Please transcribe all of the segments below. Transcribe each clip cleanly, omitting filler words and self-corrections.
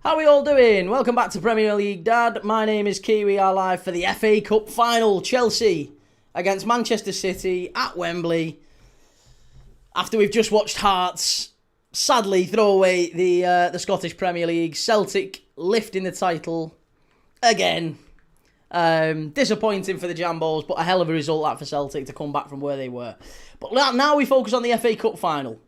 How are we all doing? Welcome back to Premier League Dad. My name is Key. We are live for the FA Cup final. Chelsea against Manchester City at Wembley. After we've just watched Hearts sadly throw away the Scottish Premier League. Celtic lifting the title again. Disappointing for the Jambos, but a hell of a result that for Celtic to come back from where they were. But now we focus on the FA Cup final.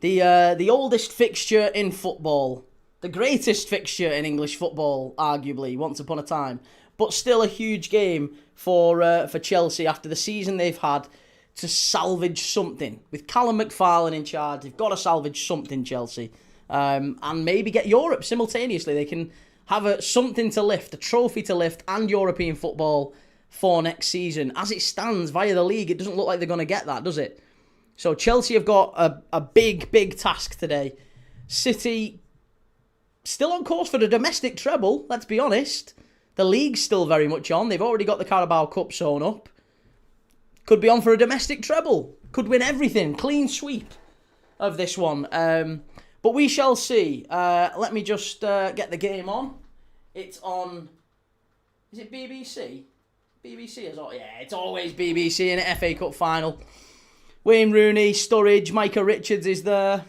The oldest fixture in football. The greatest fixture in English football, arguably, once upon a time. But still a huge game for Chelsea after the season they've had to salvage something. With Calum McFarlane in charge, they've got to salvage something, Chelsea. And maybe get Europe simultaneously. They can have something to lift, a trophy to lift, and European football for next season. As it stands, via the league, it doesn't look like they're going to get that, does it? So Chelsea have got a big task today. City still on course for the domestic treble, let's be honest. The league's still very much on. They've already got the Carabao Cup sewn up. Could be on for a domestic treble. Could win everything. Clean sweep of this one. But we shall see. Let me just get the game on. It's on... Is it BBC? BBC is all... Yeah, it's always BBC in an FA Cup final. Wayne Rooney, Sturridge, Micah Richards is there.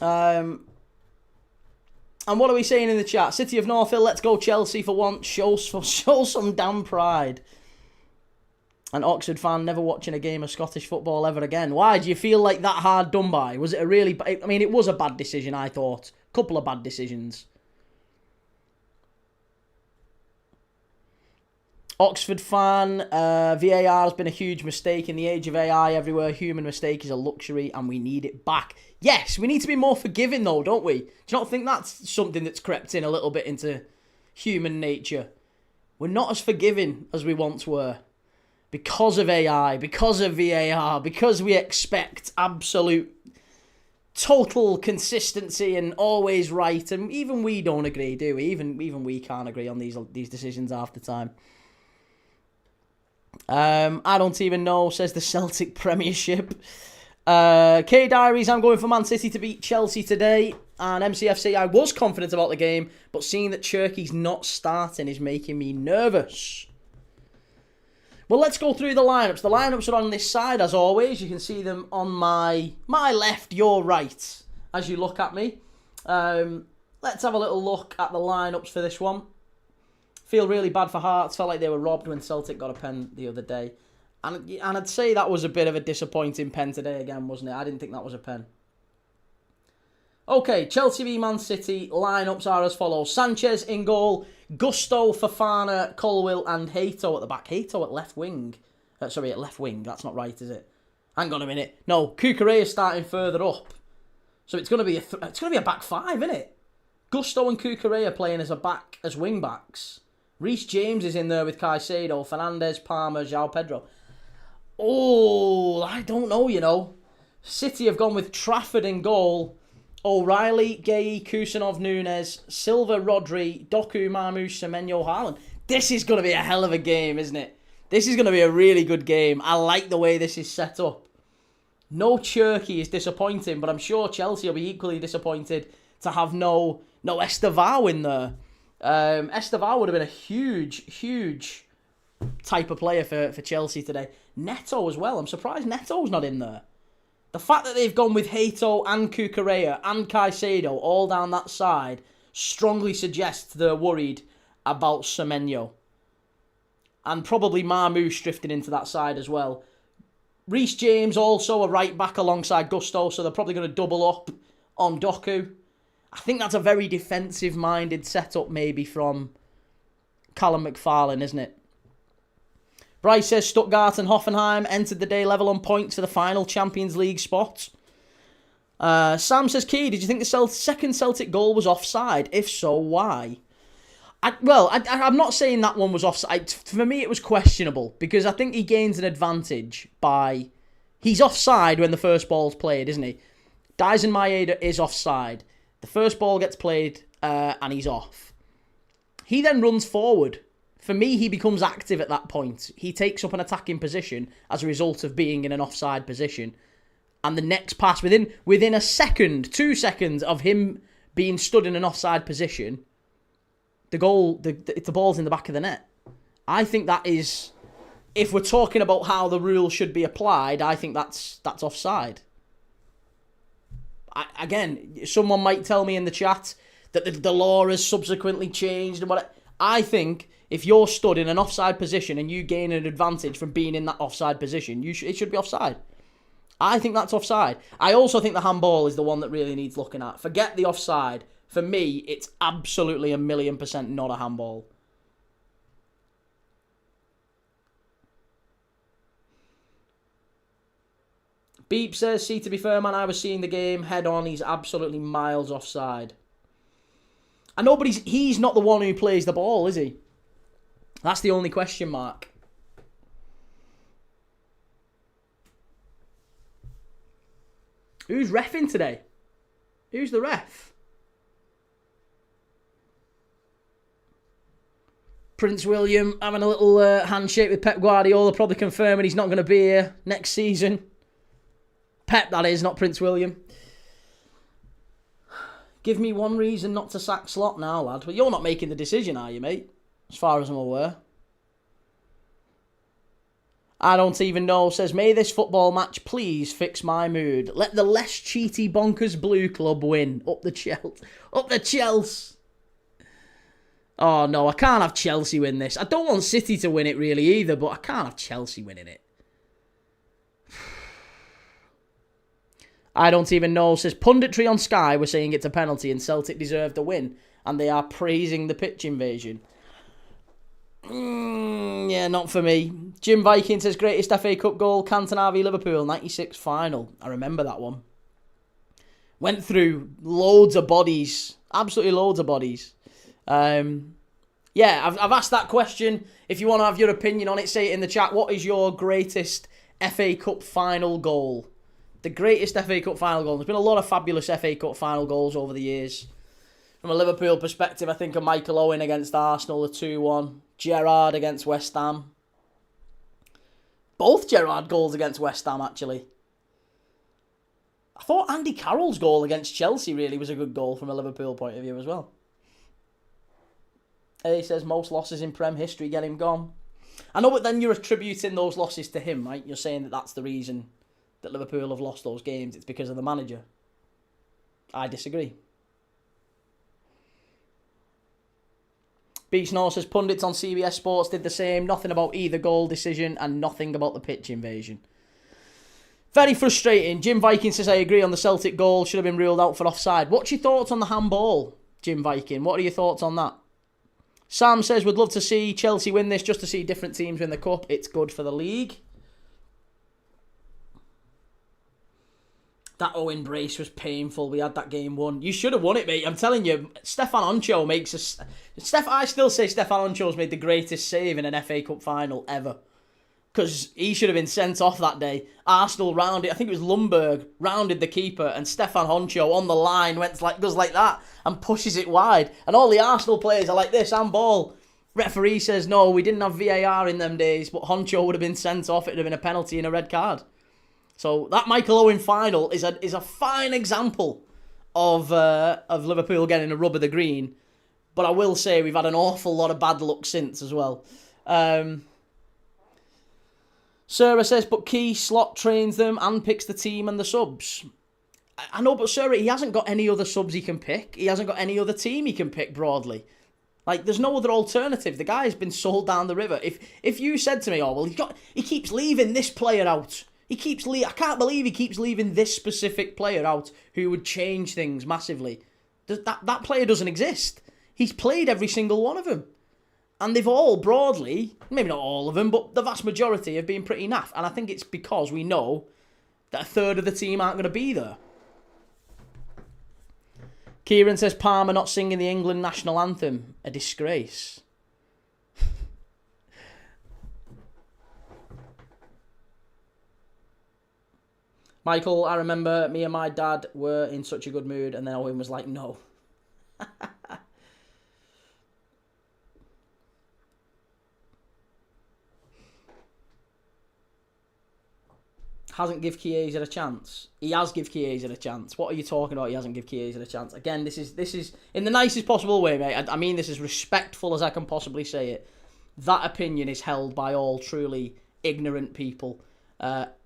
And what are we saying in the chat? City of North Hill, let's go Chelsea for once. Show some damn pride. An Oxford fan never watching a game of Scottish football ever again. Why? Do you feel like that hard done by? Was it a really... I mean, it was a bad decision, I thought. Couple of bad decisions. Oxford fan, VAR has been a huge mistake. In the age of AI everywhere, human mistake is a luxury and we need it back. Yes, we need to be more forgiving though, don't we? Do you not think that's something that's crept in a little bit into human nature? We're not as forgiving as we once were. Because of AI, because of VAR, because we expect absolute total consistency and always right. And even we don't agree, do we? Even we can't agree on these decisions half the time. I don't even know, says the Celtic Premiership. K Diaries, I'm going for Man City to beat Chelsea today. And MCFC, I was confident about the game, but seeing that Cherky's not starting is making me nervous. Well, let's go through the lineups. The lineups are on this side, as always. You can see them on my left, your right, as you look at me. Let's have a little look at the lineups for this one. Feel really bad for Hearts. Felt like they were robbed when Celtic got a pen the other day. And I'd say that was a bit of a disappointing pen today again, wasn't it? I didn't think that was a pen. Okay, Chelsea v Man City. Lineups are as follows. Sanchez in goal. Gusto, Fofana, Colwill and Hato at the back. Hato at left wing. At left wing. That's not right, is it? Hang on a minute. No, Kukurea starting further up. So it's going to be a back five, isn't it? Gusto and Kukurea playing as wing backs. Reece James is in there with Caicedo, Fernandes, Palmer, João Pedro. Oh, I don't know, you know. City have gone with Trafford in goal. O'Reilly, Gay, Kusanov, Nunes, Silva, Rodri, Doku, Marmoush, Semenyo, Haaland. This is going to be a hell of a game, isn't it? This is going to be a really good game. I like the way this is set up. No Cherky is disappointing, but I'm sure Chelsea will be equally disappointed to have no Estevao in there. Estevao would have been a huge type of player for Chelsea today. Neto as well. I'm surprised Neto's not in there. The fact that they've gone with Hato and Kukurea and Caicedo all down that side strongly suggests they're worried about Semenyo. And probably Marmoush drifting into that side as well. Reece James also a right back alongside Gusto, so they're probably going to double up on Doku. I think that's a very defensive-minded setup maybe from Calum McFarlane, isn't it? Bryce says Stuttgart and Hoffenheim entered the day level on points for the final Champions League spot. Sam says, Key, did you think the second Celtic goal was offside? If so, why? I'm not saying that one was offside. For me, it was questionable because I think he gains an advantage by... He's offside when the first ball's played, isn't he? Daisen Maeda is offside. The first ball gets played and he's off. He then runs forward. For me, he becomes active at that point. He takes up an attacking position as a result of being in an offside position. and the next pass, within a second, 2 seconds of him being stood in an offside position, the ball's in the back of the net. I think that is, if we're talking about how the rule should be applied, I think that's offside. Again, someone might tell me in the chat that the law has subsequently changed and what. I think if you're stood in an offside position and you gain an advantage from being in that offside position, it should be offside. I think that's offside. I also think the handball is the one that really needs looking at. Forget the offside. For me, it's absolutely 1,000,000% not a handball. Beep says, see, to be fair, man, I was seeing the game head on. He's absolutely miles offside. I know, but he's not the one who plays the ball, is he? That's the only question mark. Who's reffing today? Who's the ref? Prince William having a little handshake with Pep Guardiola, probably confirming he's not going to be here next season. Pep, that is, not Prince William. Give me one reason not to sack Slot now, lad. Well, you're not making the decision, are you, mate? As far as I'm aware. I don't even know. Says, may this football match please fix my mood. Let the less cheaty bonkers blue club win. Up the Chelsea. Up the Chelsea. Oh, no, I can't have Chelsea win this. I don't want City to win it really either, but I can't have Chelsea winning it. I don't even know. Says, punditry on Sky were saying it's a penalty and Celtic deserved the win. And they are praising the pitch invasion. Yeah, not for me. Jim Viking says, greatest FA Cup goal, Cantona v Liverpool, 96 final. I remember that one. Went through loads of bodies. Absolutely loads of bodies. Yeah, I've asked that question. If you want to have your opinion on it, say it in the chat. What is your greatest FA Cup final goal? The greatest FA Cup final goal. There's been a lot of fabulous FA Cup final goals over the years. From a Liverpool perspective, I think of Michael Owen against Arsenal, the 2-1. Gerrard against West Ham. Both Gerrard goals against West Ham, actually. I thought Andy Carroll's goal against Chelsea really was a good goal from a Liverpool point of view as well. He says, most losses in Prem history get him gone. I know, but then you're attributing those losses to him, right? You're saying that that's the reason that Liverpool have lost those games. It's because of the manager. I disagree. Beach North says, pundits on CBS Sports did the same. Nothing about either goal decision and nothing about the pitch invasion. Very frustrating. Jim Viking says, I agree on the Celtic goal. Should have been ruled out for offside. What's your thoughts on the handball, Jim Viking? What are your thoughts on that? Sam says, would love to see Chelsea win this just to see different teams win the cup. It's good for the league. That Owen brace was painful. We had that game won. You should have won it, mate. I'm telling you, Stefan Oncho makes us. I still say Stefan Oncho's made the greatest save in an FA Cup final ever. Because he should have been sent off that day. Arsenal rounded, I think it was Lundberg, rounded the keeper, and Stefan Oncho on the line goes like that and pushes it wide. And all the Arsenal players are like this, handball. Referee says, no, we didn't have VAR in them days, but Oncho would have been sent off. It would have been a penalty and a red card. So that Michael Owen final is a fine example of Liverpool getting a rub of the green. But I will say we've had an awful lot of bad luck since as well. Sarah says, but Key Slot trains them and picks the team and the subs. I know, but Sarah, he hasn't got any other subs he can pick. He hasn't got any other team he can pick broadly. Like, there's no other alternative. The guy's been sold down the river. If you said to me, oh, well, he keeps leaving this player out. I can't believe he keeps leaving this specific player out who would change things massively. That player doesn't exist. He's played every single one of them. And they've all broadly, maybe not all of them, but the vast majority have been pretty naff. And I think it's because we know that a third of the team aren't going to be there. Kieran says, Palmer not singing the England national anthem. A disgrace. Michael, I remember me and my dad were in such a good mood and then Owen was like, no. Hasn't give Chiesa a chance. He has give Chiesa a chance. What are you talking about? He hasn't give Chiesa a chance. Again, this is in the nicest possible way, mate. I mean this as respectful as I can possibly say it. That opinion is held by all truly ignorant people.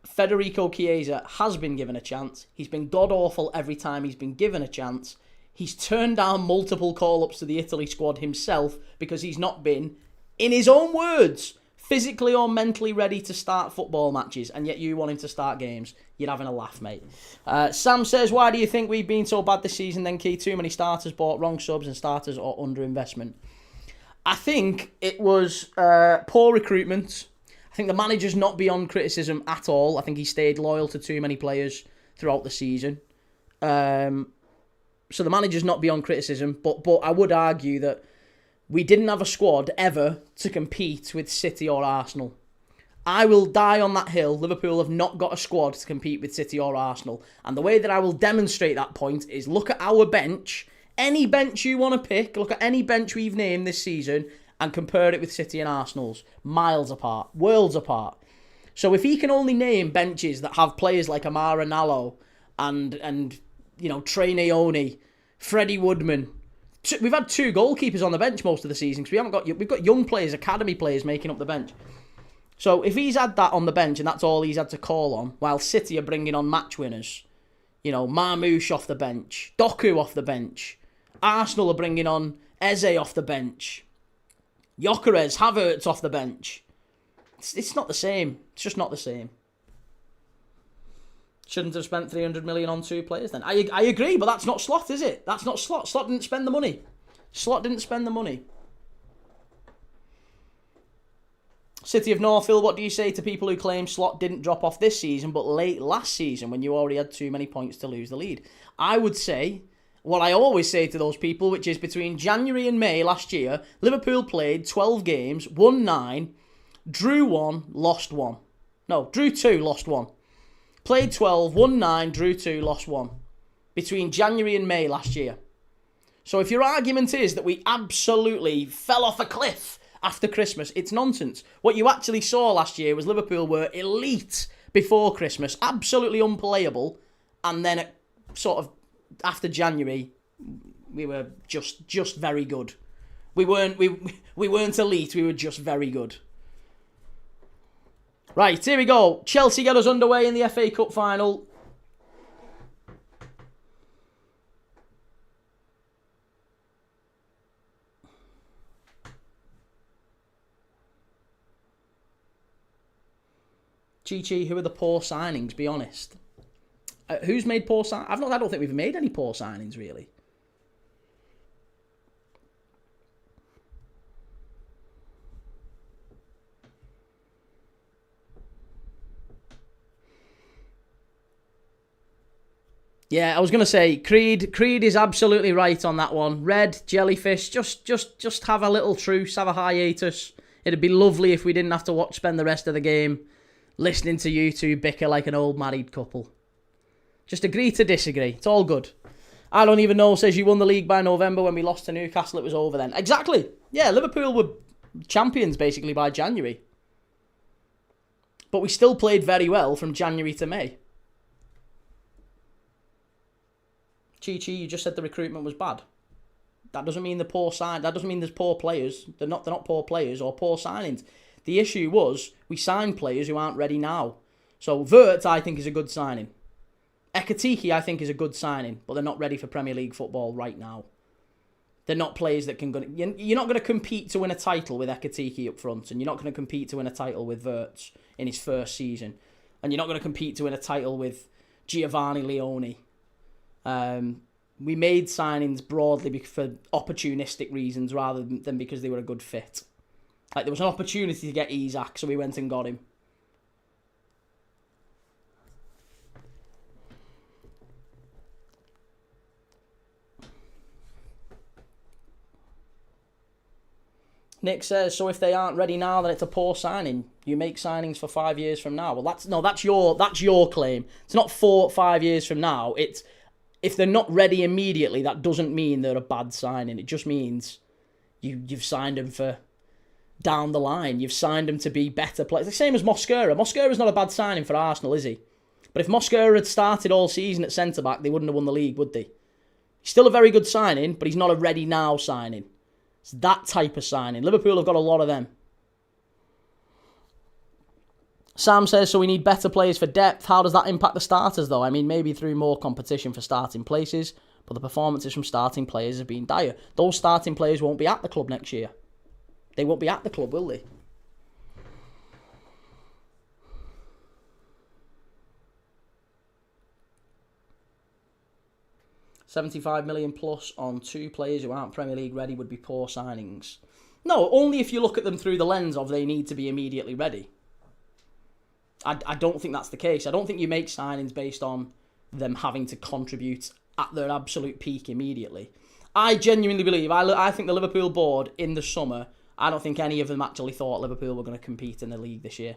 Federico Chiesa has been given a chance. He's been god-awful every time he's been given a chance. He's turned down multiple call-ups to the Italy squad himself because he's not been, in his own words, physically or mentally ready to start football matches, and yet you want him to start games. You're having a laugh, mate. Sam says, why do you think we've been so bad this season then, Key? Too many starters bought, wrong subs and starters or underinvestment. I think it was poor recruitment. I think the manager's not beyond criticism at all. I think he stayed loyal to too many players throughout the season. So the manager's not beyond criticism, but I would argue that we didn't have a squad ever to compete with City or Arsenal. I will die on that hill. Liverpool have not got a squad to compete with City or Arsenal. And the way that I will demonstrate that point is look at our bench. Any bench you want to pick, look at any bench we've named this season and compare it with City and Arsenal's. Miles apart. Worlds apart. So if he can only name benches that have players like Amara Nallo and you know, Trey Naoni, Freddie Woodman. We've had 2 goalkeepers on the bench most of the season because we've got young players, academy players making up the bench. So if he's had that on the bench and that's all he's had to call on, while City are bringing on match winners, you know, Marmoush off the bench, Doku off the bench, Arsenal are bringing on Eze off the bench, Gyökeres, Havertz off the bench. It's not the same. It's just not the same. Shouldn't have spent 300 million on 2 players then. I agree, but that's not Slot, is it? That's not Slot. Slot didn't spend the money. Slot didn't spend the money. City of Northville, what do you say to people who claim Slot didn't drop off this season but late last season when you already had too many points to lose the lead? I would say what I always say to those people, which is between January and May last year, Liverpool played 12 games, won 9, drew 1, lost 1. No, drew 2, lost 1. Played 12, won 9, drew 2, lost 1. Between January and May last year. So if your argument is that we absolutely fell off a cliff after Christmas, it's nonsense. What you actually saw last year was Liverpool were elite before Christmas, absolutely unplayable, and then sort of after January, we were just very good. We weren't elite, we were just very good. Right, here we go. Chelsea get us underway in the FA Cup final. Chi, who are the poor signings, be honest? Who's made poor signings? I don't think we've made any poor signings, really. Yeah, I was going to say, Creed is absolutely right on that one. Red, Jellyfish, just have a little truce, have a hiatus. It'd be lovely if we didn't have to spend the rest of the game listening to you two bicker like an old married couple. Just agree to disagree. It's all good. I don't even know says you won the league by November. When we lost to Newcastle, it was over then. Exactly. Yeah, Liverpool were champions basically by January. But we still played very well from January to May. Chi, you just said the recruitment was bad. That doesn't mean they're poor sign. That doesn't mean there's poor players. They're not poor players or poor signings. The issue was we signed players who aren't ready now. So Vert, I think, is a good signing. Ekatike, I think, is a good signing, but they're not ready for Premier League football right now. They're not players that can go. You're not going to compete to win a title with Ekatike up front, and you're not going to compete to win a title with Vert in his first season, and you're not going to compete to win a title with Giovanni Leone. We made signings broadly for opportunistic reasons rather than because they were a good fit. Like, there was an opportunity to get Isak, so we went and got him. Nick says, so if they aren't ready now, then it's a poor signing. You make signings for 5 years from now. Well, that's your claim. It's not 5 years from now. It's if they're not ready immediately, that doesn't mean they're a bad signing. It just means you've signed them for down the line. You've signed them to be better players. The same as Mosquera. Mosquera's not a bad signing for Arsenal, is he? But if Mosquera had started all season at centre-back, they wouldn't have won the league, would they? He's still a very good signing, but he's not a ready-now signing. It's that type of signing. Liverpool have got a lot of them. Sam says, so we need better players for depth. How does that impact the starters, though? I mean, maybe through more competition for starting places, but the performances from starting players have been dire. Those starting players won't be at the club next year. They won't be at the club, will they? $75 million plus on 2 players who aren't Premier League ready would be poor signings. No, only if you look at them through the lens of they need to be immediately ready. I don't think that's the case. I don't think you make signings based on them having to contribute at their absolute peak immediately. I genuinely believe, I think the Liverpool board in the summer, I don't think any of them actually thought Liverpool were going to compete in the league this year.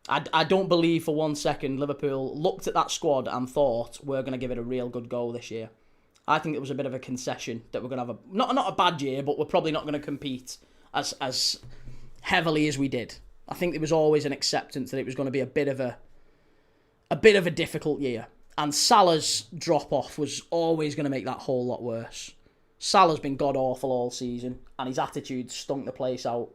I don't believe for 1 second Liverpool looked at that squad and thought we're going to give it a real good go this year. I think it was a bit of a concession that we're going to have not a bad year, but we're probably not going to compete as heavily as we did. I think there was always an acceptance that it was going to be a bit of a difficult year. And Salah's drop-off was always going to make that whole lot worse. Salah's been god-awful all season, and his attitude stunk the place out.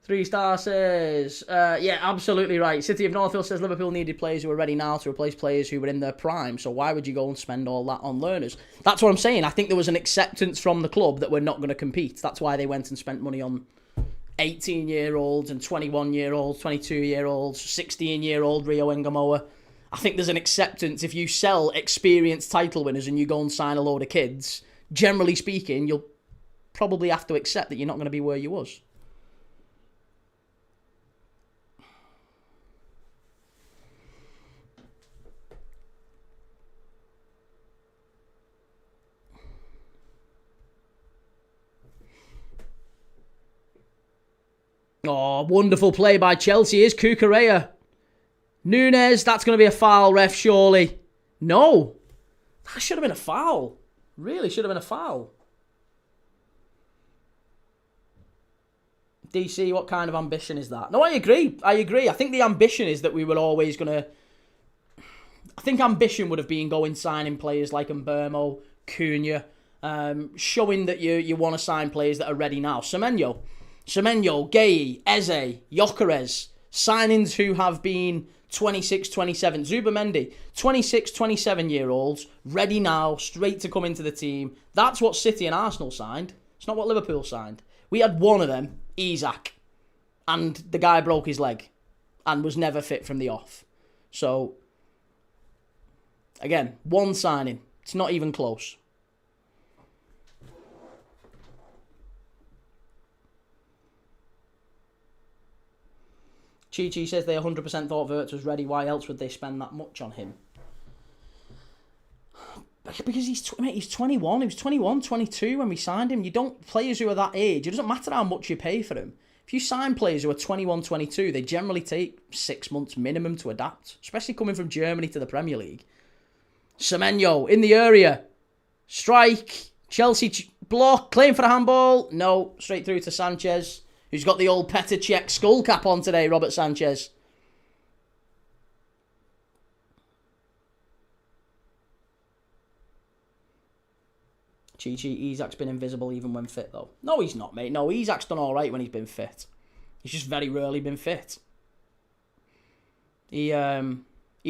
Three Star says, yeah, absolutely right. City of Northville says Liverpool needed players who are ready now to replace players who were in their prime. So why would you go and spend all that on learners? That's what I'm saying. I think there was an acceptance from the club that we're not going to compete. That's why they went and spent money on 18-year-olds and 21-year-olds, 22-year-olds, 16-year-old Rio Engamoa. I think there's an acceptance if you sell experienced title winners and you go and sign a load of kids, generally speaking, you'll probably have to accept that you're not going to be where you was. Oh, wonderful play by Chelsea is Cucurella. Nunes, that's going to be a foul, ref, surely. No. That should have been a foul. Really should have been a foul. DC, what kind of ambition is that? No, I agree. I think the ambition is that we were always going to... I think ambition would have been going signing players like Mbermo, Cunha, showing that you want to sign players that are ready now. Semenyo, Gay, Eze, Gyökeres, signings who have been 26, 27. Zubamendi, 26, 27-year-olds, ready now, straight to come into the team. That's what City and Arsenal signed. It's not what Liverpool signed. We had one of them, Isak, and the guy broke his leg and was never fit from the off. So, again, one signing. It's not even close. Chi says they 100% thought Wirtz was ready. Why else would they spend that much on him? Because he's 21. He was 21, 22 when we signed him. You don't... Players who are that age, it doesn't matter how much you pay for them. If you sign players who are 21, 22, they generally take 6 months minimum to adapt, especially coming from Germany to the Premier League. Semenyo in the area. Strike. Chelsea block. Claim for the handball. No. Straight through to Sanchez, who's got the old Petr Cech skull cap on today, Robert Sanchez. Isak's been invisible even when fit, though. No, he's not, mate. No, Isak's done all right when he's been fit. He's just very rarely been fit. He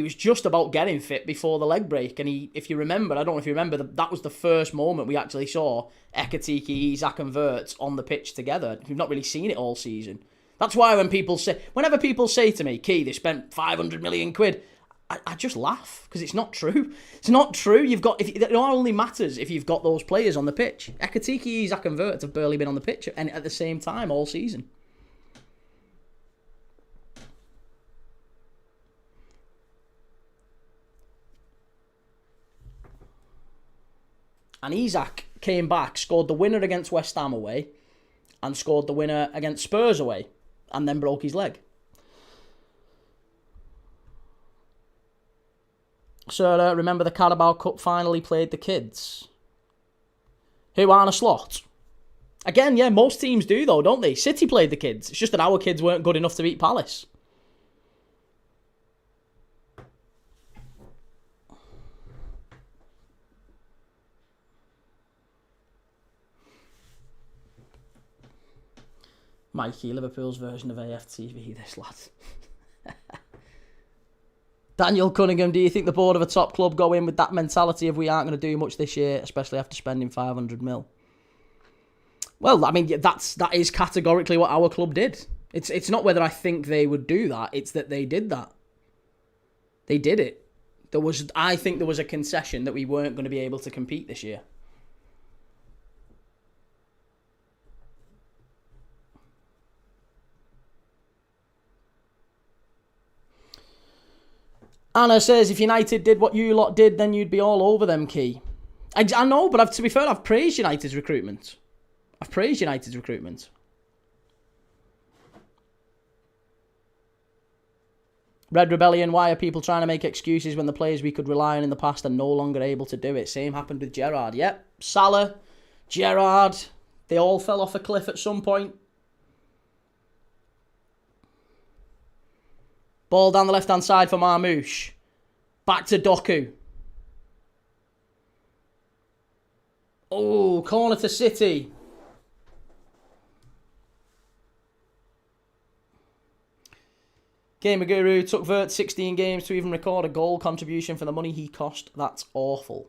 was just about getting fit before the leg break, and if you remember, I don't know if you remember, that was the first moment we actually saw Ekitike, Isak and Wirtz on the pitch together. We've not really seen it all season. That's why whenever people say to me, Key, they spent 500 million quid, I just laugh, because it's not true. It's not true. It only matters if you've got those players on the pitch. Ekitike, Isak and Wirtz have barely been on the pitch at the same time all season. And Isak came back, scored the winner against West Ham away, and scored the winner against Spurs away, and then broke his leg. Sir, remember the Carabao Cup final he played the kids? Who, Arne Slot? Again, yeah, most teams do though, don't they? City played the kids. It's just that our kids weren't good enough to beat Palace. Mikey, Liverpool's version of AFTV, this lad. Daniel Cunningham, do you think the board of a top club go in with that mentality of we aren't going to do much this year, especially after spending 500 mil? Well, I mean, that is categorically what our club did. It's not whether I think they would do that, it's that they did that. They did it. I think there was a concession that we weren't going to be able to compete this year. Anna says, if United did what you lot did, then you'd be all over them, Key. I know, but to be fair, I've praised United's recruitment. Red Rebellion, why are people trying to make excuses when the players we could rely on in the past are no longer able to do it? Same happened with Gerrard. Yep, Salah, Gerrard, they all fell off a cliff at some point. Ball down the left-hand side for Marmoush. Back to Doku. Oh, corner to City. Gamer Guru took Vert 16 games to even record a goal contribution for the money he cost. That's awful.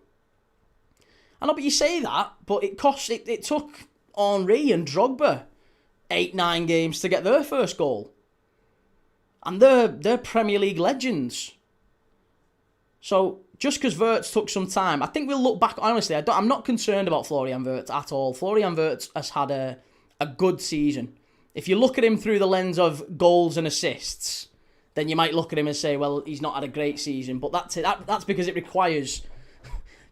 I know, but you say that, but it took Henry and Drogba 8-9 games to get their first goal. And they're Premier League legends. So, just because Wirtz took some time, I think we'll look back, honestly, I'm not concerned about Florian Wirtz at all. Florian Wirtz has had a good season. If you look at him through the lens of goals and assists, then you might look at him and say, well, he's not had a great season. But that's it. That's because it requires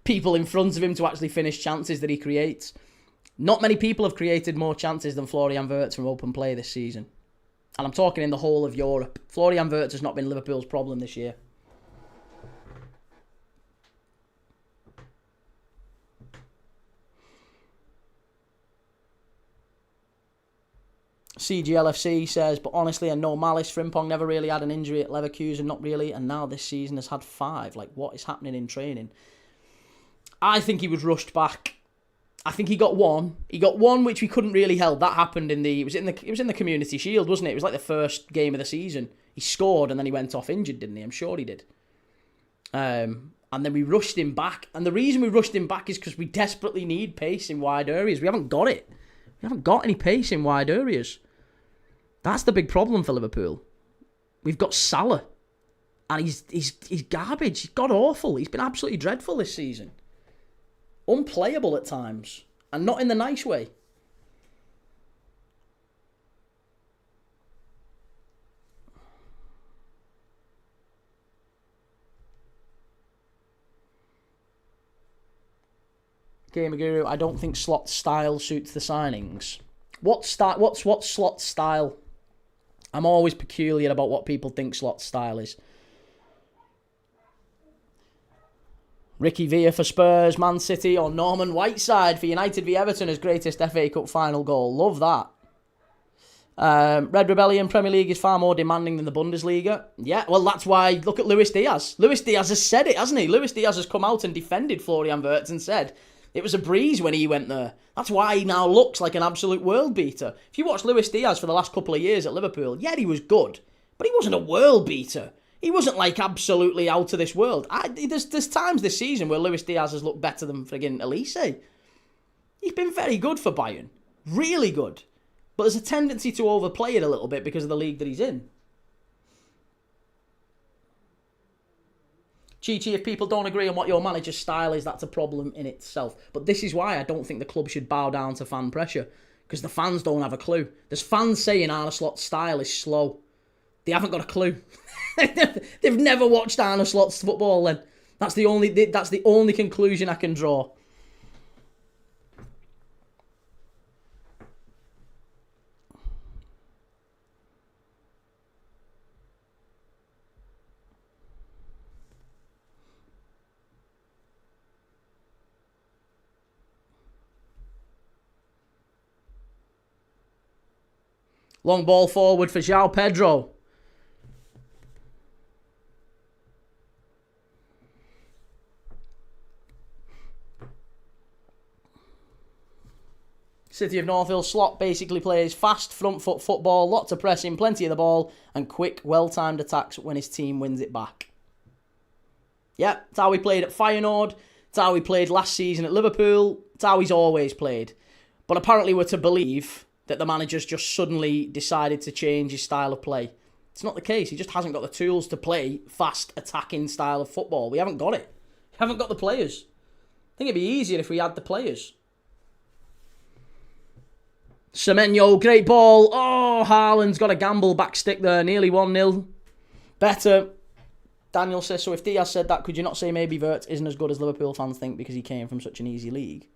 people in front of him to actually finish chances that he creates. Not many people have created more chances than Florian Wirtz from open play this season. And I'm talking in the whole of Europe. Florian Wirtz has not been Liverpool's problem this year. CGLFC says, but honestly, and no malice, Frimpong never really had an injury at Leverkusen, not really, and now this season has had 5. Like, what is happening in training? I think he was rushed back. I think he got one. He got one which we couldn't really help. That happened it was in the Community Shield, wasn't it? It was like the first game of the season. He scored and then he went off injured, didn't he? I'm sure he did. And then we rushed him back. And the reason we rushed him back is because we desperately need pace in wide areas. We haven't got it. We haven't got any pace in wide areas. That's the big problem for Liverpool. We've got Salah. And he's garbage. He's god awful. He's been absolutely dreadful this season. Unplayable at times. And not in the nice way. Gamer Guru, I don't think Slot's style suits the signings. What's Slot's style? I'm always peculiar about what people think Slot's style is. Ricky Villa for Spurs, Man City, or Norman Whiteside for United v Everton as greatest FA Cup final goal. Love that. Red Rebellion, Premier League is far more demanding than the Bundesliga. Yeah, well, that's why, look at Luis Diaz. Luis Diaz has said it, hasn't he? Luis Diaz has come out and defended Florian Wirtz and said it was a breeze when he went there. That's why he now looks like an absolute world beater. If you watch Luis Diaz for the last couple of years at Liverpool, yeah, he was good, but he wasn't a world beater. He wasn't like absolutely out of this world. There's times this season where Luis Diaz has looked better than friggin' Elise. He's been very good for Bayern. Really good. But there's a tendency to overplay it a little bit because of the league that he's in. Chi-Chi, if people don't agree on what your manager's style is, that's a problem in itself. But this is why I don't think the club should bow down to fan pressure. Because the fans don't have a clue. There's fans saying Arne Slot's style is slow. They haven't got a clue. They've never watched Arne Slot's football then. That's the only conclusion I can draw. Long ball forward for João Pedro. City of North Hill slot basically plays fast front foot football, lots of pressing, plenty of the ball, and quick, well-timed attacks when his team wins it back. Yep, it's how we played at Feyenoord. It's how we played last season at Liverpool. It's how he's always played. But apparently we're to believe that the manager's just suddenly decided to change his style of play. It's not the case. He just hasn't got the tools to play fast, attacking style of football. We haven't got it. We haven't got the players. I think it'd be easier if we had the players. Semenyo, great ball. Oh, Haaland's got a gamble back stick there. Nearly 1-0. Better. Daniel says, so if Diaz said that, could you not say maybe Wirtz isn't as good as Liverpool fans think because he came from such an easy league?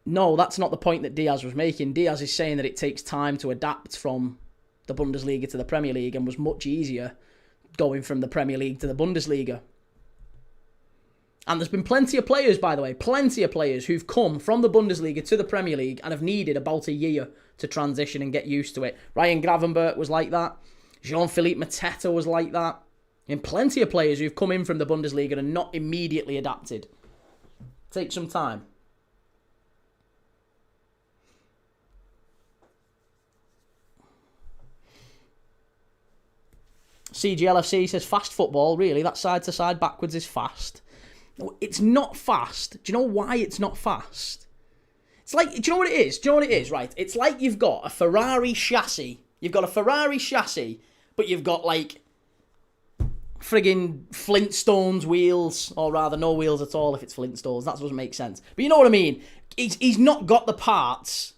No, that's not the point that Diaz was making. Diaz is saying that it takes time to adapt from the Bundesliga to the Premier League and was much easier going from the Premier League to the Bundesliga. And there's been plenty of players, by the way, plenty of players who've come from the Bundesliga to the Premier League and have needed about a year to transition and get used to it. Ryan Gravenberch was like that. Jean-Philippe Mateta was like that. And plenty of players who've come in from the Bundesliga and not immediately adapted. Take some time. CGLFC says fast football, really? That side to side backwards is fast. It's not fast. Do you know why it's not fast? It's like, do you know what it is? Do you know what it is, right? It's like you've got a Ferrari chassis. You've got a Ferrari chassis, but you've got like friggin' Flintstones wheels, or rather no wheels at all if it's Flintstones. That doesn't make sense. But you know what I mean? He's not got the parts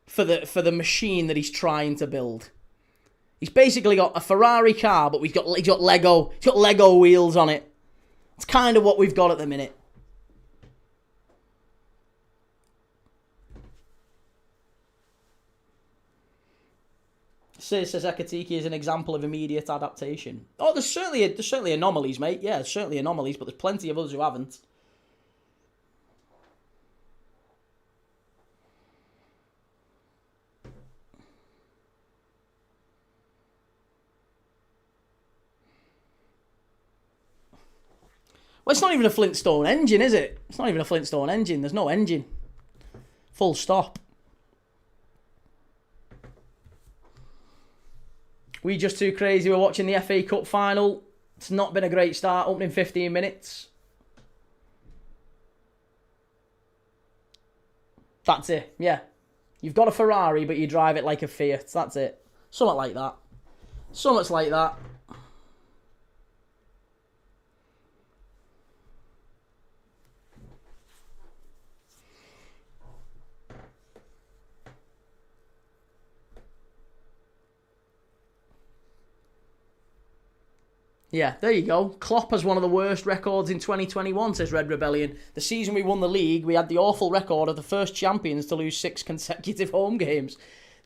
for the machine that he's trying to build. He's basically got a Ferrari car, but he's got Lego wheels on it. It's kind of what we've got at the minute. Says Ekatike is an example of immediate adaptation. Oh, there's certainly anomalies, mate. Yeah, there's certainly anomalies, but there's plenty of others who haven't. Well, it's not even a Flintstone engine, is it? It's not even a Flintstone engine. There's no engine. Full stop. We just too crazy. We're watching the FA Cup final. It's not been a great start. Opening 15 minutes. That's it. Yeah. You've got a Ferrari, but you drive it like a Fiat. That's it. Something like that. Something like that. Yeah, there you go. Klopp has one of the worst records in 2021, says Red Rebellion. The season we won the league, we had the awful record of the first champions to lose 6 consecutive home games.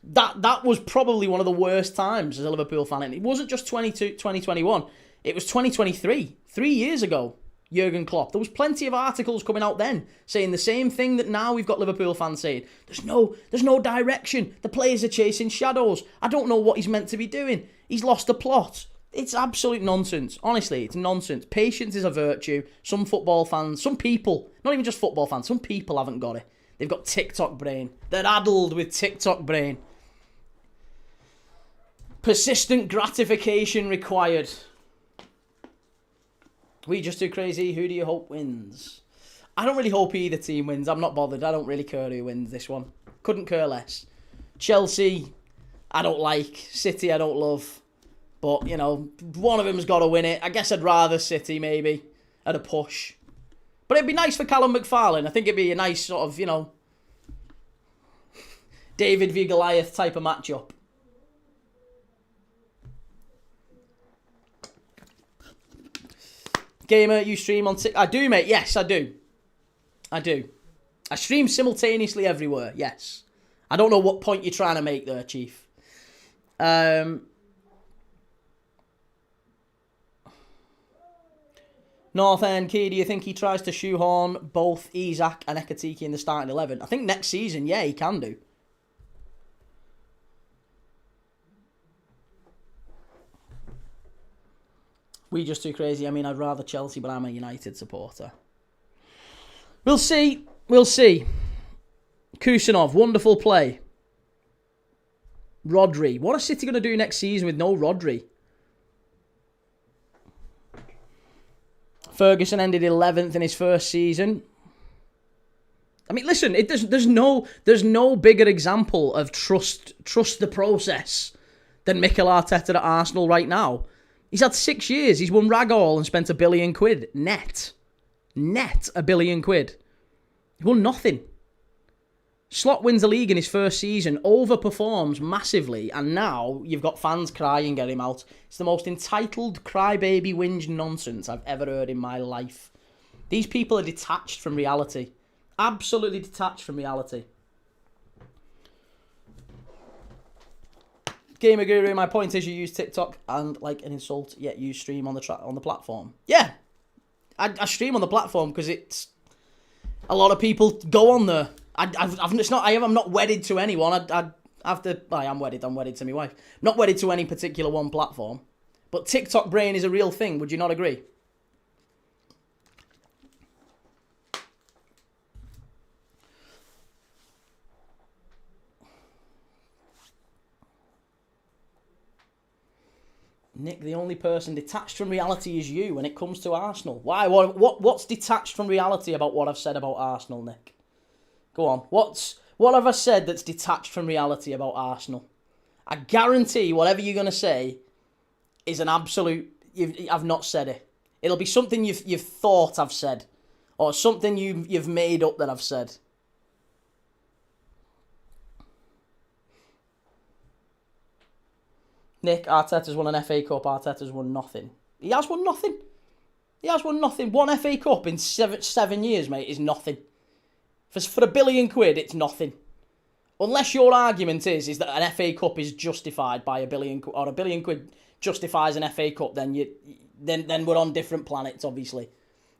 That was probably one of the worst times as a Liverpool fan. And it wasn't just 2021. It was 2023. 3 years ago, Jurgen Klopp. There was plenty of articles coming out then saying the same thing that now we've got Liverpool fans saying. There's no direction. The players are chasing shadows. I don't know what he's meant to be doing. He's lost the plot. It's absolute nonsense. Honestly, it's nonsense. Patience is a virtue. Some football fans, some people, not even just football fans, some people haven't got it. They've got TikTok brain. They're addled with TikTok brain. Persistent gratification required. We just too crazy. Who do you hope wins? I don't really hope either team wins. I'm not bothered. I don't really care who wins this one. Couldn't care less. Chelsea, I don't like. City, I don't love. But, you know, one of them's got to win it. I guess I'd rather City, maybe, at a push. But it'd be nice for Calum McFarlane. I think it'd be a nice sort of, you know, David v Goliath type of matchup. Gamer, you stream on TikTok? I do, mate. Yes, I do. I do. I stream simultaneously everywhere. Yes. I don't know what point you're trying to make there, Chief. North End Key, do you think he tries to shoehorn both Isak and Ekatike in the starting 11? I think next season, yeah, he can do. We just too crazy. I mean, I'd rather Chelsea, but I'm a United supporter. We'll see. We'll see. Kusanov, wonderful play. Rodri. What are City going to do next season with no Rodri? Ferguson ended 11th in his first season. I mean, listen, there's no bigger example of trust the process than Mikel Arteta at Arsenal right now. He's had 6 years. He's won rag all and spent £1 billion net. Net £1 billion. He won nothing. Slot wins the league in his first season, overperforms massively, and now you've got fans crying at him out. It's the most entitled crybaby whinge nonsense I've ever heard in my life. These people are detached from reality. Absolutely detached from reality. Gamer Guru, my point is you use TikTok and like an insult, yet you stream on the platform. Yeah, I stream on the platform because it's a lot of people go on there. I'm not wedded to anyone. I am wedded. I'm wedded to my wife. I'm not wedded to any particular one platform. But TikTok brain is a real thing. Would you not agree? Nick, the only person detached from reality is you when it comes to Arsenal. Why? What's detached from reality about what I've said about Arsenal, Nick? Go on. What have I said that's detached from reality about Arsenal? I guarantee whatever you're going to say is an absolute... I've not said it. It'll be something you've thought I've said. Or something you've made up that I've said. Nick, Arteta's won an FA Cup. Arteta's won nothing. He has won nothing. He has won nothing. One FA Cup in seven years, mate, is nothing. For £1 billion, it's nothing. Unless your argument is that an FA Cup is justified by £1 billion, or £1 billion justifies an FA Cup, then we're on different planets, obviously.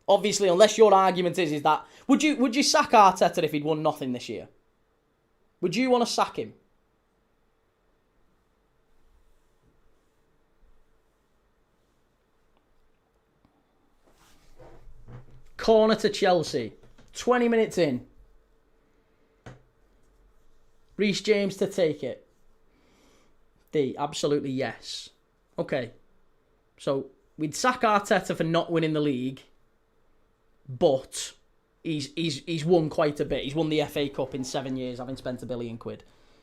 Obviously, unless your argument is that... Would you sack Arteta if he'd won nothing this year? Would you want to sack him? Corner to Chelsea. 20 minutes in. Reece James to take it. D, absolutely yes. Okay. So, we'd sack Arteta for not winning the league, but he's won quite a bit. He's won the FA Cup in 7 years, having spent £1 billion.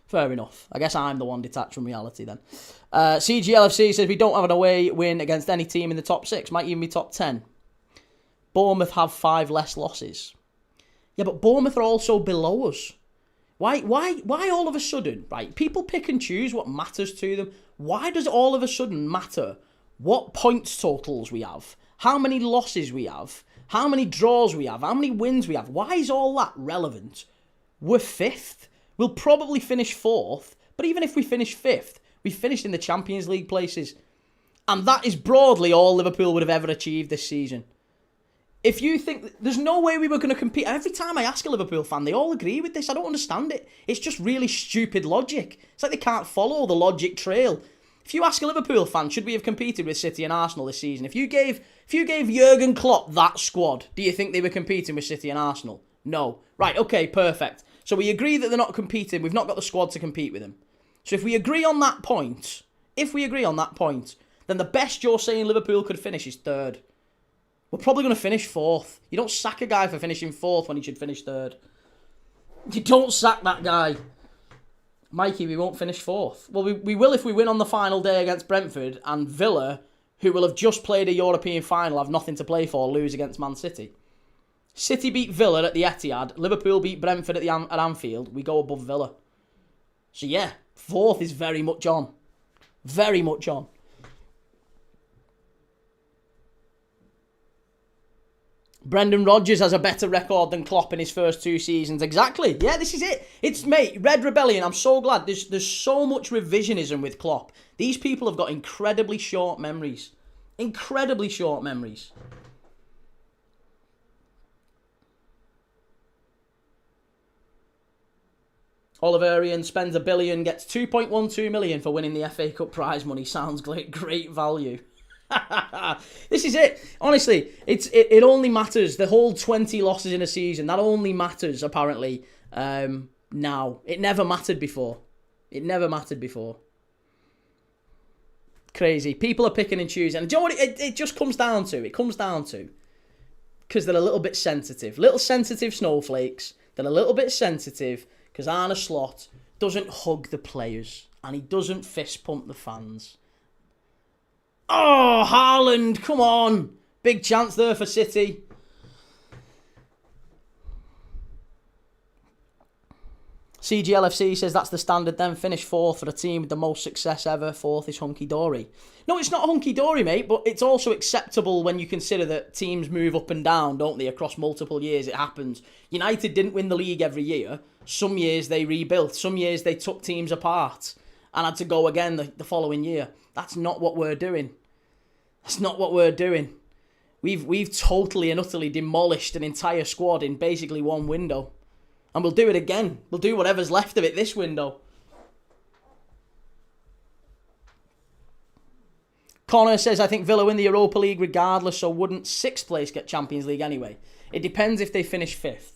Fair enough. I guess I'm the one detached from reality then. CGLFC says we don't have an away win against any team in the top 6. Might even be top 10. Bournemouth have 5 less losses. Yeah, but Bournemouth are also below us. Why all of a sudden, right? People pick and choose what matters to them. Why does it all of a sudden matter what points totals we have, how many losses we have, how many draws we have, how many wins we have? Why is all that relevant? We're 5th. We'll probably finish 4th. But even if we finish 5th, we finished in the Champions League places. And that is broadly all Liverpool would have ever achieved this season. If you think... There's no way we were going to compete. Every time I ask a Liverpool fan, they all agree with this. I don't understand it. It's just really stupid logic. It's like they can't follow the logic trail. If you ask a Liverpool fan, should we have competed with City and Arsenal this season? If you gave Jurgen Klopp that squad, do you think they were competing with City and Arsenal? No. Right, okay, perfect. So we agree that they're not competing. We've not got the squad to compete with them. So if we agree on that point, then the best you're saying Liverpool could finish is 3rd. We're probably going to finish 4th. You don't sack a guy for finishing 4th when he should finish 3rd. You don't sack that guy. Mikey, we won't finish 4th. Well, we will if we win on the final day against Brentford, and Villa, who will have just played a European final, have nothing to play for, lose against Man City. City beat Villa at the Etihad. Liverpool beat Brentford at Anfield. We go above Villa. So yeah, 4th is very much on. Very much on. Brendan Rodgers has a better record than Klopp in his first 2 seasons. Exactly. Yeah, this is it. It's, mate, Red Rebellion. I'm so glad. There's so much revisionism with Klopp. These people have got incredibly short memories. Incredibly short memories. Oliverian spends $1 billion, gets 2.12 million for winning the FA Cup prize money. Sounds great value. This is it. Honestly, it only matters. The whole 20 losses in a season, that only matters, apparently, now. It never mattered before. It never mattered before. Crazy. People are picking and choosing. And do you know what it just comes down to? It comes down to because they're a little bit sensitive. Little sensitive snowflakes. They're a little bit sensitive because Arne Slot doesn't hug the players and he doesn't fist pump the fans. Oh, Haaland, come on. Big chance there for City. CGLFC says that's the standard then. Finish fourth for a team with the most success ever. Fourth is hunky-dory. No, it's not hunky-dory, mate, but it's also acceptable when you consider that teams move up and down, don't they, across multiple years. It happens. United didn't win the league every year. Some years they rebuilt. Some years they took teams apart and had to go again the following year. That's not what we're doing. That's not what we're doing. We've totally and utterly demolished an entire squad in basically one window. And we'll do it again. We'll do whatever's left of it this window. Connor says, I think Villa win the Europa League regardless, so wouldn't 6th place get Champions League anyway? It depends if they finish 5th.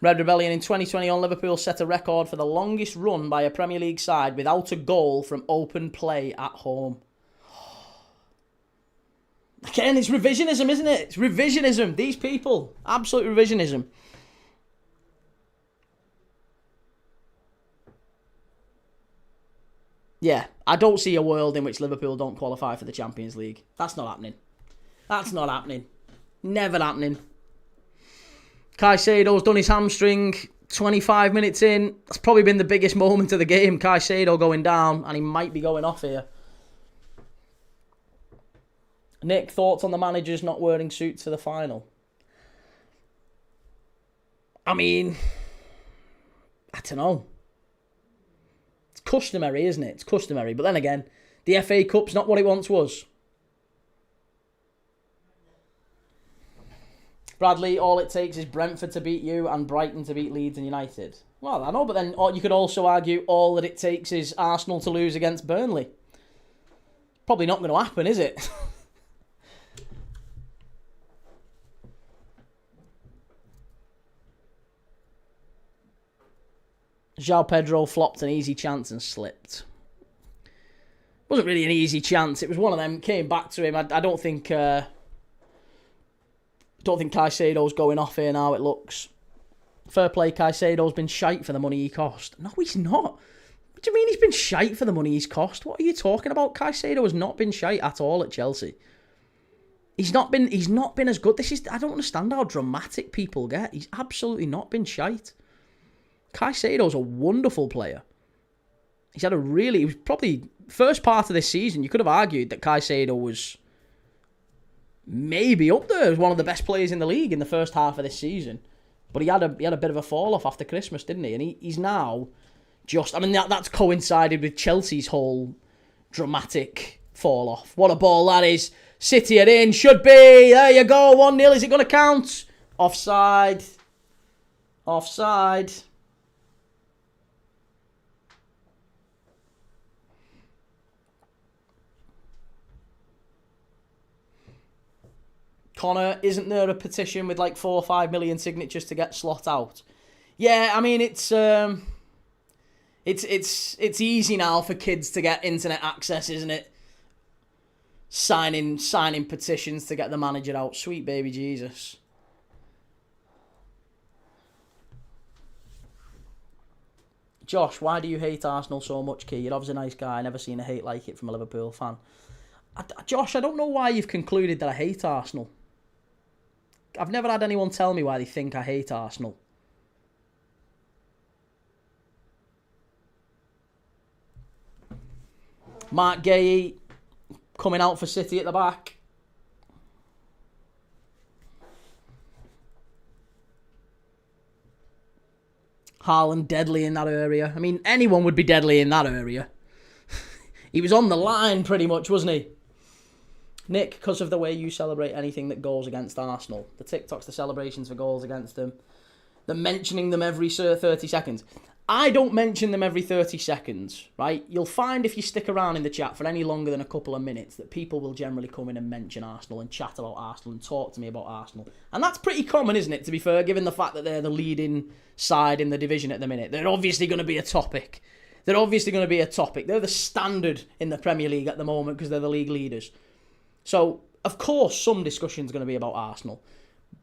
Red Rebellion in 2021, Liverpool set a record for the longest run by a Premier League side without a goal from open play at home. Again, it's revisionism, isn't it? It's revisionism. These people. Absolute revisionism. Yeah, I don't see a world in which Liverpool don't qualify for the Champions League. That's not happening. That's not happening. Never happening. Caicedo's done his hamstring 25 minutes in. That's probably been the biggest moment of the game. Caicedo going down, and he might be going off here. Nick, thoughts on the managers not wearing suits for the final? I mean, I don't know. It's customary, isn't it? It's customary. But then again, the FA Cup's not what it once was. Bradley, all it takes is Brentford to beat you and Brighton to beat Leeds and United. Well, I know, but then you could also argue all that it takes is Arsenal to lose against Burnley. Probably not going to happen, is it? João Pedro flopped an easy chance and slipped. Wasn't really an easy chance. It was one of them. Came back to him. I don't think... Don't think Caicedo's going off here now, it looks. Fair play, Caicedo's been shite for the money he cost. No, he's not. What do you mean he's been shite for the money he's cost? What are you talking about? Caicedo has not been shite at all at Chelsea. He's not been as good. I don't understand how dramatic people get. He's absolutely not been shite. Caicedo's a wonderful player. He was probably, first part of this season, you could have argued that Caicedo was maybe up there as one of the best players in the league in the first half of this season. But he had a bit of a fall-off after Christmas, didn't he? And he's now just... I mean, that's coincided with Chelsea's whole dramatic fall-off. What a ball that is. City are in. Should be. There you go. 1-0. Is it going to count? Offside. Offside. Connor, isn't there a petition with like 4 or 5 million signatures to get Slot out? Yeah, I mean it's easy now for kids to get internet access, isn't it? Signing petitions to get the manager out. Sweet baby Jesus. Josh, why do you hate Arsenal so much, Key? You're obviously a nice guy. Never seen a hate like it from a Liverpool fan. Josh, I don't know why you've concluded that I hate Arsenal. I've never had anyone tell me why they think I hate Arsenal. Mark Gay coming out for City at the back. Haaland deadly in that area. I mean, anyone would be deadly in that area. He was on the line pretty much, wasn't he? Nick, because of the way you celebrate anything that goes against Arsenal. The TikToks, the celebrations for goals against them. The mentioning them every 30 seconds. I don't mention them every 30 seconds, right? You'll find if you stick around in the chat for any longer than a couple of minutes that people will generally come in and mention Arsenal and chat about Arsenal and talk to me about Arsenal. And that's pretty common, isn't it, to be fair, given the fact that they're the leading side in the division at the minute. They're obviously going to be a topic. They're the standard in the Premier League at the moment because they're the league leaders. So, of course, some discussion's going to be about Arsenal.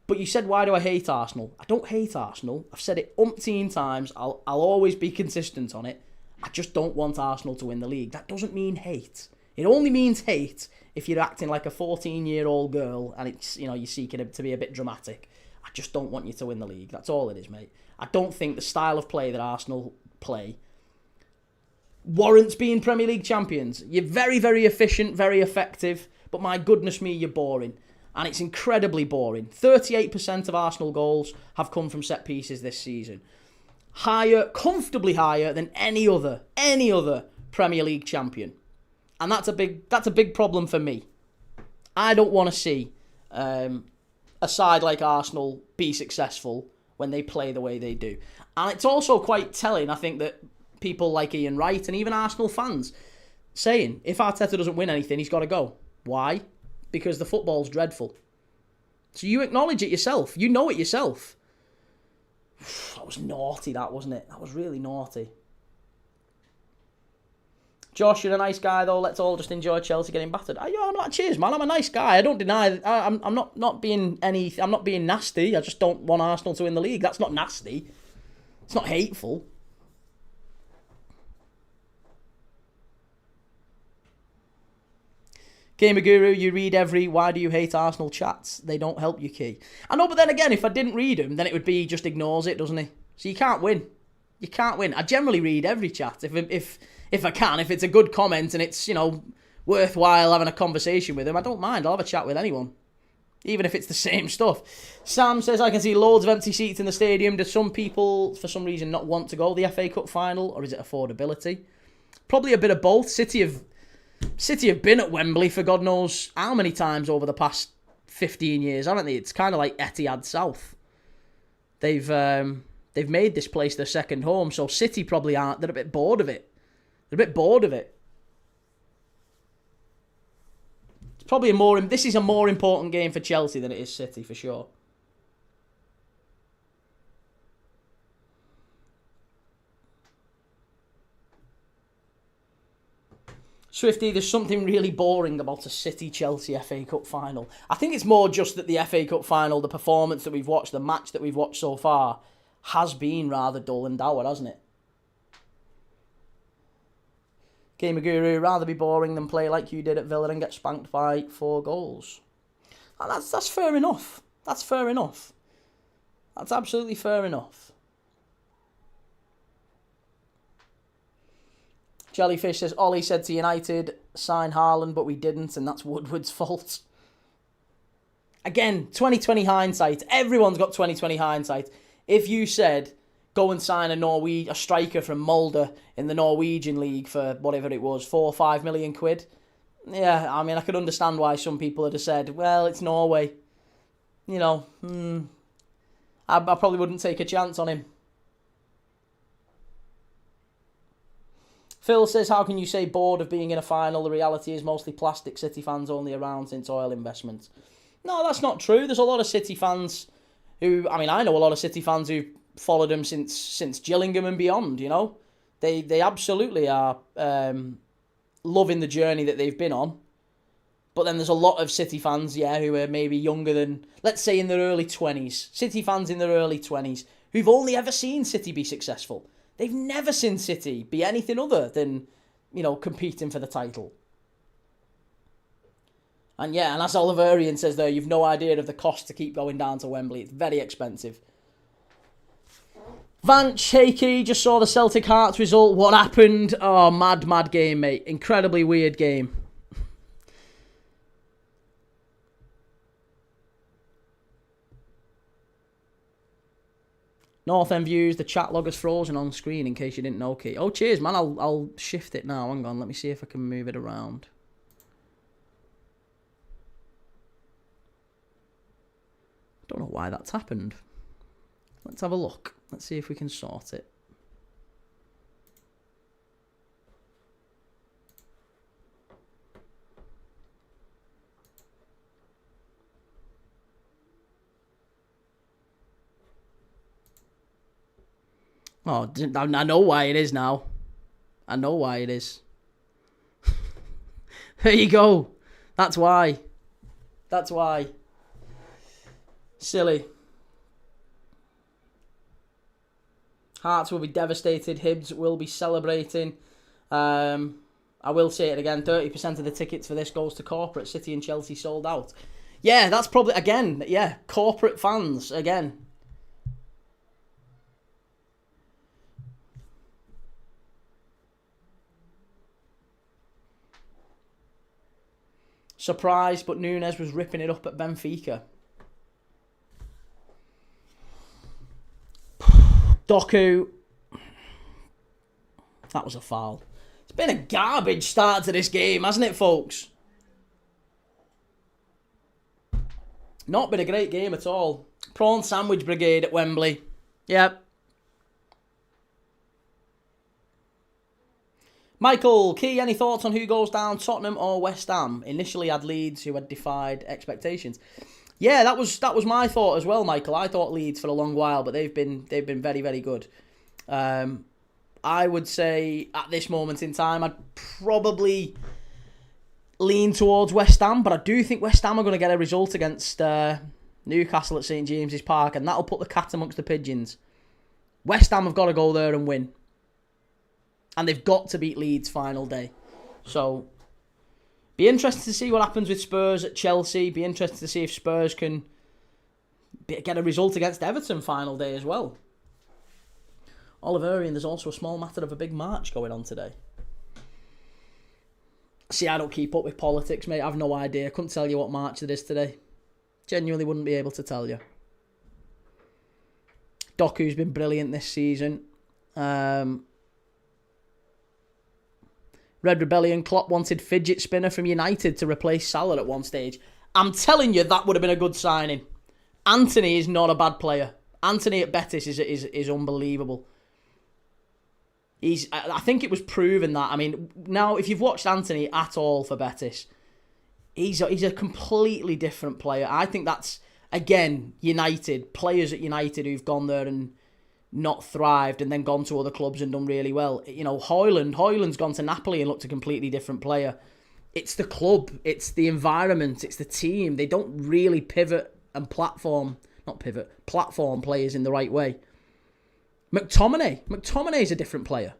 But you said, why do I hate Arsenal? I don't hate Arsenal. I've said it umpteen times. I'll always be consistent on it. I just don't want Arsenal to win the league. That doesn't mean hate. It only means hate if you're acting like a 14-year-old girl and it's, you know, you're seeking it to be a bit dramatic. I just don't want you to win the league. That's all it is, mate. I don't think the style of play that Arsenal play warrants being Premier League champions. You're very, very efficient, very effective, but my goodness me, you're boring. And it's incredibly boring. 38% of Arsenal goals have come from set pieces this season. Higher, comfortably higher than any other Premier League champion. And that's a big problem for me. I don't want to see a side like Arsenal be successful when they play the way they do. And it's also quite telling, I think, that people like Ian Wright and even Arsenal fans saying, if Arteta doesn't win anything, he's got to go. Why? Because the football's dreadful. So you acknowledge it yourself. You know it yourself. That was naughty, that, wasn't it? That was really naughty. Josh, you're a nice guy, though. Let's all just enjoy Chelsea getting battered. I'm not. Cheers, man. I'm a nice guy. I don't deny. I'm not being any. I'm not being nasty. I just don't want Arsenal to win the league. That's not nasty. It's not hateful. Gamer Guru, you read every why do you hate Arsenal chats. They don't help you, Key. I know, but then again, if I didn't read them, then it would be he just ignores it, doesn't he? So you can't win. You can't win. I generally read every chat if I can. If it's a good comment and it's, you know, worthwhile having a conversation with him, I don't mind. I'll have a chat with anyone. Even if it's the same stuff. Sam says, I can see loads of empty seats in the stadium. Do some people, for some reason, not want to go to the FA Cup final? Or is it affordability? Probably a bit of both. City have been at Wembley for God knows how many times over the past 15 years, haven't they? It's kind of like Etihad South. They've made this place their second home, so City probably aren't. They're a bit bored of it. It's probably this is a more important game for Chelsea than it is City, for sure. Swifty, there's something really boring about a City-Chelsea FA Cup final. I think it's more just that the FA Cup final, the performance that we've watched, the match that we've watched so far, has been rather dull and dour, hasn't it? Gamer Guru, rather be boring than play like you did at Villa and get spanked by 4 goals. And that's fair enough. That's fair enough. That's absolutely fair enough. Jellyfish says, Ollie said to United, sign Haaland, but we didn't, and that's Woodward's fault. Again, 2020 hindsight. Everyone's got 2020 hindsight. If you said, go and sign a striker from Molde in the Norwegian league for whatever it was, 4 or 5 million quid, yeah, I mean, I could understand why some people would have said, well, it's Norway. You know, I probably wouldn't take a chance on him. Phil says, how can you say bored of being in a final? The reality is mostly plastic City fans only around since oil investment. No, that's not true. There's a lot of City fans who, I mean, I know a lot of City fans who followed them since Gillingham and beyond, you know. They absolutely are loving the journey that they've been on. But then there's a lot of City fans, yeah, who are maybe younger than, let's say in their early 20s. City fans in their early 20s who've only ever seen City be successful. They've never seen City be anything other than, you know, competing for the title. And yeah, and as Oliverian says there, you've no idea of the cost to keep going down to Wembley. It's very expensive. Vance Shaky just saw the Celtic Hearts result. What happened? Oh, mad game, mate. Incredibly weird game. North End views, the chat log is frozen on screen in case you didn't know, Key. Oh, cheers, man. I'll shift it now. Hang on, let me see if I can move it around. Don't know why that's happened. Let's have a look. Let's see if we can sort it. Oh, I know why it is now. I know why it is. There you go. That's why. That's why. Silly. Hearts will be devastated. Hibs will be celebrating. I will say it again. 30% of the tickets for this goes to corporate. City and Chelsea sold out. Yeah, that's probably, again, yeah, corporate fans, again. Surprised, but Nunes was ripping it up at Benfica. Doku. That was a foul. It's been a garbage start to this game, hasn't it, folks? Not been a great game at all. Prawn sandwich brigade at Wembley. Yep. Michael, Key, any thoughts on who goes down, Tottenham or West Ham? Initially had Leeds, who had defied expectations. Yeah, that was my thought as well, Michael. I thought Leeds for a long while, but they've been very, very good. I would say at this moment in time, I'd probably lean towards West Ham, but I do think West Ham are going to get a result against Newcastle at St James's Park, and that'll put the cat amongst the pigeons. West Ham have got to go there and win. And they've got to beat Leeds final day. So, be interested to see what happens with Spurs at Chelsea. Be interested to see if Spurs can get a result against Everton final day as well. Oliverian, there's also a small matter of a big march going on today. See, I don't keep up with politics, mate. I have no idea. I couldn't tell you what march there is today. Genuinely wouldn't be able to tell you. Doku's been brilliant this season. Red Rebellion, Klopp wanted fidget spinner from United to replace Salah at one stage. I'm telling you, that would have been a good signing. Anthony is not a bad player. Anthony at Betis is unbelievable. I think it was proven that. I mean, now if you've watched Anthony at all for Betis, he's a completely different player. I think that's, again, United, players at United who've gone there and not thrived and then gone to other clubs and done really well. You know, Højlund's gone to Napoli and looked a completely different player. It's the club, it's the environment, it's the team. They don't really pivot and platform players in the right way. McTominay's a different player.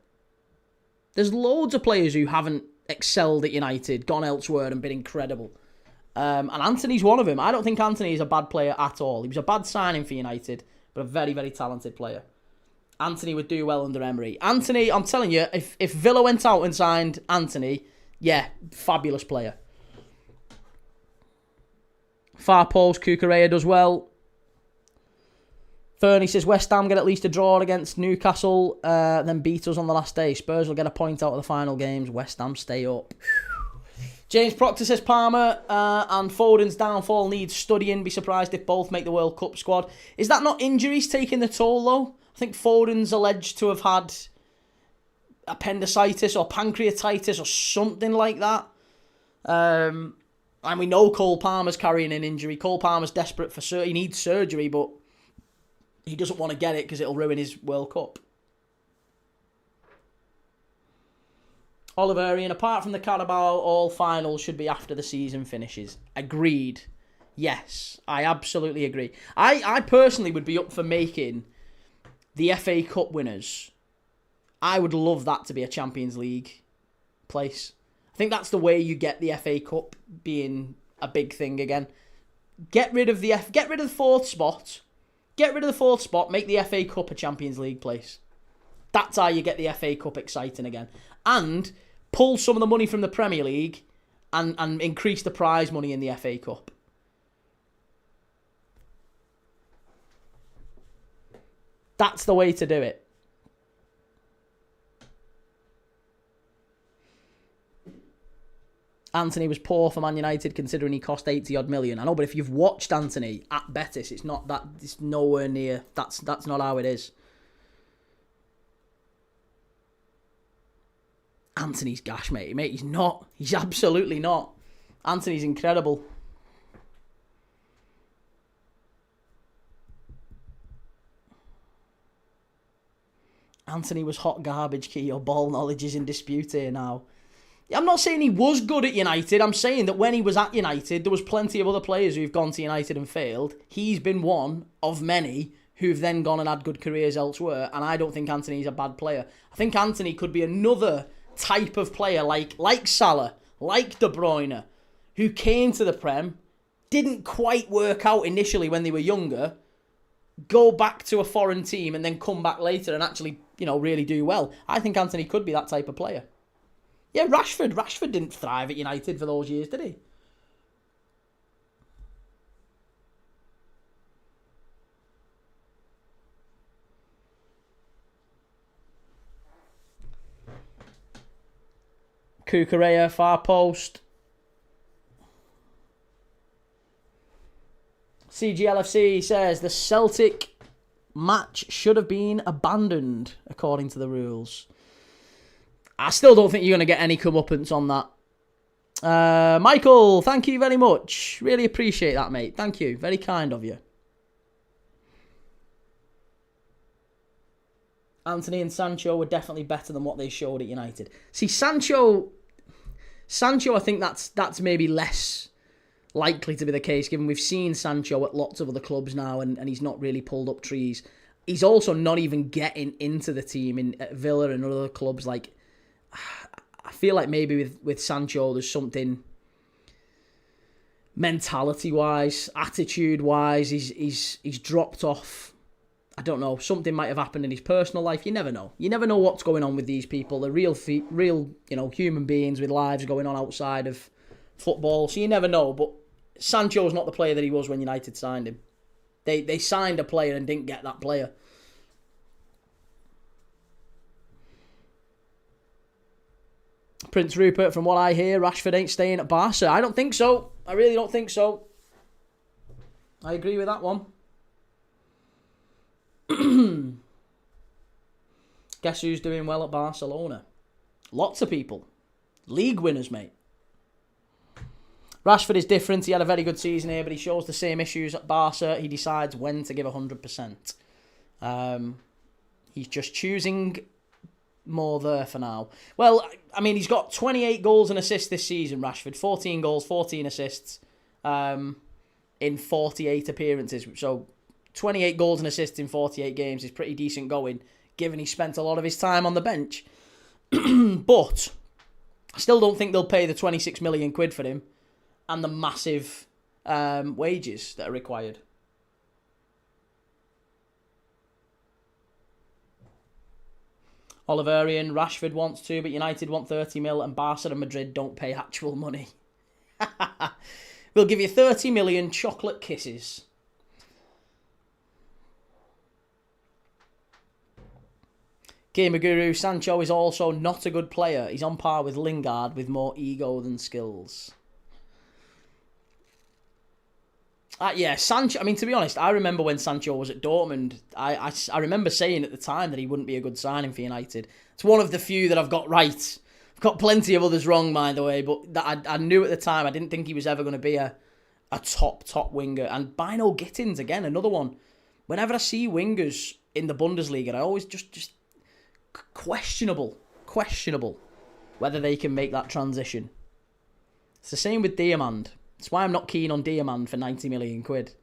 There's loads of players who haven't excelled at United, gone elsewhere and been incredible. And Anthony's one of them. I don't think Anthony is a bad player at all. He was a bad signing for United, but a very, very talented player. Anthony would do well under Emery. Anthony, I'm telling you, if Villa went out and signed Anthony, yeah, fabulous player. Far post, Cucurella does well. Fernie says West Ham get at least a draw against Newcastle, then beat us on the last day. Spurs will get a point out of the final games. West Ham stay up. James Proctor says Palmer and Foden's downfall needs studying. Be surprised if both make the World Cup squad. Is that not injuries taking the toll, though? I think Foden's alleged to have had appendicitis or pancreatitis or something like that. And we know Cole Palmer's carrying an injury. Cole Palmer's desperate for surgery. He needs surgery, but he doesn't want to get it because it'll ruin his World Cup. Oliverian, apart from the Carabao, all finals should be after the season finishes. Agreed. Yes, I absolutely agree. I personally would be up for making the FA Cup winners. I would love that to be a Champions League place. I think that's the way you get the FA Cup being a big thing again. Get rid of the fourth spot. Get rid of the fourth spot. Make the FA Cup a Champions League place. That's how you get the FA Cup exciting again. And pull some of the money from the Premier League and increase the prize money in the FA Cup. That's the way to do it. Anthony was poor for Man United considering he cost 80 odd million. I know, but if you've watched Anthony at Betis, it's not that. It's nowhere near. That's not how it is. Anthony's gash, mate. He's not. He's absolutely not. Anthony's incredible. Anthony was hot garbage, key. Your ball knowledge is in dispute here now. I'm not saying he was good at United. I'm saying that when he was at United, there was plenty of other players who've gone to United and failed. He's been one of many who've then gone and had good careers elsewhere, and I don't think Anthony's a bad player. I think Anthony could be another type of player like Salah, like De Bruyne, who came to the Prem, didn't quite work out initially when they were younger, go back to a foreign team and then come back later and actually, really do well. I think Anthony could be that type of player. Yeah, Rashford didn't thrive at United for those years, did he? Kukurea, far post. CGLFC says the Celtic match should have been abandoned according to the rules. I still don't think you're going to get any comeuppance on that. Michael, thank you very much. Really appreciate that, mate. Thank you. Very kind of you. Anthony and Sancho were definitely better than what they showed at United. See, Sancho, I think that's maybe less likely to be the case, given we've seen Sancho at lots of other clubs now, and he's not really pulled up trees. He's also not even getting into the team at Villa and other clubs. Like, I feel like maybe with Sancho, there's something mentality-wise, attitude-wise, he's dropped off. I don't know. Something might have happened in his personal life. You never know. You never know what's going on with these people. They're real, human beings with lives going on outside of football. So you never know. But Sancho's not the player that he was when United signed him. They signed a player and didn't get that player. Prince Rupert, from what I hear, Rashford ain't staying at Barca. I don't think so. I really don't think so. I agree with that one. Guess who's doing well at Barcelona? Lots of people. League winners, mate. Rashford is different. He had a very good season here, but he shows the same issues at Barca. He decides when to give 100%. He's just choosing more there for now. Well, I mean, he's got 28 goals and assists this season, Rashford. 14 goals, 14 assists in 48 appearances. So 28 goals and assists in 48 games is pretty decent going, given he spent a lot of his time on the bench. But I still don't think they'll pay the 26 million quid for him and the massive wages that are required. Oliverian, Rashford wants to, but United want 30 mil and Barca and Madrid don't pay actual money. We'll give you 30 million chocolate kisses. Gamer Guru, Sancho is also not a good player. He's on par with Lingard with more ego than skills. Yeah, Sancho, I mean, to be honest, I remember when Sancho was at Dortmund, I remember saying at the time that he wouldn't be a good signing for United. It's one of the few that I've got right. I've got plenty of others wrong, by the way, but that I knew at the time I didn't think he was ever going to be a top winger. And Bino Gittins, again, another one. Whenever I see wingers in the Bundesliga, I always just questionable whether they can make that transition. It's the same with Diamand. That's why I'm not keen on Diamand for 90 million quid.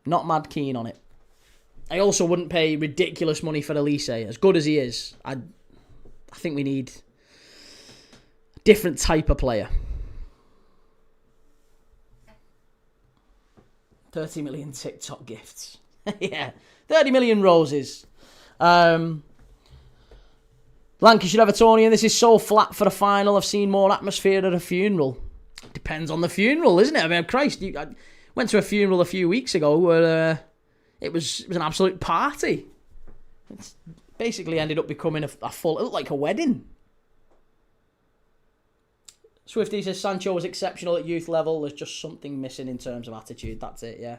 Not mad keen on it. I also wouldn't pay ridiculous money for Elise. As good as he is, I think we need a different type of player. 30 million TikTok gifts. Yeah, 30 million roses. Lancashire Evertonian, this is so flat for a final. I've seen more atmosphere at a funeral. Depends on the funeral, isn't it? I mean, Christ, I went to a funeral a few weeks ago where it was an absolute party. It's basically ended up becoming a full... It looked like a wedding. Swifty says Sancho was exceptional at youth level. There's just something missing in terms of attitude. That's it, yeah.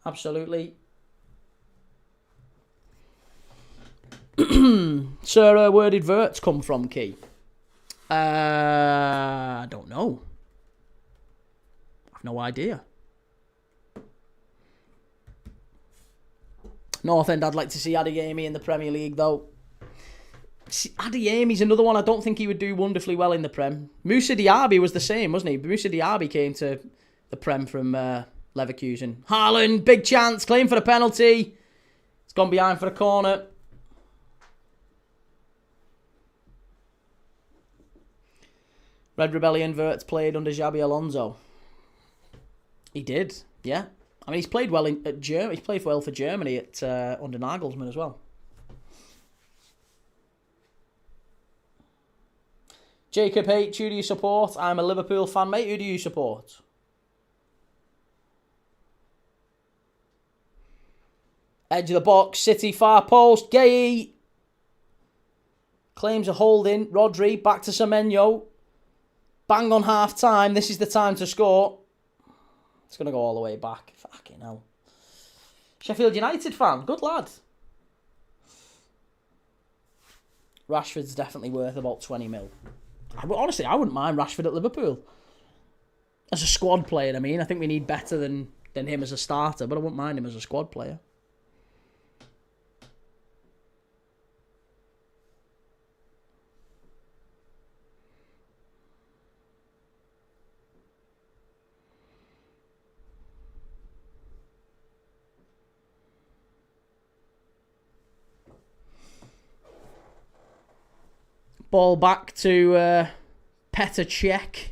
Absolutely. Sir, where did Verts come from, Key? I don't know. I've no idea. North End, I'd like to see Adeyemi in the Premier League, though. Adeyemi's another one. I don't think he would do wonderfully well in the Prem. Moussa Diaby was the same, wasn't he? Moussa Diaby came to the Prem from Leverkusen. Haaland, big chance, claim for the penalty. It's gone behind for the corner. Red Rebellion, Verts played under Xabi Alonso. He did, yeah. I mean, he's played well at Germany. He's played well for Germany at under Nagelsmann as well. Jacob H, who do you support? I'm a Liverpool fan, mate. Who do you support? Edge of the box, City, far post, Gay. Claims a holding. Rodri, back to Semenyo. Bang on half time. This is the time to score. It's going to go all the way back. Fucking hell. Sheffield United fan. Good lad. Rashford's definitely worth about 20 mil. Honestly, I wouldn't mind Rashford at Liverpool. As a squad player, I mean. I think we need better than him as a starter, but I wouldn't mind him as a squad player. Ball back to Petr Cech.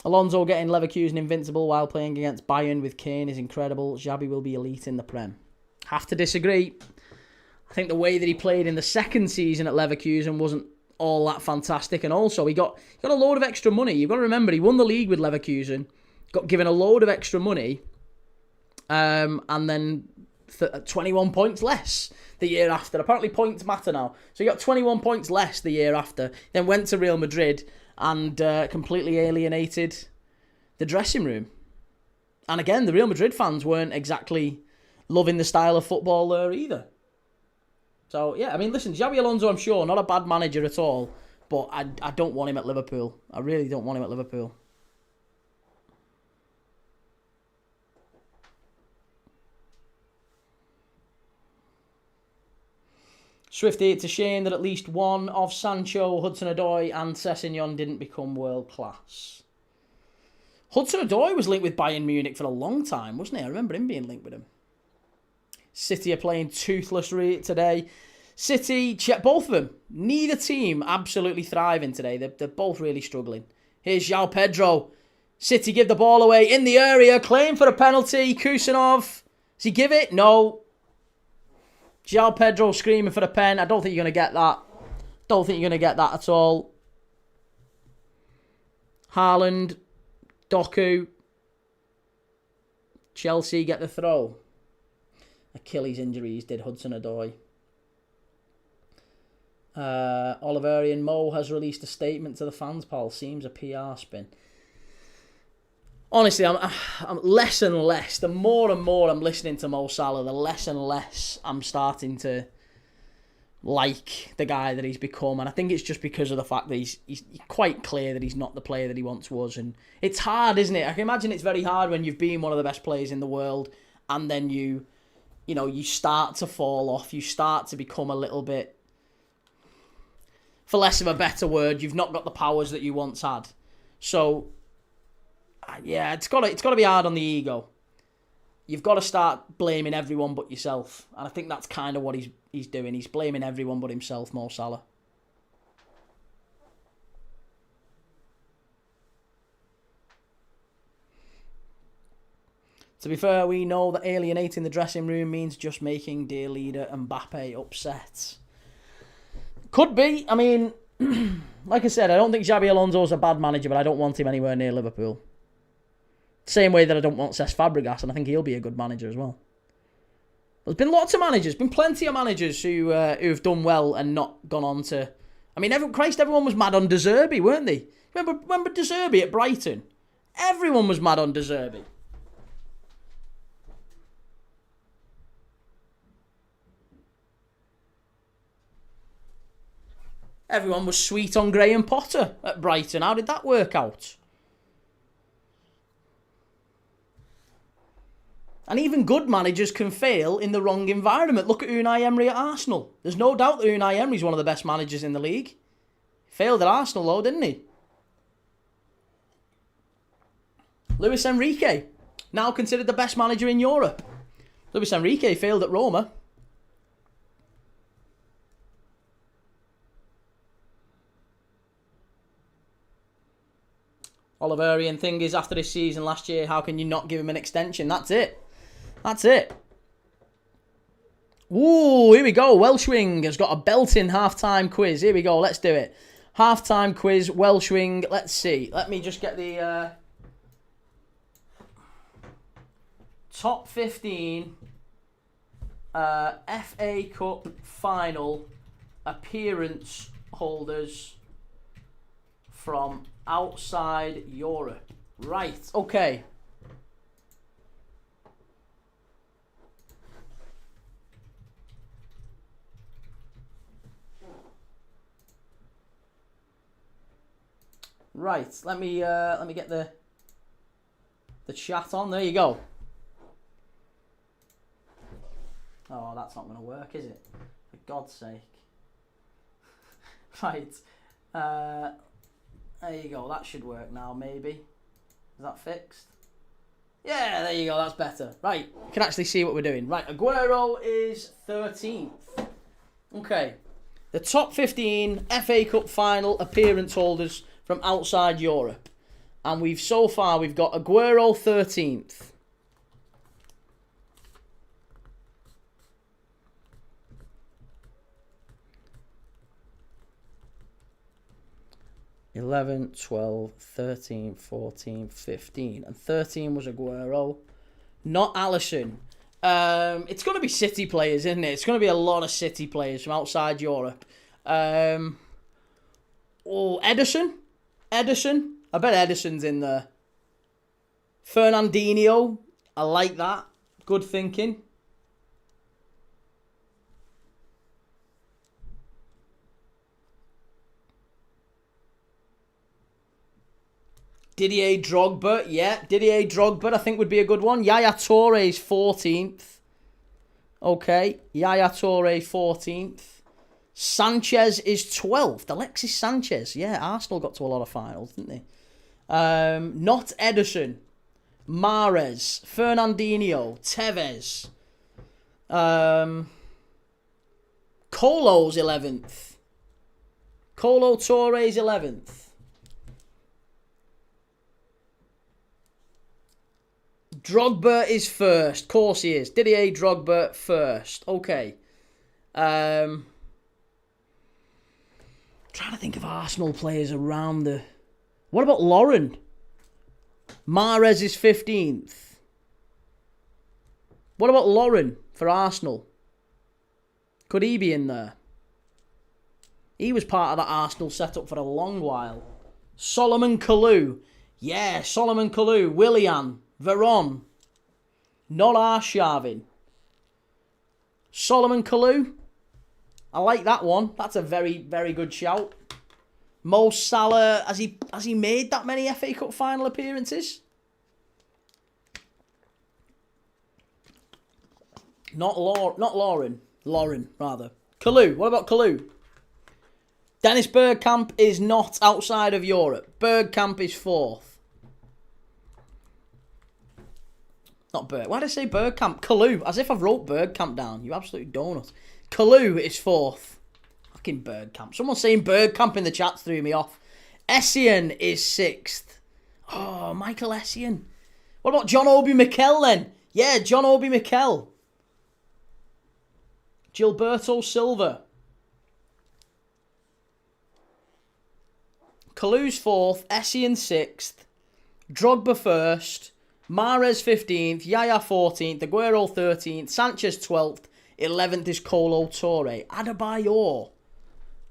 Alonso getting Leverkusen invincible while playing against Bayern with Kane is incredible. Xabi will be elite in the Prem. Have to disagree. I think the way that he played in the second season at Leverkusen wasn't all that fantastic. And also, he got a load of extra money. You've got to remember, he won the league with Leverkusen. Got given a load of extra money, and then 21 points less the year after. Apparently points matter now. So he got 21 points less the year after, then went to Real Madrid and completely alienated the dressing room. And again, the Real Madrid fans weren't exactly loving the style of football there either. So, yeah, I mean, listen, Xabi Alonso, I'm sure, not a bad manager at all, but I don't want him at Liverpool. I really don't want him at Liverpool. Swifty, it's a shame that at least one of Sancho, Hudson-Odoi and Sessegnon didn't become world class. Hudson-Odoi was linked with Bayern Munich for a long time, wasn't he? I remember him being linked with him. City are playing toothless today. City, both of them, neither team absolutely thriving today. They're both really struggling. Here's João Pedro. City give the ball away in the area, claim for a penalty. Kusanov, does he give it? No. João Pedro screaming for the pen. I don't think you're going to get that. Don't think you're going to get that at all. Haaland, Doku. Chelsea get the throw. Achilles injuries did Hudson-Odoi. Oliverian Mo has released a statement to the fans, Paul. Seems a PR spin. Honestly, I'm less and less. The more and more I'm listening to Mo Salah, the less and less I'm starting to like the guy that he's become. And I think it's just because of the fact that he's quite clear that he's not the player that he once was. And it's hard, isn't it? I can imagine it's very hard when you've been one of the best players in the world and then you start to fall off. You start to become a little bit, for less of a better word, you've not got the powers that you once had. So, yeah, it's got to be hard on the ego. You've got to start blaming everyone but yourself. And I think that's kind of what he's doing. He's blaming everyone but himself, Mo Salah. To be fair, we know that alienating the dressing room means just making dear leader Mbappe upset. Could be. I mean, like I said, I don't think Xabi Alonso's a bad manager, but I don't want him anywhere near Liverpool. Same way that I don't want Cesc Fabregas, and I think he'll be a good manager as well. There's been lots of managers, been plenty of managers who've done well and not gone on to... I mean, everyone was mad on De Zerbi, weren't they? Remember De Zerbi at Brighton? Everyone was mad on De Zerbi. Everyone was sweet on Graham Potter at Brighton. How did that work out? And even good managers can fail in the wrong environment. Look at Unai Emery at Arsenal. There's no doubt that Unai Emery's one of the best managers in the league. Failed at Arsenal though, didn't he? Luis Enrique, now considered the best manager in Europe. Luis Enrique failed at Roma. Oliverian thing is, after this season last year, how can you not give him an extension? That's it. That's it. Ooh, here we go. Welshwing has got a belting half-time quiz. Here we go. Let's do it. Half-time quiz, Welshwing. Let's see. Let me just get the top 15 FA Cup final appearance holders from outside Europe. Right, okay. Right, let me get the chat on. There you go. Oh, that's not going to work, is it? For God's sake. Right. There you go. That should work now, maybe. Is that fixed? Yeah, there you go. That's better. Right. You can actually see what we're doing. Right. Aguero is 13th. Okay. The top 15 FA Cup final appearance holders from outside Europe. And we've got Aguero 13th. $11, $12, $13, $14, $15. And 13 was Aguero. Not Alisson. It's going to be City players, isn't it? It's going to be a lot of City players from outside Europe. Ederson? Ederson? I bet Ederson's in there. Fernandinho? I like that. Good thinking. Didier Drogba, yeah. Didier Drogba, I think, would be a good one. Yaya Touré's 14th. Okay. Yaya Touré, 14th. Sanchez is 12th. Alexis Sanchez. Yeah, Arsenal got to a lot of finals, didn't they? Not Ederson. Mahrez. Fernandinho. Tevez. Colo's 11th. Colo Touré's 11th. Drogba is first. Of course he is. Didier Drogba first. Okay. Trying to think of Arsenal players around the... What about Lauren? Mahrez is 15th. What about Lauren for Arsenal? Could he be in there? He was part of that Arsenal setup for a long while. Solomon Kalou. Yeah, Solomon Kalou. Willian. Veron. Not Arshavin. Solomon Kalou. I like that one. That's a very, very good shout. Mo Salah. Has he made that many FA Cup final appearances? Not Lauren. Lauren, rather. Kalou. What about Kalou? Dennis Bergkamp is not outside of Europe. Bergkamp is 4th. Not Berg. Why did I say Bergkamp? Kalou. As if I wrote Bergkamp down. You absolute donut. Kalou is 4th. Fucking Bergkamp. Someone saying Bergkamp in the chat threw me off. Essien is 6th. Oh, Michael Essien. What about John Obi Mikel then? Yeah, John Obi Mikel. Gilberto Silva. Kalou's 4th. Essien 6th. Drogba 1st. Mahrez 15th, Yaya 14th, Aguero 13th, Sanchez 12th, 11th is Kolo Touré. Adebayor.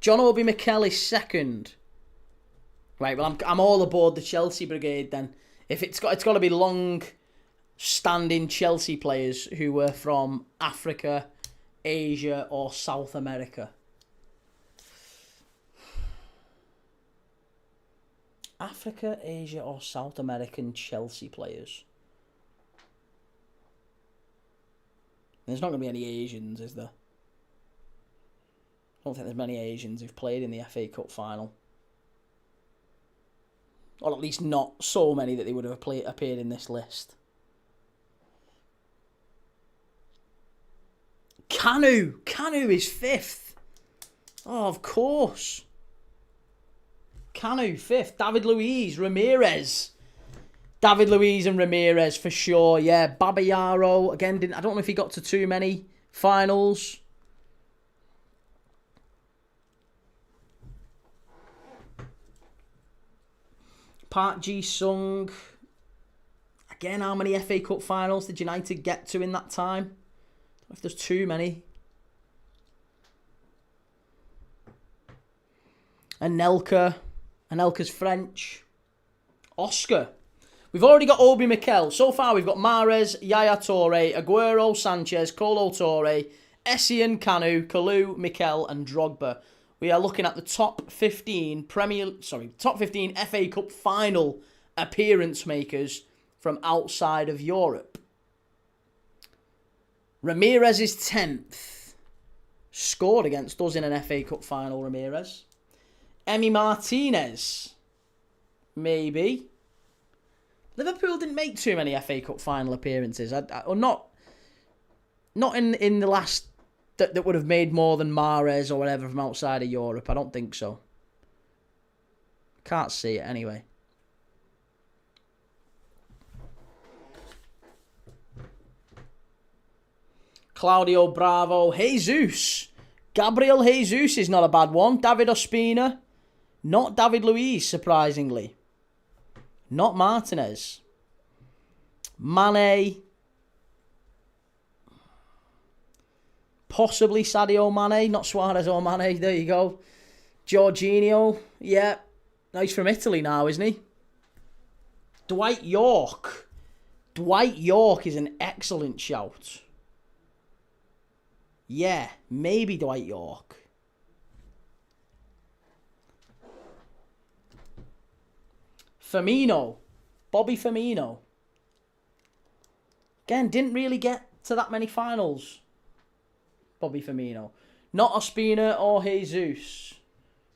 John Obi Mikel is 2nd. Right, well, I'm all aboard the Chelsea brigade then. If it's got to be long-standing Chelsea players who were from Africa, Asia, or South America. Africa, Asia, or South American Chelsea players. There's not going to be any Asians, is there? I don't think there's many Asians who've played in the FA Cup final. Or at least not so many that they would have appeared in this list. Kanu is 5th. Oh, of course. Kanu 5th. David Luiz, Ramirez. David Luiz and Ramirez for sure. Yeah, Babayaro again. I don't know if he got to too many finals. Park Ji-sung. Again, how many FA Cup finals did United get to in that time? I don't know if there's too many. Anelka. Anelka's French. Oscar. We've already got Obi Mikel. So far, we've got Mahrez, Yaya Touré, Aguero, Sanchez, Kolo Touré, Essien, Kanu, Kalou, Mikel, and Drogba. We are looking at the top 15 top 15 FA Cup final appearance makers from outside of Europe. Ramirez is 10th. Scored against us in an FA Cup final, Ramirez. Emi Martinez. Maybe. Liverpool didn't make too many FA Cup final appearances. Or not in the last... That would have made more than Mahrez or whatever from outside of Europe. I don't think so. Can't see it anyway. Claudio Bravo. Jesus. Gabriel Jesus is not a bad one. David Ospina. Not David Luiz, surprisingly. Not Martinez. Mane. Possibly Sadio Mane, not Suarez or Mane. There you go. Jorginho, yeah. No, he's from Italy now, isn't he? Dwight York. Dwight York is an excellent shout. Yeah, maybe Dwight York. Firmino. Bobby Firmino. Again, didn't really get to that many finals. Bobby Firmino. Not Ospina or Jesus.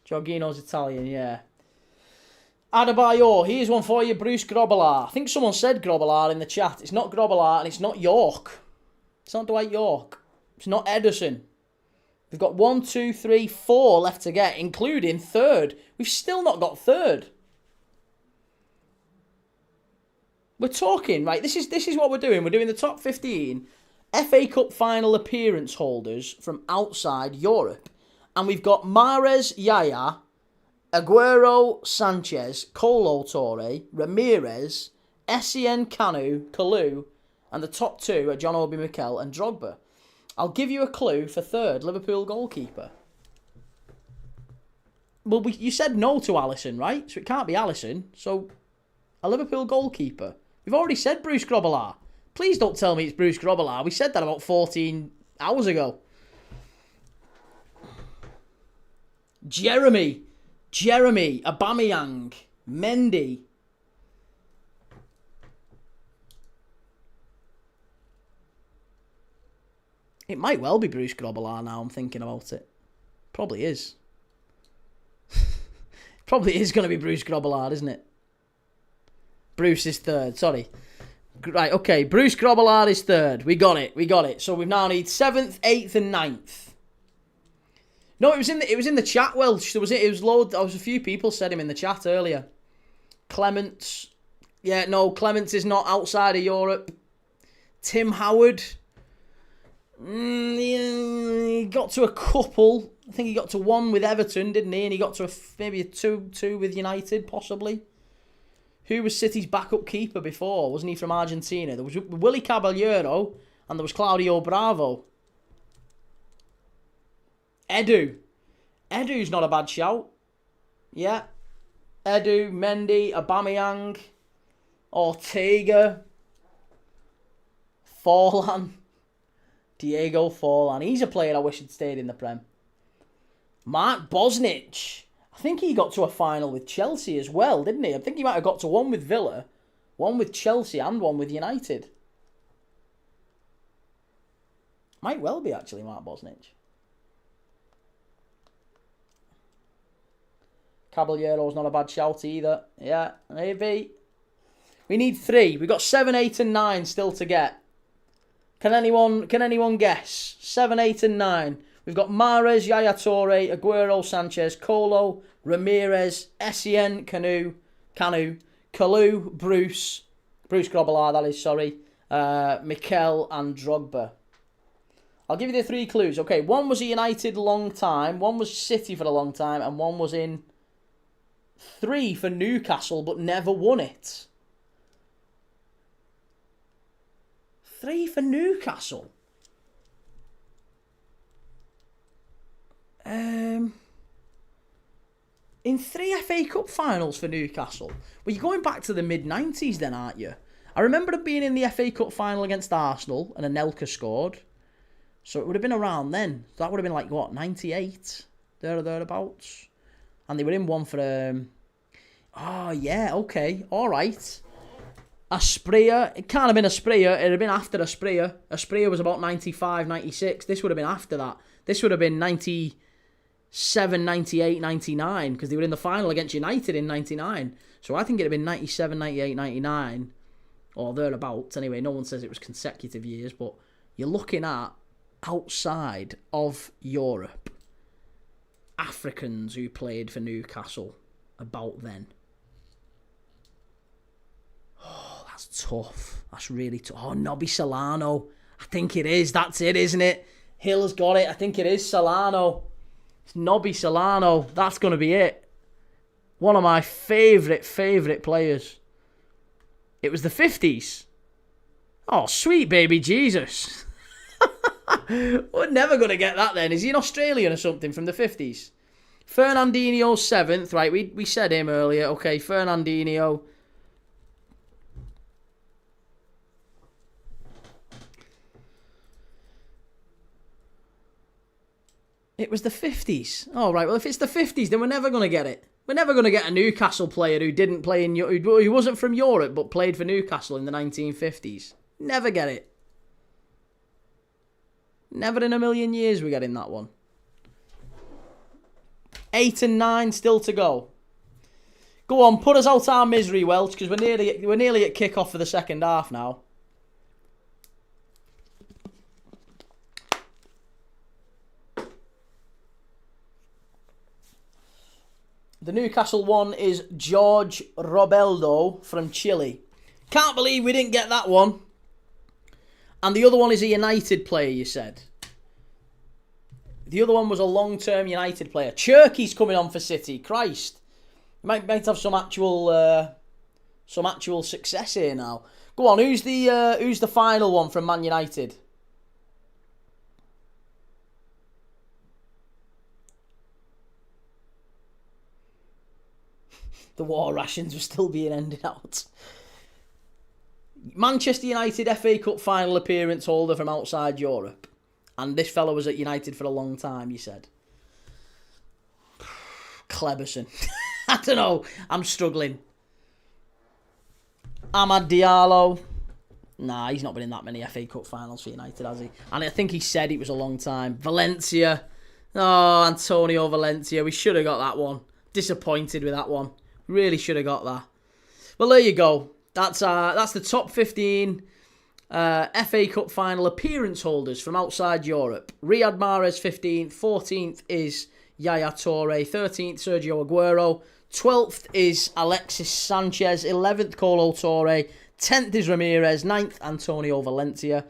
Jorginho's Italian, yeah. Adebayor, here's one for you, Bruce Grobbelaar. I think someone said Grobbelaar in the chat. It's not Grobbelaar and it's not York. It's not Dwight York. It's not Ederson. We've got 1, 2, 3, 4 left to get, including 3rd. We've still not got 3rd. We're talking, right, this is what we're doing. We're doing the top 15 FA Cup final appearance holders from outside Europe. And we've got Mahrez, Yaya, Aguero, Sanchez, Kolo Touré, Ramirez, Essien, Kanu, Kalou, and the top 2 are John Obi Mikel and Drogba. I'll give you a clue for 3rd, Liverpool goalkeeper. Well, you said no to Alisson, right? So it can't be Alisson. So, a Liverpool goalkeeper. We've already said Bruce Grobbelaar. Please don't tell me it's Bruce Grobbelaar. We said that about 14 hours ago. Jeremy, Aubameyang, Mendy. It might well be Bruce Grobbelaar now I'm thinking about it. Probably is. Probably is going to be Bruce Grobbelaar, isn't it? Bruce is 3rd, sorry. Right, okay, Bruce Grobbelaar is 3rd. We got it. So we now need 7th, 8th and 9th. No, it was in the chat, Welsh. There was a few people said him in the chat earlier. Clements. Yeah, no, Clements is not outside of Europe. Tim Howard. He got to a couple. I think he got to 1 with Everton, didn't he? And he got to maybe a 2 with United, possibly. Who was City's backup keeper before? Wasn't he from Argentina? There was Willy Caballero and there was Claudio Bravo. Edu. Edu's not a bad shout. Yeah. Edu, Mendy, Aubameyang, Ortega, Forlan, Diego Forlan. He's a player I wish had stayed in the Prem. Mark Bosnich. I think he got to a final with Chelsea as well, didn't he? I think he might have got to one with Villa, one with Chelsea and one with United. Might well be actually Mark Bosnich. Caballero's not a bad shout either. Yeah, maybe. We need 3. We've got 7, 8 and 9 still to get. Can anyone guess? 7, 8 and 9. We've got Mahrez, Yaya Toure, Aguero, Sanchez, Colo, Ramirez, Essien, Canu, Kalou, Bruce Grobbelaar, that is, sorry, Mikel and Drogba. I'll give you the 3 clues. Okay, one was a United long time, one was City for a long time, and one was in 3 for Newcastle but never won it. 3 for Newcastle. In 3 FA Cup finals for Newcastle. Well, you're going back to the mid-90s then, aren't you? I remember it being in the FA Cup final against Arsenal and Anelka scored. So it would have been around then. That would have been like, what, 98? There or thereabouts. And they were in one for... Oh, yeah, okay. All right. Asprilla. It can't have been Asprilla. It would have been after Asprilla. Asprilla was about 95, 96. This would have been after that. This would have been 97, 98, 99. Because they were in the final against United in 99. So I think it would have been 97, 98, 99. Or thereabouts. Anyway, no one says it was consecutive years. But you're looking at outside of Europe. Africans who played for Newcastle about then. Oh, that's tough. That's really tough. Oh, Nobby Solano. I think it is. That's it, isn't it? Hill has got it. I think it is Solano. It's Nobby Solano. That's going to be it. One of my favourite players. It was the 50s. Oh, sweet baby Jesus. We're never going to get that then. Is he an Australian or something from the 50s? Fernandinho 7th. Right, we said him earlier. Okay, Fernandinho. It was the 50s. Oh, right. Well, if it's the 50s, then we're never going to get it. We're never going to get a Newcastle player who didn't play in... who wasn't from Europe, but played for Newcastle in the 1950s. Never get it. Never in a million years we're getting that one. 8 and 9 still to go. Go on, put us out our misery, Welch, because we're nearly at kick-off for the second half now. The Newcastle one is George Robeldo from Chile. Can't believe we didn't get that one. And the other one is a United player, you said. The other one was a long-term United player. Cherky's coming on for City. Christ. Might have some actual success here now. Go on, who's the final one from Man United? The war rations were still being ended out. Manchester United FA Cup final appearance holder from outside Europe. And this fella was at United for a long time, you said. Kleberson. I don't know. I'm struggling. Amad Diallo. Nah, he's not been in that many FA Cup finals for United, has he? And I think he said it was a long time. Valencia. Oh, Antonio Valencia. We should have got that one. Disappointed with that one. Really should have got that. Well, there you go. That's the top 15 FA Cup final appearance holders from outside Europe. Riyad Mahrez 15th, 14th is Yaya Toure, 13th Sergio Aguero, 12th is Alexis Sanchez, 11th Colo Toure, 10th is Ramirez, 9th Antonio Valencia,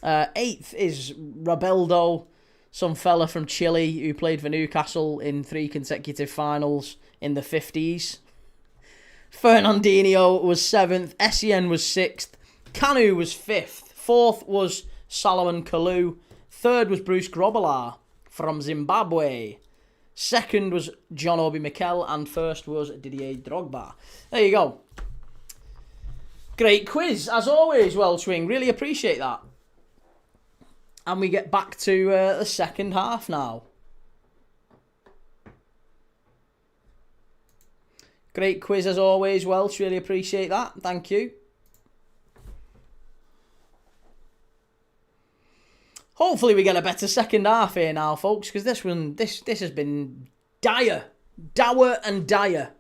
8th is Rabeldo, some fella from Chile who played for Newcastle in 3 consecutive finals in the 50s. Fernandinho was 7th. Essien was 6th. Kanu was 5th. 4th was Salomon Kalou. 3rd was Bruce Grobbelaar from Zimbabwe. 2nd was John Obi Mikel. And 1st was Didier Drogba. There you go. Great quiz, as always, Welshwing. Really appreciate that. And we get back to the second half now. Great quiz, as always, Welsh. Really appreciate that. Thank you. Hopefully we get a better second half here now, folks, because this has been dire. Dour and dire.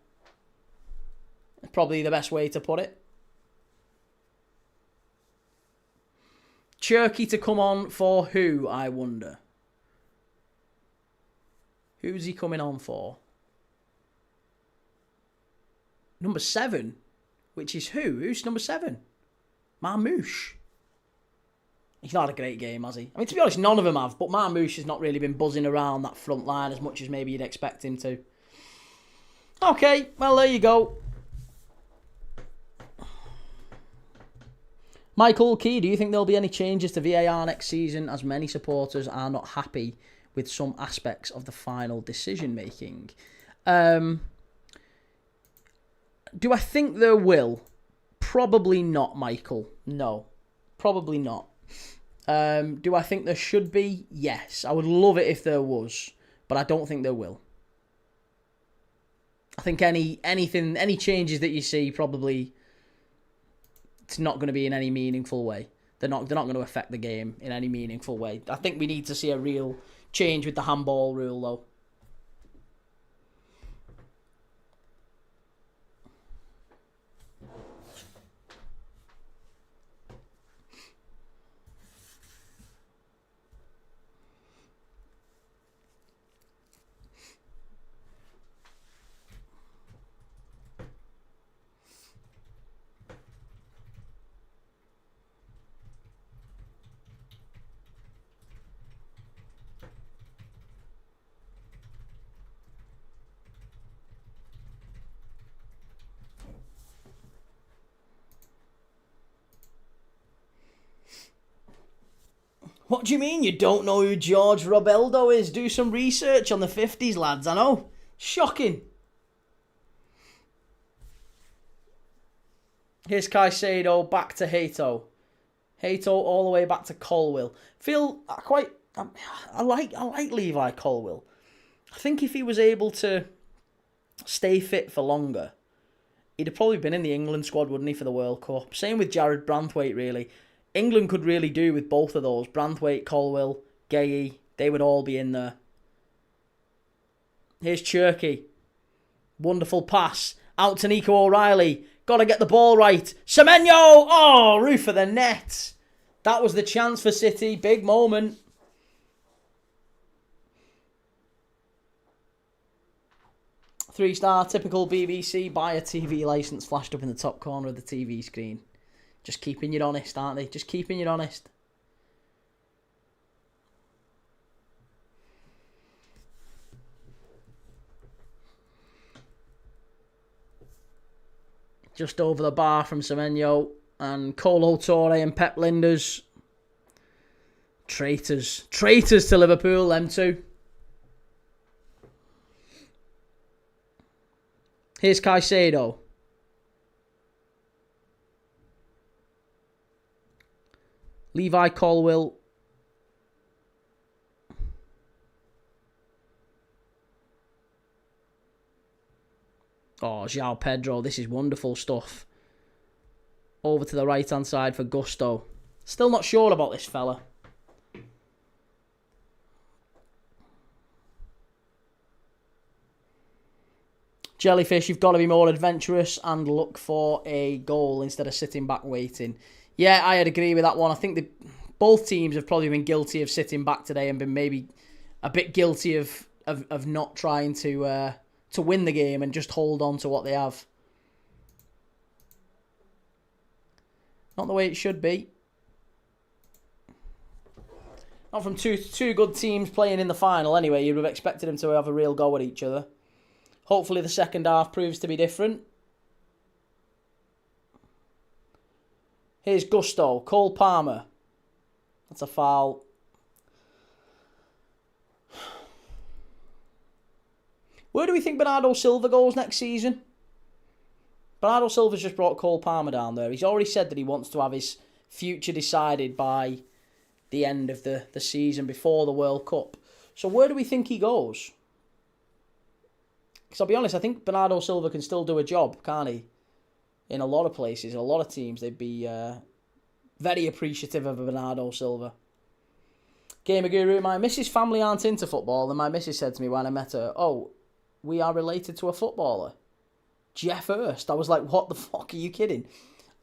Probably the best way to put it. Cherky to come on for who, I wonder? Who's he coming on for? Number 7, which is who? Who's number 7? Marmouche. He's not had a great game, has he? I mean, to be honest, none of them have, but Marmouche has not really been buzzing around that front line as much as maybe you'd expect him to. Okay, well, there you go. Michael Key, do you think there'll be any changes to VAR next season, as many supporters are not happy with some aspects of the final decision-making? Do I think there will? Probably not, Michael. No, probably not. Do I think there should be? Yes. I would love it if there was, but I don't think there will. I think any changes that you see, probably it's not going to be in any meaningful way. They're not going to affect the game in any meaningful way. I think we need to see a real change with the handball rule, though. What do you mean you don't know who George Robeldo is? Do some research on the 50s, lads. I know. Shocking. Here's Caicedo back to Hato. Hato all the way back to Colwill. I like Levi Colwill. I think if he was able to stay fit for longer, he'd have probably been in the England squad, wouldn't he, for the World Cup? Same with Jared Branthwaite, really. England could really do with both of those. Branthwaite, Colwill, Gay, they would all be in there. Here's Cherky. Wonderful pass. Out to Nico O'Reilly. Got to get the ball right. Semenyo! Oh, roof of the net. That was the chance for City. Big moment. Three-star, typical BBC. Buy a TV licence flashed up in the top corner of the TV screen. Just keeping you honest, aren't they? Just keeping you honest. Just over the bar from Semenyo. And Colo Torre and Pep Linders. Traitors. Traitors to Liverpool, them two. Here's Caicedo. Levi Colwill. Oh, João Pedro. This is wonderful stuff. Over to the right-hand side for Gusto. Still not sure about this fella. Jellyfish, you've got to be more adventurous and look for a goal instead of sitting back waiting. Yeah, I'd agree with that one. I think both teams have probably been guilty of sitting back today and been maybe a bit guilty of not trying to win the game and just hold on to what they have. Not the way it should be. Not from two good teams playing in the final anyway. You'd have expected them to have a real go at each other. Hopefully the second half proves to be different. Here's Gusto. Cole Palmer. That's a foul. Where do we think Bernardo Silva goes next season? Bernardo Silva's just brought Cole Palmer down there. He's already said that he wants to have his future decided by the end of the season, before the World Cup. So where do we think he goes? Because I'll be honest, I think Bernardo Silva can still do a job, can't he? In a lot of places, in a lot of teams, they'd be very appreciative of Bernardo Silva. Gamer Guru, my missus' family aren't into football, and my missus said to me when I met her, "Oh, we are related to a footballer, Jeff Hurst." I was like, what the fuck, are you kidding?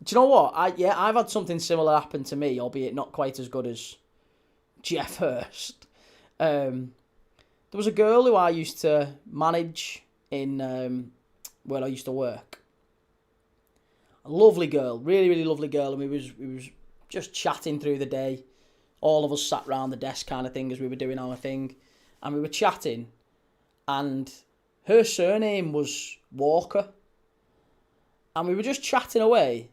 Do you know what? I've had something similar happen to me, albeit not quite as good as Jeff Hurst. There was a girl who I used to manage in where I used to work. A lovely girl, really, really lovely girl, and we was just chatting through the day. All of us sat round the desk kind of thing as we were doing our thing, and we were chatting, and her surname was Walker, and we were just chatting away,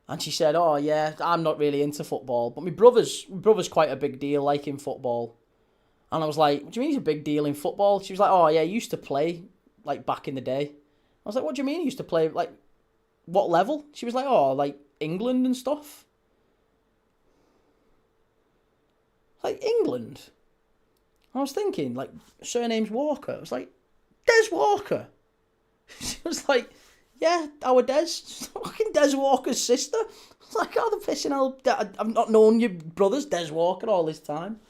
and she said, "Oh yeah, I'm not really into football, but my brother's quite a big deal, like in football." And I was like, "What do you mean he's a big deal in football?" She was like, "Oh yeah, he used to play, like back in the day." I was like, "What do you mean he used to play, like what level?" She was like, "Oh, like England and stuff." Like, England? I was thinking, like, surname's Walker. I was like, Des Walker. She was like, "Yeah, our Des. Fucking Des Walker's sister." I was like, "Oh, the pissing hell. I've not known your brother's Des Walker all this time."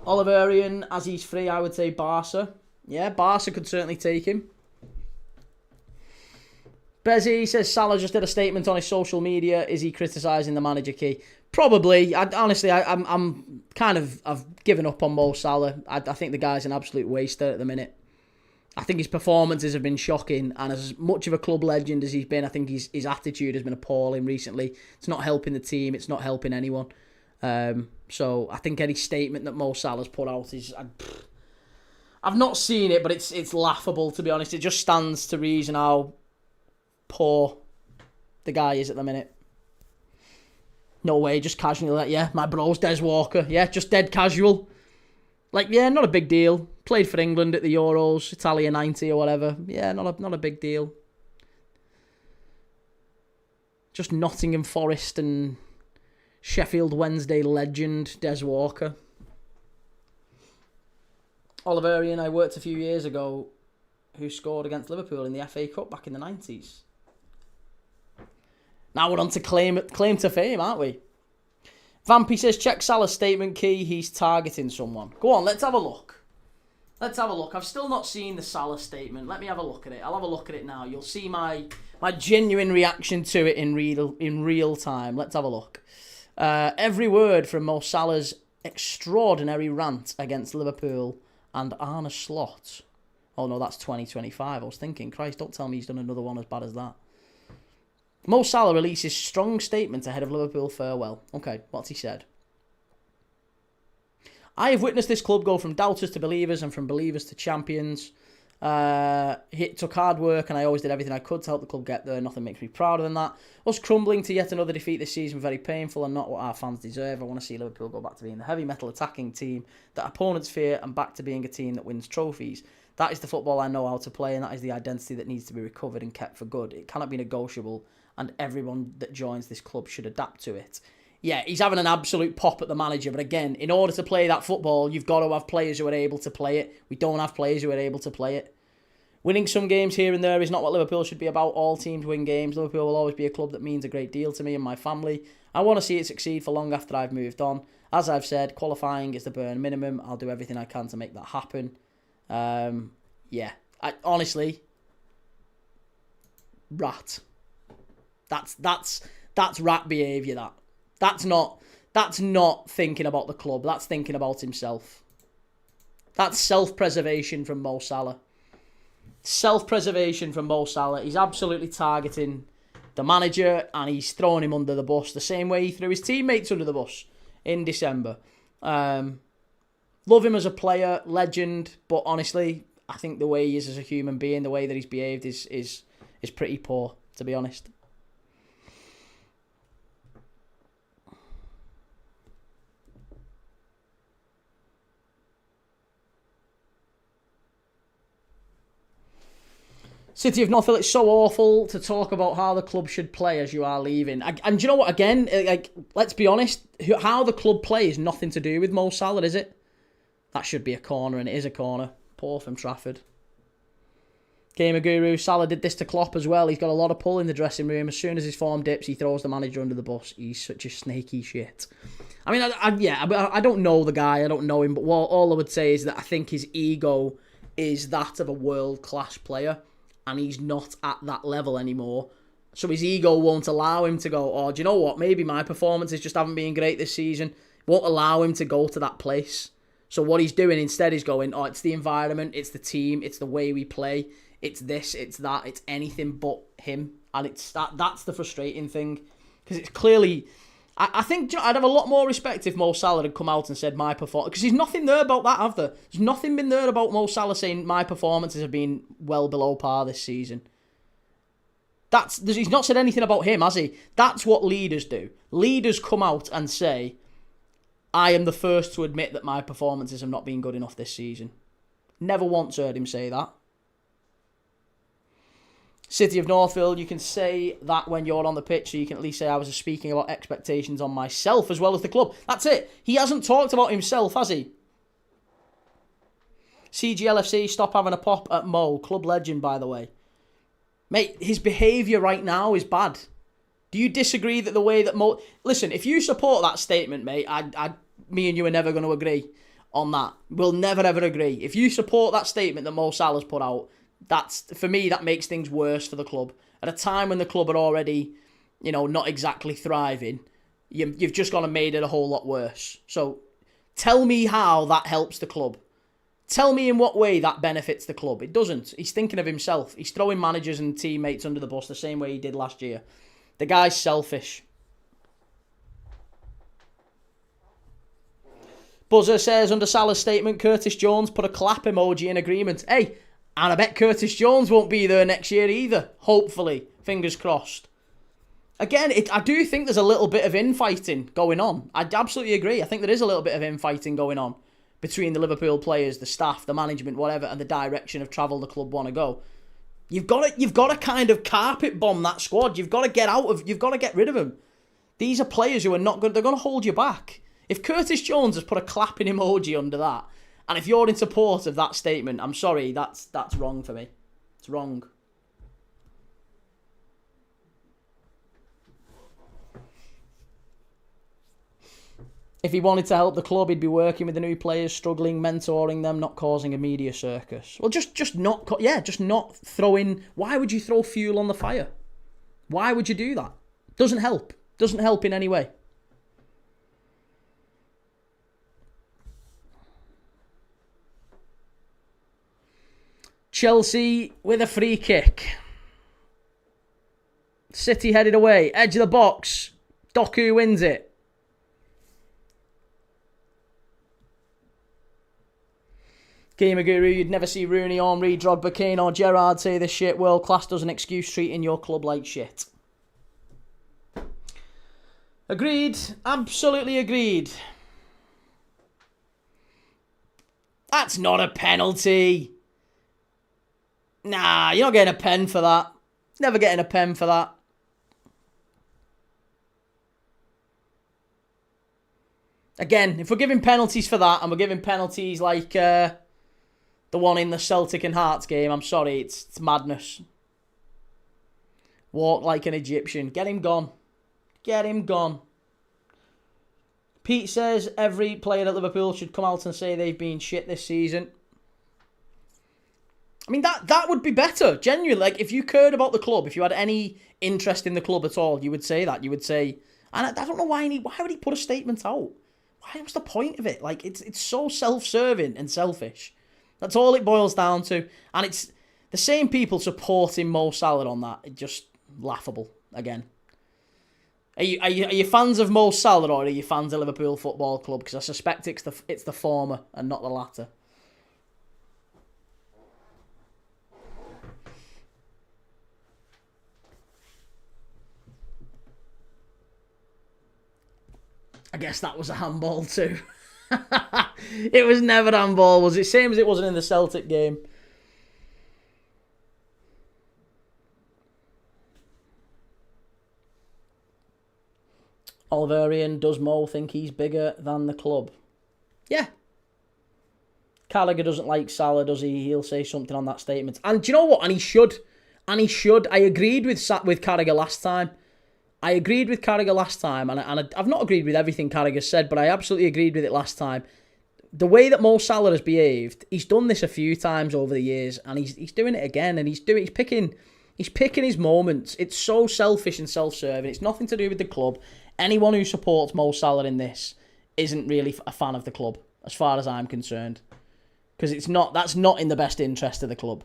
Oliverian, as he's free, I would say Barca. Yeah, Barca could certainly take him. Bezzy says Salah just did a statement on his social media. Is he criticising the manager key? Probably. I'm kind of, I've given up on Mo Salah. I think the guy's an absolute waster at the minute. I think his performances have been shocking, and as much of a club legend as he's been, I think his attitude has been appalling recently. It's not helping the team. It's not helping anyone. So I think any statement that Mo Salah's put out is... I've not seen it, but it's laughable, to be honest. It just stands to reason how poor the guy is at the minute. No way, just casually like, "Yeah, my bro's Des Walker." Yeah, just dead casual. Like, yeah, not a big deal. Played for England at the Euros, Italia 90 or whatever. Yeah, not a big deal. Just Nottingham Forest and Sheffield Wednesday legend Des Walker. Oliverian, I worked a few years ago, who scored against Liverpool in the FA Cup back in the 90s. Now we're on to claim to fame, aren't we? Vampy says, check Salah's statement key. He's targeting someone. Go on, let's have a look. I've still not seen the Salah statement. Let me have a look at it. I'll have a look at it now. You'll see my genuine reaction to it in real time. Let's have a look. Every word from Mo Salah's extraordinary rant against Liverpool and Arne Slot. Oh no, that's 2025. I was thinking, Christ, don't tell me he's done another one as bad as that. Mo Salah releases strong statement ahead of Liverpool farewell. Okay, what's he said? "I have witnessed this club go from doubters to believers and from believers to champions. It took hard work and I always did everything I could to help the club get there. Nothing makes me prouder than that. Us crumbling to yet another defeat this season, very painful and not what our fans deserve. I want to see Liverpool go back to being the heavy metal attacking team that opponents fear and back to being a team that wins trophies. That is the football I know how to play, and that is the identity that needs to be recovered and kept for good. It cannot be negotiable, and everyone that joins this club should adapt to it." Yeah, he's having an absolute pop at the manager, but again, in order to play that football, you've got to have players who are able to play it. We don't have players who are able to play it. Winning some games here and there is not what Liverpool should be about. All teams win games. Liverpool will always be a club that means a great deal to me and my family. I want to see it succeed for long after I've moved on. As I've said, qualifying is the bare minimum. I'll do everything I can to make that happen. Yeah, honestly, rat. That's rat behaviour. That's not thinking about the club. That's thinking about himself. That's self-preservation from Mo Salah. Self-preservation from Mo Salah. He's absolutely targeting the manager and he's throwing him under the bus the same way he threw his teammates under the bus in December. Love him as a player, legend, but honestly, I think the way he is as a human being, the way that he's behaved is pretty poor, to be honest. City of Northfield, it's so awful to talk about how the club should play as you are leaving. And do you know what, again, like, let's be honest, how the club play is nothing to do with Mo Salah, is it? That should be a corner, and it is a corner. Poor from Trafford. Gamer Guru, Salah did this to Klopp as well. He's got a lot of pull in the dressing room. As soon as his form dips, he throws the manager under the bus. He's such a snaky shit. I mean, I don't know the guy. I don't know him. But all I would say is that I think his ego is that of a world-class player. And he's not at that level anymore. So his ego won't allow him to go, oh, do you know what? Maybe my performances just haven't been great this season. Won't allow him to go to that place. So what he's doing instead is going, oh, it's the environment, it's the team, it's the way we play, it's this, it's that, it's anything but him. And it's that's the frustrating thing. Because it's clearly... I think I'd have a lot more respect if Mo Salah had come out and said my performance, because there's nothing there about that, have there? There's nothing been there about Mo Salah saying my performances have been well below par this season. He's not said anything about him, has he? That's what leaders do. Leaders come out and say, I am the first to admit that my performances have not been good enough this season. Never once heard him say that. City of Northfield, you can say that when you're on the pitch, so you can at least say I was speaking about expectations on myself as well as the club. That's it. He hasn't talked about himself, has he? CGLFC, stop having a pop at Mo. Club legend, by the way. Mate, his behaviour right now is bad. Do you disagree that the way that Mo... Listen, if you support that statement, mate, me and you are never going to agree on that. We'll never, ever agree. If you support that statement that Mo Salah's put out, for me, that makes things worse for the club. At a time when the club are already, not exactly thriving, you've just gone and made it a whole lot worse. So tell me how that helps the club. Tell me in what way that benefits the club. It doesn't. He's thinking of himself. He's throwing managers and teammates under the bus the same way he did last year. The guy's selfish. Buzzer says, under Salah's statement, Curtis Jones put a clap emoji in agreement. Hey, and I bet Curtis Jones won't be there next year either. Hopefully. Fingers crossed. Again, I do think there's a little bit of infighting going on. I absolutely agree. I think there is a little bit of infighting going on between the Liverpool players, the staff, the management, whatever, and the direction of travel the club want to go. You've got to kind of carpet bomb that squad. You've got to get rid of them. These are players who are not good. They're going to hold you back. If Curtis Jones has put a clapping emoji under that, and if you're in support of that statement, I'm sorry, that's wrong for me. It's wrong. If he wanted to help the club, he'd be working with the new players, struggling, mentoring them, not causing a media circus. Well, just not throwing... Why would you throw fuel on the fire? Why would you do that? Doesn't help. Doesn't help in any way. Chelsea with a free kick. City headed away. Edge of the box. Doku wins it. Gamer Guru, you'd never see Rooney, Henry, Drogba, Kane or Gerrard say this shit. World class doesn't excuse treating your club like shit. Agreed. Absolutely agreed. That's not a penalty. Nah, you're not getting a pen for that. Never getting a pen for that. Again, if we're giving penalties for that, and we're giving penalties like the one in the Celtic and Hearts game, I'm sorry, it's madness. Walk like an Egyptian. Get him gone. Get him gone. Pete says every player at Liverpool should come out and say they've been shit this season. I mean, that would be better, genuinely. Like, if you cared about the club, if you had any interest in the club at all, you would say that. You would say, and I don't know why would he put a statement out? What's the point of it? Like, it's so self-serving and selfish. That's all it boils down to. And it's the same people supporting Mo Salah on that. It's just laughable, again. Are you fans of Mo Salah or are you fans of Liverpool Football Club? Because I suspect it's the former and not the latter. I guess that was a handball too. It was never handball, was it? Same as it wasn't in the Celtic game. Oliverian, does Mo think he's bigger than the club? Yeah. Carragher doesn't like Salah, does he? He'll say something on that statement. And do you know what? And he should. I agreed with Carragher last time. And I've not agreed with everything Carragher said, but I absolutely agreed with it last time. The way that Mo Salah has behaved, he's done this a few times over the years, and he's doing it again, and he's picking his moments. It's so selfish and self-serving. It's nothing to do with the club. Anyone who supports Mo Salah in this isn't really a fan of the club, as far as I'm concerned, because that's not in the best interest of the club.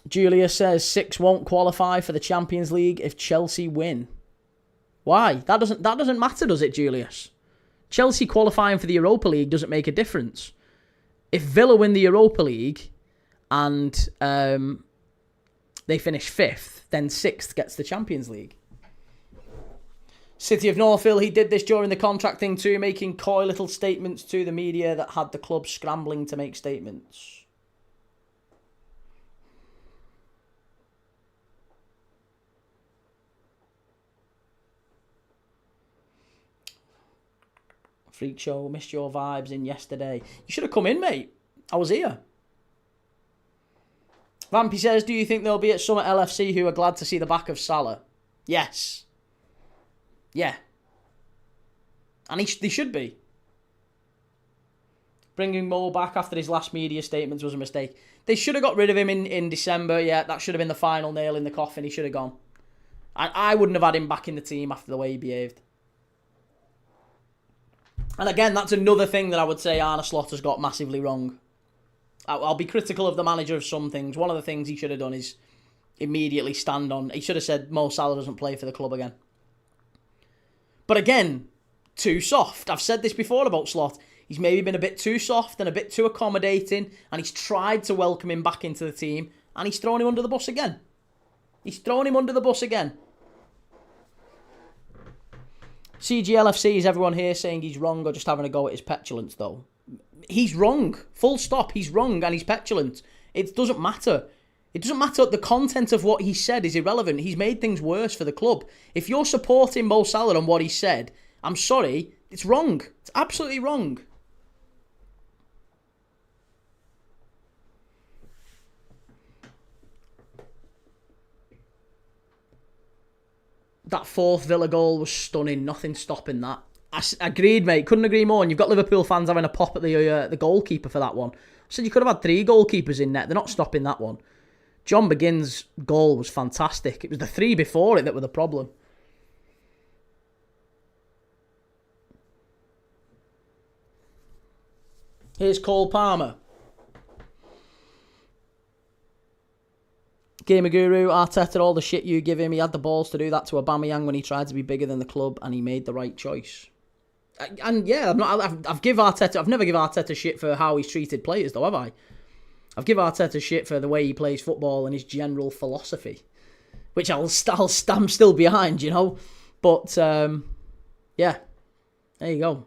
Julia says 6 won't qualify for the Champions League if Chelsea win. Why? That doesn't matter, does it, Julius? Chelsea qualifying for the Europa League doesn't make a difference. If Villa win the Europa League and they finish 5th, then 6th gets the Champions League. City of Northville, he did this during the contract thing too, making coy little statements to the media that had the club scrambling to make statements. Freak show, missed your vibes in yesterday. You should have come in, mate. I was here. Vampy says, do you think they'll be at some at LFC who are glad to see the back of Salah? Yes. Yeah. And they should be. Bringing Mo back after his last media statements was a mistake. They should have got rid of him in December. Yeah, that should have been the final nail in the coffin. He should have gone. I wouldn't have had him back in the team after the way he behaved. And again, that's another thing that I would say Arne Slot has got massively wrong. I'll be critical of the manager of some things. One of the things he should have done is immediately stand on. He should have said Mo Salah doesn't play for the club again. But again, too soft. I've said this before about Slot. He's maybe been a bit too soft and a bit too accommodating, and he's tried to welcome him back into the team, and he's thrown him under the bus again. CGLFC, is everyone here saying he's wrong or just having a go at his petulance, though? He's wrong. Full stop. He's wrong and he's petulant. It doesn't matter. It doesn't matter. The content of what he said is irrelevant. He's made things worse for the club. If you're supporting Mo Salah on what he said, I'm sorry, it's wrong. It's absolutely wrong. That 4th Villa goal was stunning. Nothing stopping that. I agreed, mate. Couldn't agree more. And you've got Liverpool fans having a pop at the goalkeeper for that one. I said you could have had 3 goalkeepers in net. They're not stopping that one. John McGinn's goal was fantastic. It was the 3 before it that were the problem. Here's Cole Palmer. Gamer Guru, Arteta, all the shit you give him. He had the balls to do that to Aubameyang when he tried to be bigger than the club, and he made the right choice. And yeah, I've never given Arteta shit for how he's treated players, though, have I? I've given Arteta shit for the way he plays football and his general philosophy, which I'm still behind, you know. But yeah, there you go.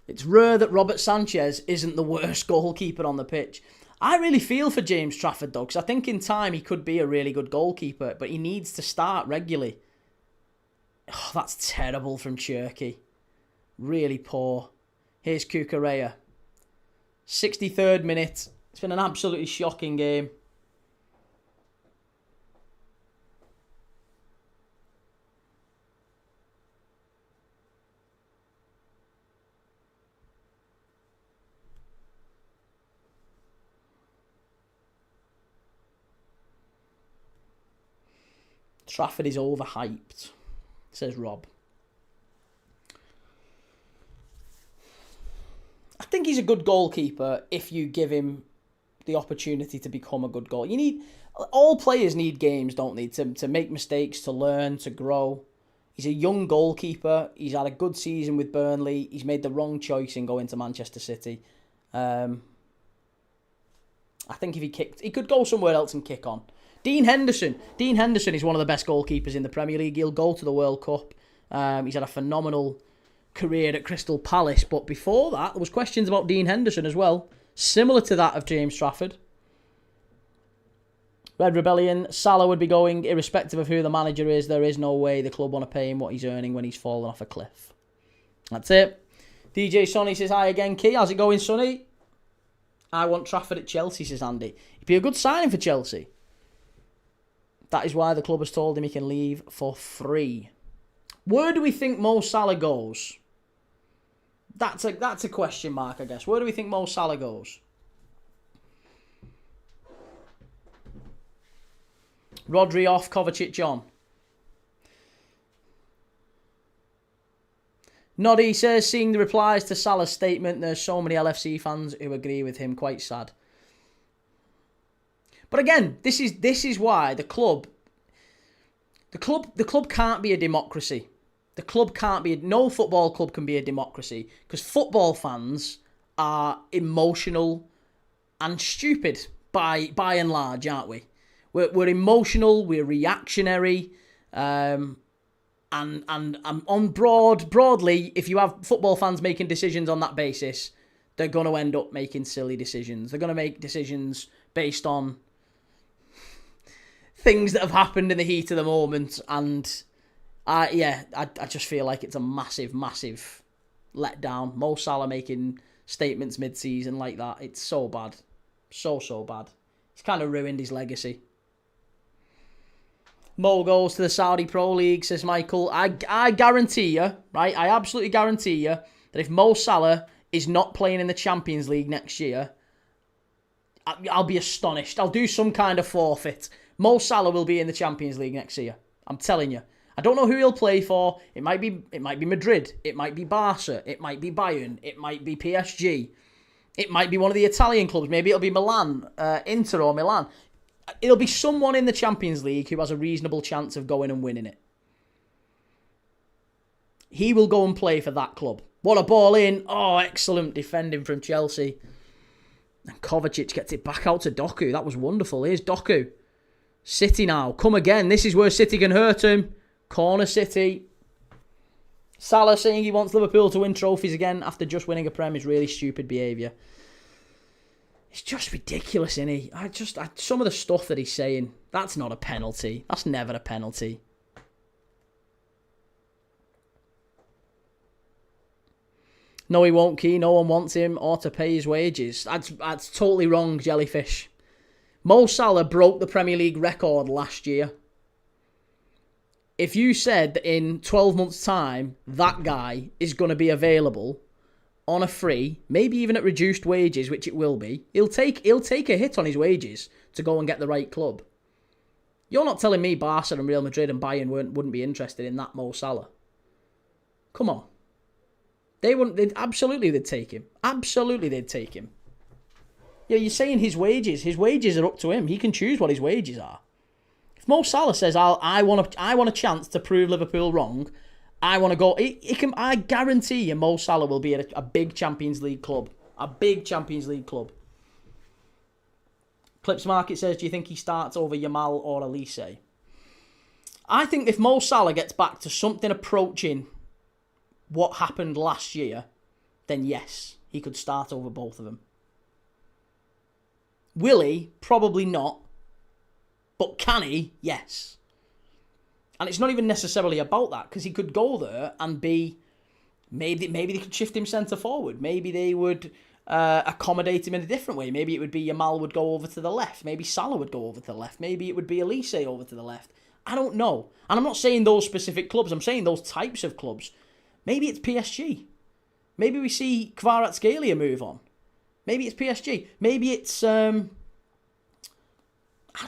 It's rare that Robert Sanchez isn't the worst goalkeeper on the pitch. I really feel for James Trafford, though, because I think in time he could be a really good goalkeeper, but he needs to start regularly. Oh, that's terrible from Cherky. Really poor. Here's Cucurella. 63rd minute. It's been an absolutely shocking game. Trafford is overhyped, says Rob. I think he's a good goalkeeper if you give him the opportunity to become a good goal. All players need games, don't they, to make mistakes, to learn, to grow. He's a young goalkeeper. He's had a good season with Burnley. He's made the wrong choice in going to Manchester City. I think if he could go somewhere else and kick on. Dean Henderson. Dean Henderson is one of the best goalkeepers in the Premier League. He'll go to the World Cup. He's had a phenomenal career at Crystal Palace. But before that, there was questions about Dean Henderson as well. Similar to that of James Trafford. Red Rebellion, Salah would be going irrespective of who the manager is. There is no way the club want to pay him what he's earning when he's fallen off a cliff. That's it. DJ Sonny says, hi again, Key. How's it going, Sonny? I want Trafford at Chelsea, says Andy. It'd be a good signing for Chelsea. That is why the club has told him he can leave for free. Where do we think Mo Salah goes? That's a question mark, I guess. Where do we think Mo Salah goes? Rodri off, Kovacic on. Noddy says, seeing the replies to Salah's statement, there's so many LFC fans who agree with him. Quite sad. But again, this is why the club can't be a democracy. The club can't be... No football club can be a democracy. Because football fans are emotional and stupid by and large, aren't we? We're emotional, we're reactionary, and on broadly, if you have football fans making decisions on that basis, they're going to end up making silly decisions. They're going to make decisions based on things that have happened in the heat of the moment, and I just feel like it's a massive, massive letdown. Mo Salah making statements mid-season like that, it's so bad. So bad. He's kind of ruined his legacy. Mo goes to the Saudi Pro League, says Michael. I guarantee you, right? I absolutely guarantee you that if Mo Salah is not playing in the Champions League next year, I'll be astonished. I'll do some kind of forfeit. Mo Salah will be in the Champions League next year. I'm telling you. I don't know who he'll play for. It might be Madrid. It might be Barca. It might be Bayern. It might be PSG. It might be one of the Italian clubs. Maybe it'll be Milan, Inter or Milan. It'll be someone in the Champions League who has a reasonable chance of going and winning it. He will go and play for that club. What a ball in. Oh, excellent defending from Chelsea. And Kovacic gets it back out to Doku. That was wonderful. Here's Doku. City now. Come again. This is where City can hurt him. Corner City. Salah saying he wants Liverpool to win trophies again after just winning a Prem is really stupid behaviour. It's just ridiculous, isn't he? Some of the stuff that he's saying, that's not a penalty. That's never a penalty. No, he won't, Key. No one wants him or to pay his wages. That's totally wrong, Jellyfish. Mo Salah broke the Premier League record last year. If you said that in 12 months' time, that guy is going to be available on a free, maybe even at reduced wages, which it will be, he'll take a hit on his wages to go and get the right club. You're not telling me Barca and Real Madrid and Bayern wouldn't be interested in that Mo Salah. Come on. Absolutely they'd take him. Absolutely they'd take him. Yeah, you're saying his wages are up to him. He can choose what his wages are. If Mo Salah says, I want a chance to prove Liverpool wrong, I want to go... I guarantee you Mo Salah will be at a big Champions League club. A big Champions League club. Clips Market says, do you think he starts over Yamal or Elise? I think if Mo Salah gets back to something approaching what happened last year, then yes, he could start over both of them. Will he? Probably not. But can he? Yes. And it's not even necessarily about that, because he could go there and be... Maybe they could shift him centre forward. Maybe they would accommodate him in a different way. Maybe it would be Yamal would go over to the left. Maybe Salah would go over to the left. Maybe it would be Elise over to the left. I don't know. And I'm not saying those specific clubs. I'm saying those types of clubs. Maybe it's PSG. Maybe we see Kvaratskhelia move on. Maybe it's PSG. Maybe it's... I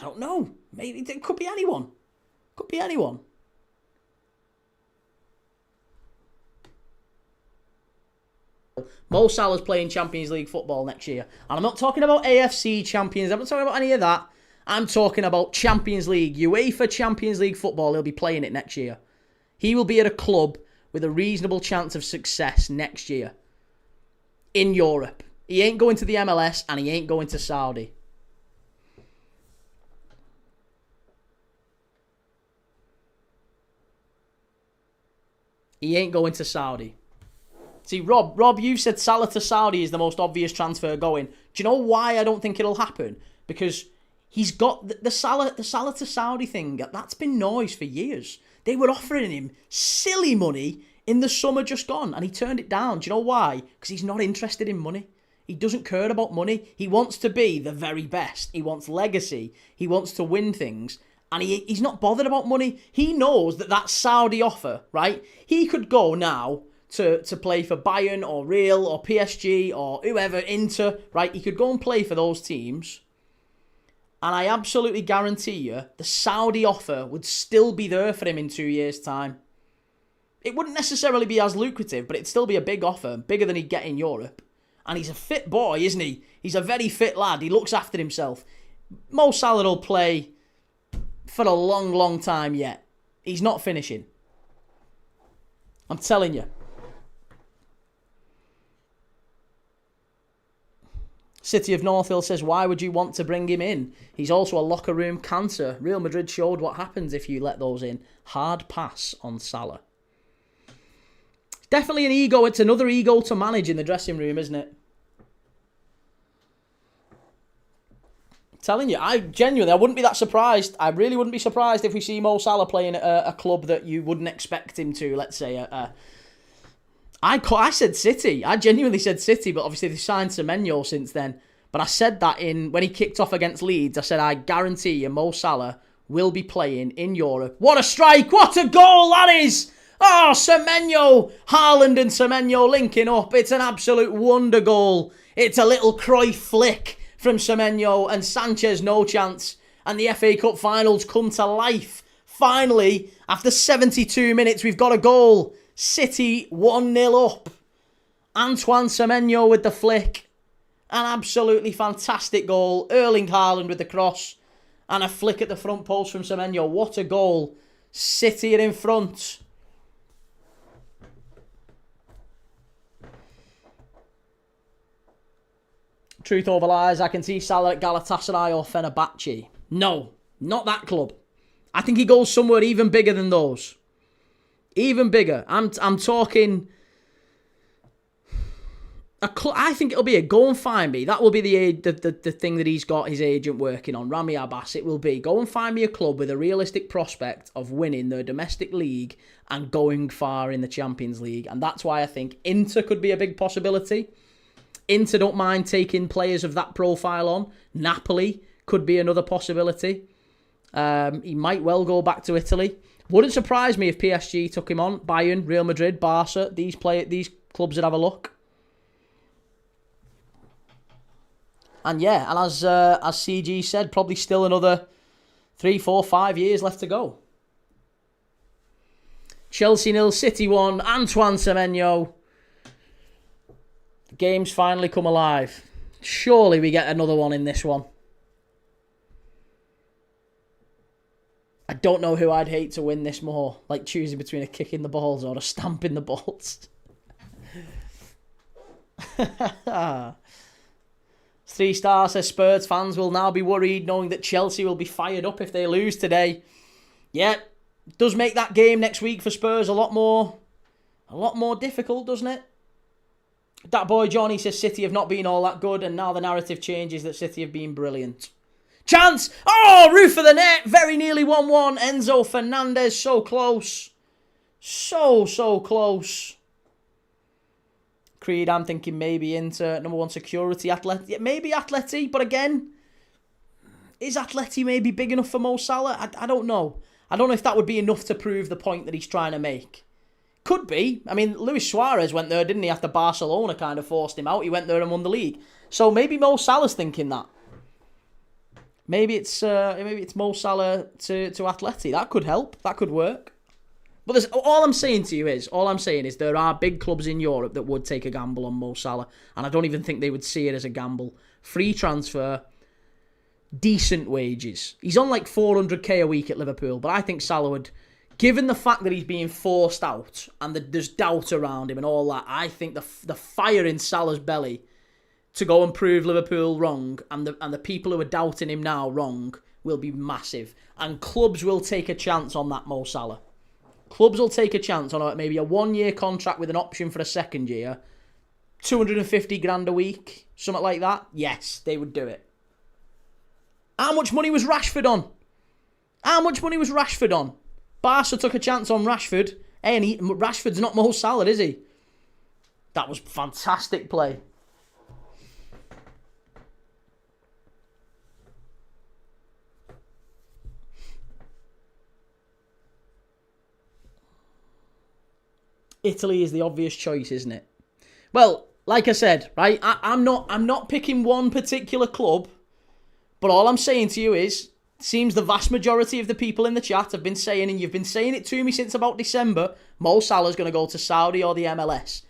don't know. Maybe it could be anyone. Could be anyone. Mo Salah's playing Champions League football next year. And I'm not talking about AFC Champions. I'm not talking about any of that. I'm talking about Champions League. UEFA Champions League football. He'll be playing it next year. He will be at a club with a reasonable chance of success next year in Europe. He ain't going to the MLS and he ain't going to Saudi. He ain't going to Saudi. See, Rob, you said Salah to Saudi is the most obvious transfer going. Do you know why I don't think it'll happen? Because he's got the Salah to Saudi thing. That's been noise for years. They were offering him silly money in the summer just gone, and he turned it down. Do you know why? Because he's not interested in money. He doesn't care about money. He wants to be the very best. He wants legacy. He wants to win things. And he's not bothered about money. He knows that Saudi offer, right? He could go now to play for Bayern or Real or PSG or whoever, Inter, right? He could go and play for those teams. And I absolutely guarantee you, the Saudi offer would still be there for him in 2 years' time. It wouldn't necessarily be as lucrative, but it'd still be a big offer, bigger than he'd get in Europe. And he's a fit boy, isn't he? He's a very fit lad. He looks after himself. Mo Salah will play for a long, long time yet. He's not finishing. I'm telling you. City of North Hill says, why would you want to bring him in? He's also a locker room cancer. Real Madrid showed what happens if you let those in. Hard pass on Salah. Definitely an ego. It's another ego to manage in the dressing room, isn't it? I'm telling you, I wouldn't be that surprised. I really wouldn't be surprised if we see Mo Salah playing at a club that you wouldn't expect him to. Let's say I said City. I genuinely said City, but obviously they signed Semenyo since then. But I said that when he kicked off against Leeds. I said, I guarantee you Mo Salah will be playing in Europe. What a strike! What a goal that is! Oh, Semenyo! Haaland and Semenyo linking up. It's an absolute wonder goal. It's a little Cruyff flick from Semenyo, and Sanchez no chance. And the FA Cup finals come to life. Finally, after 72 minutes, we've got a goal. City 1-0 up. Antoine Semenyo with the flick. An absolutely fantastic goal. Erling Haaland with the cross. And a flick at the front post from Semenyo. What a goal. City are in front. Truth over lies. I can see Salah at Galatasaray or Fenerbahce. No, not that club. I think he goes somewhere even bigger than those. Even bigger. I'm talking. I think it'll be a go and find me. That will be the thing that he's got his agent working on. Rami Abbas. It will be go and find me a club with a realistic prospect of winning their domestic league and going far in the Champions League. And that's why I think Inter could be a big possibility. Inter don't mind taking players of that profile on. Napoli could be another possibility. He might well go back to Italy. Wouldn't surprise me if PSG took him on. Bayern, Real Madrid, Barca. These clubs would have a look. And yeah, and as CG said, probably still another 3, 4, 5 years left to go. Chelsea 0, City 1. Antoine Semenyo. The game's finally come alive. Surely we get another one in this one. I don't know who I'd hate to win this more. Like choosing between a kick in the balls or a stamp in the balls. 3 stars says Spurs fans will now be worried knowing that Chelsea will be fired up if they lose today. Yeah, does make that game next week for Spurs a lot more difficult, doesn't it? That boy Johnny says City have not been all that good and now the narrative changes that City have been brilliant. Chance! Oh, roof of the net! Very nearly 1-1. Enzo Fernandez, so close. So close. Creed, I'm thinking maybe Inter. Number 1 security. Atleti. Maybe Atleti, but again, is Atleti maybe big enough for Mo Salah? I don't know. I don't know if that would be enough to prove the point that he's trying to make. Could be. I mean, Luis Suarez went there, didn't he? After Barcelona kind of forced him out. He went there and won the league. So maybe Mo Salah's thinking that. Maybe it's Mo Salah to Atleti. That could help. That could work. But all I'm saying is there are big clubs in Europe that would take a gamble on Mo Salah. And I don't even think they would see it as a gamble. Free transfer. Decent wages. He's on like 400k a week at Liverpool. But I think Salah would Given the fact that he's being forced out and there's doubt around him and all that, I think the fire in Salah's belly to go and prove Liverpool wrong and the people who are doubting him now wrong will be massive. And clubs will take a chance on that Mo Salah. Clubs will take a chance on maybe a 1-year contract with an option for a second year. 250 grand a week, something like that. Yes, they would do it. How much money was Rashford on? Barca took a chance on Rashford. Hey, and Rashford's not Mo Salah, is he? That was fantastic play. Italy is the obvious choice, isn't it? Well, like I said, right, I'm not picking one particular club, but all I'm saying to you is, seems the vast majority of the people in the chat have been saying, and you've been saying it to me since about December, Mo Salah's going to go to Saudi or the MLS.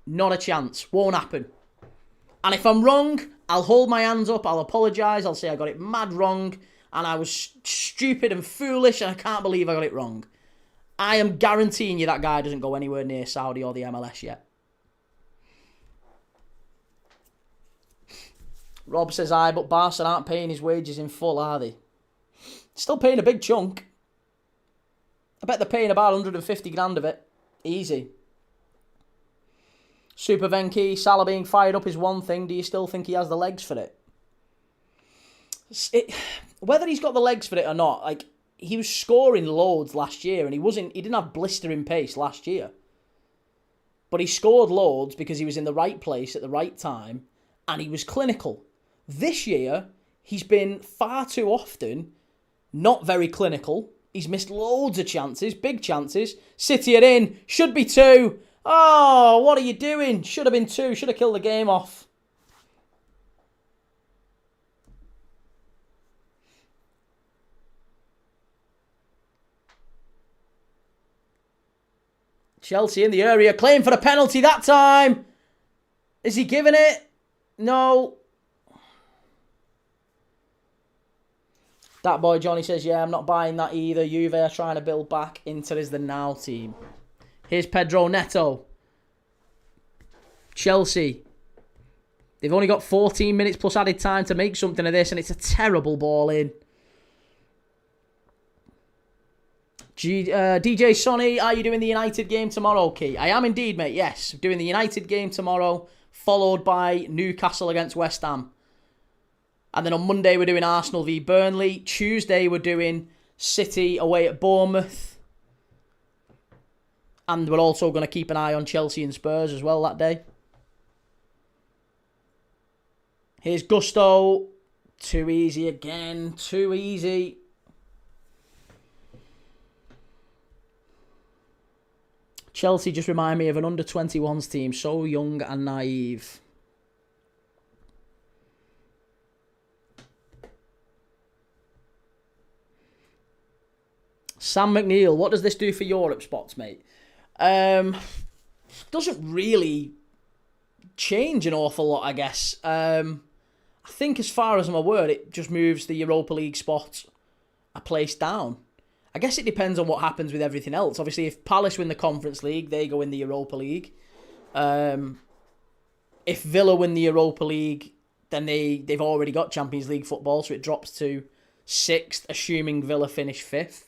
Not a chance. Won't happen. And if I'm wrong, I'll hold my hands up, I'll apologise, I'll say I got it mad wrong, and I was stupid and foolish, and I can't believe I got it wrong. I am guaranteeing you that guy doesn't go anywhere near Saudi or the MLS yet. Rob says, aye, but Barca aren't paying his wages in full, are they? Still paying a big chunk. I bet they're paying about 150 grand of it. Easy. Super Venki, Salah being fired up is one thing. Do you still think he has the legs for it? Whether he's got the legs for it or not, like, he was scoring loads last year and he didn't have blistering pace last year. But he scored loads because he was in the right place at the right time and he was clinical. This year, he's been far too often not very clinical. He's missed loads of chances, big chances. City are in, should be 2. Oh, what are you doing? Should have been 2, should have killed the game off. Chelsea in the area, claim for a penalty that time. Is he giving it? No. That boy Johnny says, yeah, I'm not buying that either. Juve are trying to build back. Inter is the now team. Here's Pedro Neto. Chelsea. They've only got 14 minutes plus added time to make something of this, and it's a terrible ball in. DJ Sonny, are you doing the United game tomorrow, Key? I am indeed, mate, yes. Doing the United game tomorrow, followed by Newcastle against West Ham. And then on Monday, we're doing Arsenal v Burnley. Tuesday, we're doing City away at Bournemouth. And we're also going to keep an eye on Chelsea and Spurs as well that day. Here's Gusto. Too easy again. Too easy. Chelsea just remind me of an under-21s team. So young and naive. Sam McNeil, what does this do for Europe spots, mate? Doesn't really change an awful lot, I guess. I think as far as I'm aware, it just moves the Europa League spot a place down. I guess it depends on what happens with everything else. Obviously, if Palace win the Conference League, they go in the Europa League. If Villa win the Europa League, then they've already got Champions League football, so it drops to 6th, assuming Villa finish 5th.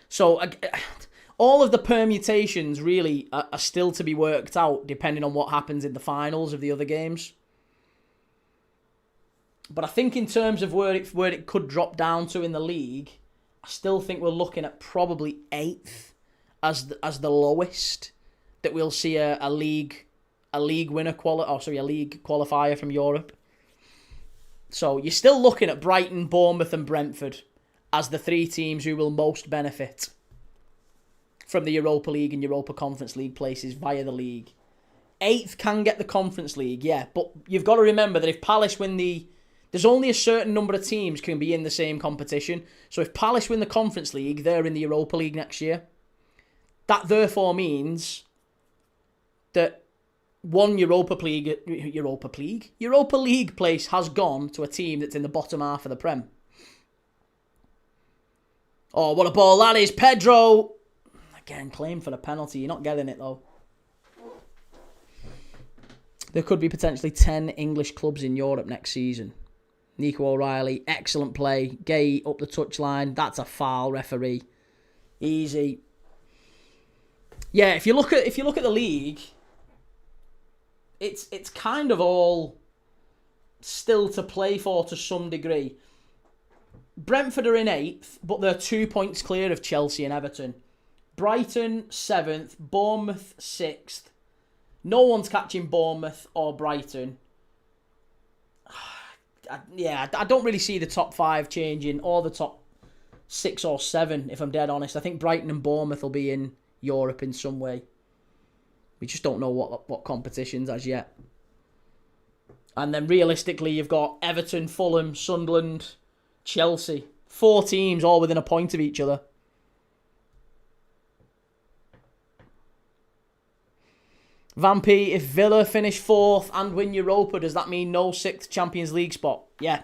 So all of the permutations really are still to be worked out depending on what happens in the finals of the other games. But I think in terms of where it could drop down to in the league, I still think we're looking at probably 8th as the lowest that we'll see a league winner a league qualifier from Europe. So you're still looking at Brighton, Bournemouth, and Brentford as the 3 teams who will most benefit from the Europa League and Europa Conference League places via the league. 8th can get the Conference League, yeah, but you've got to remember that if Palace win there's only a certain number of teams can be in the same competition. So if Palace win the Conference League, they're in the Europa League next year. That therefore means that one Europa League place has gone to a team that's in the bottom half of the Prem. Oh, what a ball that is. Pedro. Again, claim for the penalty. You're not getting it, though. There could be potentially 10 English clubs in Europe next season. Nico O'Reilly, excellent play. Gay up the touchline. That's a foul, referee. Easy. Yeah, if you look at the league, it's kind of all still to play for to some degree. Brentford are in 8th, but they're 2 points clear of Chelsea and Everton. Brighton 7th, Bournemouth 6th. No one's catching Bournemouth or Brighton. I don't really see the top 5 changing, or the top 6 or 7, if I'm dead honest. I think Brighton and Bournemouth will be in Europe in some way. We just don't know what competitions as yet. And then realistically, you've got Everton, Fulham, Sunderland, Chelsea. 4 teams all within a point of each other. Vampy, if Villa finish 4th and win Europa, does that mean no 6th Champions League spot? Yeah.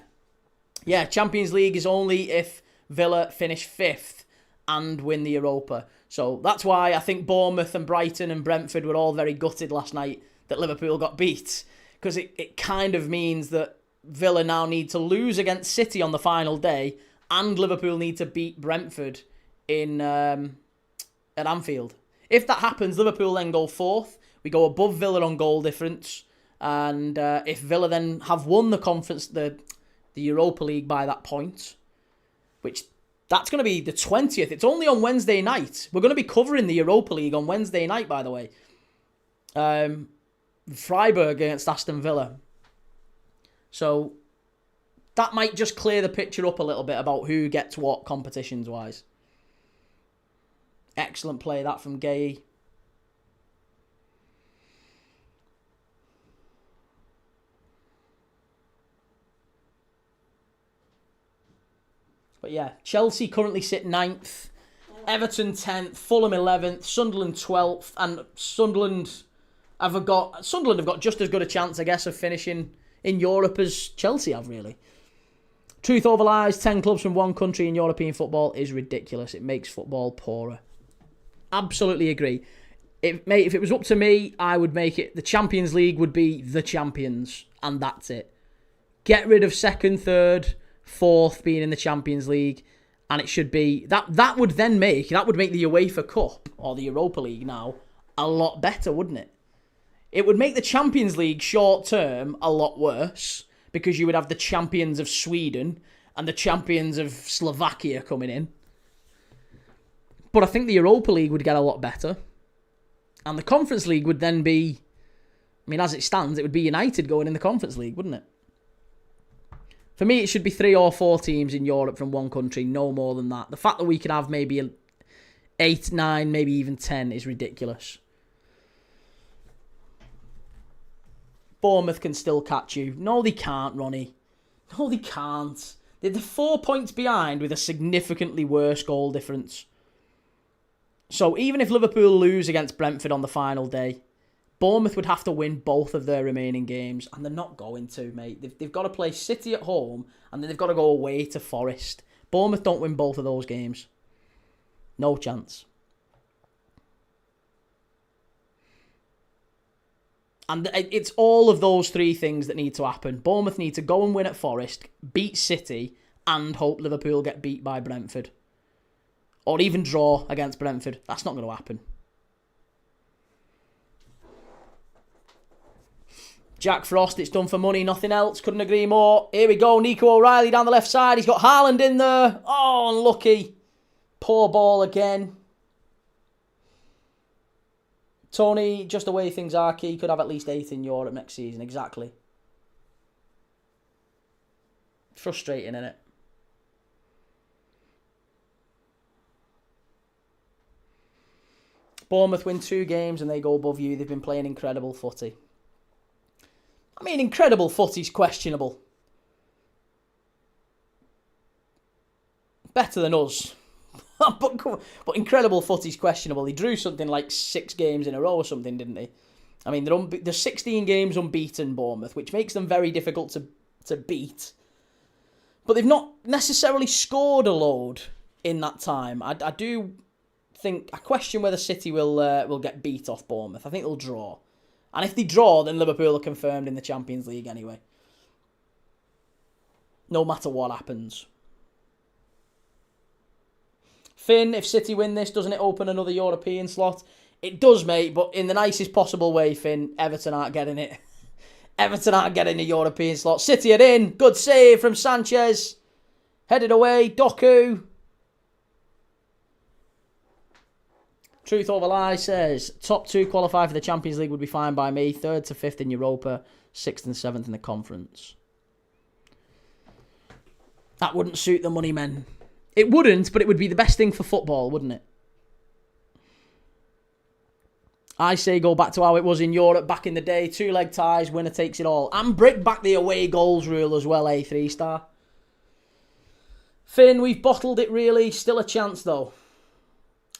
Yeah, Champions League is only if Villa finish 5th and win the Europa. So that's why I think Bournemouth and Brighton and Brentford were all very gutted last night that Liverpool got beat. Because it kind of means that Villa now need to lose against City on the final day, and Liverpool need to beat Brentford in at Anfield. If that happens, Liverpool then go 4th. We go above Villa on goal difference, and if Villa then have won the Europa League by that point, which that's going to be the 20th. It's only on Wednesday night. We're going to be covering the Europa League on Wednesday night, by the way. Freiburg against Aston Villa. So that might just clear the picture up a little bit about who gets what competitions-wise. Excellent play, that from Gay. But yeah, Chelsea currently sit 9th, Everton 10th, Fulham 11th, Sunderland 12th, and Sunderland have got just as good a chance, I guess, of finishing in Europe as Chelsea have, really. Truth over lies, 10 clubs from one country in European football is ridiculous. It makes football poorer. Absolutely agree. If it was up to me, I would make it, the Champions League would be the champions, and that's it. Get rid of 2nd, 3rd, 4th being in the Champions League, and it should be that would make the UEFA Cup or the Europa League now a lot better, wouldn't it? It would make the Champions League short term a lot worse, because you would have the champions of Sweden and the champions of Slovakia coming in. But I think the Europa League would get a lot better, and the Conference League would then be, I mean, as it stands, it would be United going in the Conference League, wouldn't it? For me, it should be 3 or 4 teams in Europe from one country, no more than that. The fact that we can have maybe 8, 9, maybe even 10 is ridiculous. Bournemouth can still catch you. No, they can't, Ronnie. No, they can't. They're 4 points behind with a significantly worse goal difference. So even if Liverpool lose against Brentford on the final day, Bournemouth would have to win both of their remaining games, and they're not going to, mate. They've got to play City at home, and then they've got to go away to Forest. Bournemouth don't win both of those games. No chance. And it's all of those 3 things that need to happen. Bournemouth need to go and win at Forest, beat City, and hope Liverpool get beat by Brentford. Or even draw against Brentford. That's not going to happen. Jack Frost, it's done for money, nothing else. Couldn't agree more. Here we go. Nico O'Reilly down the left side. He's got Haaland in there. Oh, unlucky. Poor ball again. Tony, just the way things are, Key could have at least 8 in Europe next season. Exactly. Frustrating, isn't it? Bournemouth win 2 games and they go above you. They've been playing incredible footy. I mean, incredible footy's questionable. Better than us. but incredible footy's questionable. He drew something like 6 games in a row or something, didn't he? I mean, they're 16 games unbeaten, Bournemouth, which makes them very difficult to beat. But they've not necessarily scored a load. in that time. I do think, I question whether City will get beat off Bournemouth. I think they'll draw. And if they draw, then Liverpool are confirmed in the Champions League anyway. No matter what happens. Finn, if City win this, doesn't it open another European slot? It does, mate, but in the nicest possible way, Finn. Everton aren't getting it. Everton aren't getting a European slot. City are in. Good save from Sanchez. Headed away. Doku. Truth Over Lies says, top 2 qualify for the Champions League would be fine by me. 3rd to 5th in Europa. 6th and 7th in the conference. That wouldn't suit the money men. It wouldn't, but it would be the best thing for football, wouldn't it? I say go back to how it was in Europe back in the day. 2-leg ties, winner takes it all. And bring back the away goals rule as well, 3-star. Finn, we've bottled it really. Still a chance, though.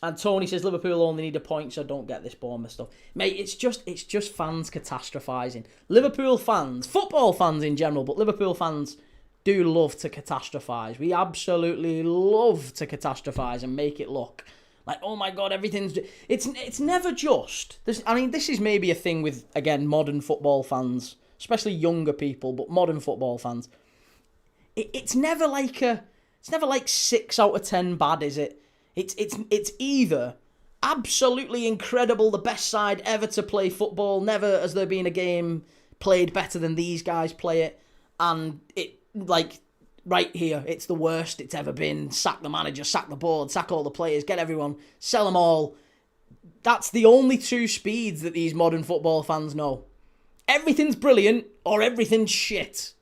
And Tony says Liverpool only need a point, so don't get this Bournemouth stuff. Mate, it's just fans catastrophising. Liverpool fans, football fans in general, but Liverpool fans do love to catastrophise. We absolutely love to catastrophise and make it look like, oh my God, everything's... It's never just... This is maybe a thing with, again, modern football fans, especially younger people, but modern football fans. It's never like 6 out of 10 bad, is it? It's either absolutely incredible, the best side ever to play football, never has there been a game played better than these guys play it, and it, like, right here, it's the worst it's ever been. Sack the manager, sack the board, sack all the players, get everyone, sell them all. That's the only 2 speeds that these modern football fans know. Everything's brilliant or everything's shit.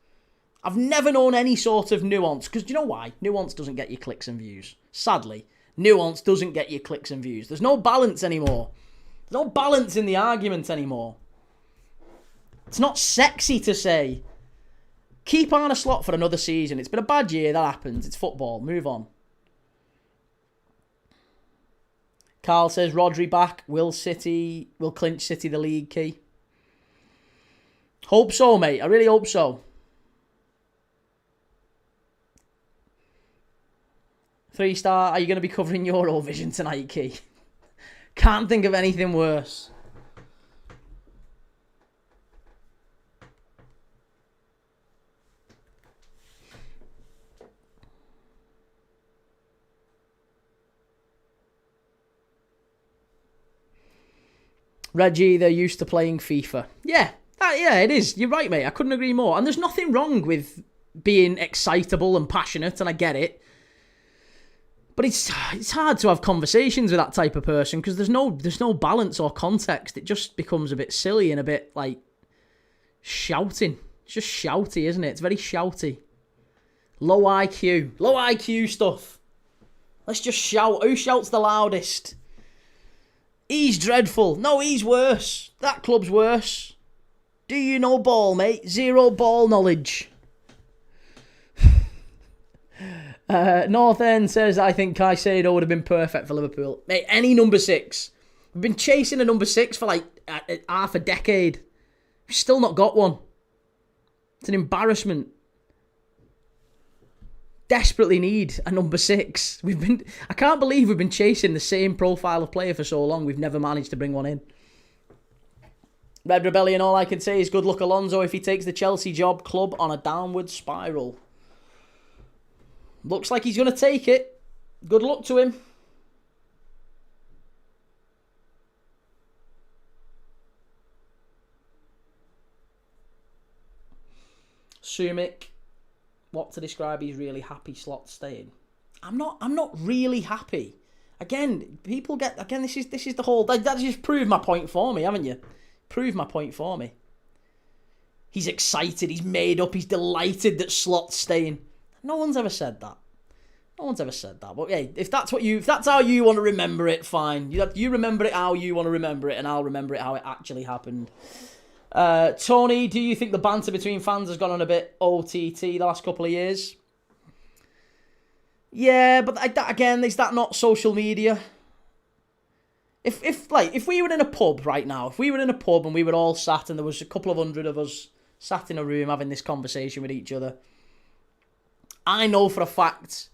I've never known any sort of nuance, because do you know why? Nuance doesn't get you clicks and views. Sadly, nuance doesn't get you clicks and views. There's no balance anymore. There's no balance in the argument anymore. It's not sexy to say, keep on a slot for another season. It's been a bad year, that happens. It's football. Move on. Carl says, Rodri back. Will clinch City the league key? Hope so, mate. I really hope so. 3-star, are you going to be covering Eurovision tonight, Key? Can't think of anything worse. Reggie, they're used to playing FIFA. Yeah, it is. You're right, mate. I couldn't agree more. And there's nothing wrong with being excitable and passionate, and I get it. But it's hard to have conversations with that type of person because there's no balance or context. It just becomes a bit silly and a bit like shouting. It's just shouty, isn't it? It's very shouty. Low IQ stuff. Let's just shout. Who shouts the loudest? He's dreadful. No, he's worse. That club's worse. Do you know ball, mate? Zero ball knowledge. North End says, I think Caicedo would have been perfect for Liverpool. Mate, any number 6. We've been chasing a number 6 for like half a decade. We've still not got one. It's an embarrassment. Desperately need a number 6. I can't believe we've been chasing the same profile of player for so long. We've never managed to bring one in. Red Rebellion, all I can say is good luck Alonso if he takes the Chelsea job. Club on a downward spiral. Looks like he's going to take it. Good luck to him. Sumik, what to describe he's really happy slot staying. I'm not really happy. Again, people get this is the whole that just proved my point for me, haven't you? Proved my point for me. He's excited, he's made up, he's delighted that Slot's staying. No one's ever said that. But hey, if that's how you want to remember it, fine. You remember it how you want to remember it, and I'll remember it how it actually happened. Tony, do you think the banter between fans has gone on a bit OTT the last couple of years? Yeah, but again, is that not social media? If we were in a pub right now, and we were all sat and there was a couple of hundred of us sat in a room having this conversation with each other, I know for a fact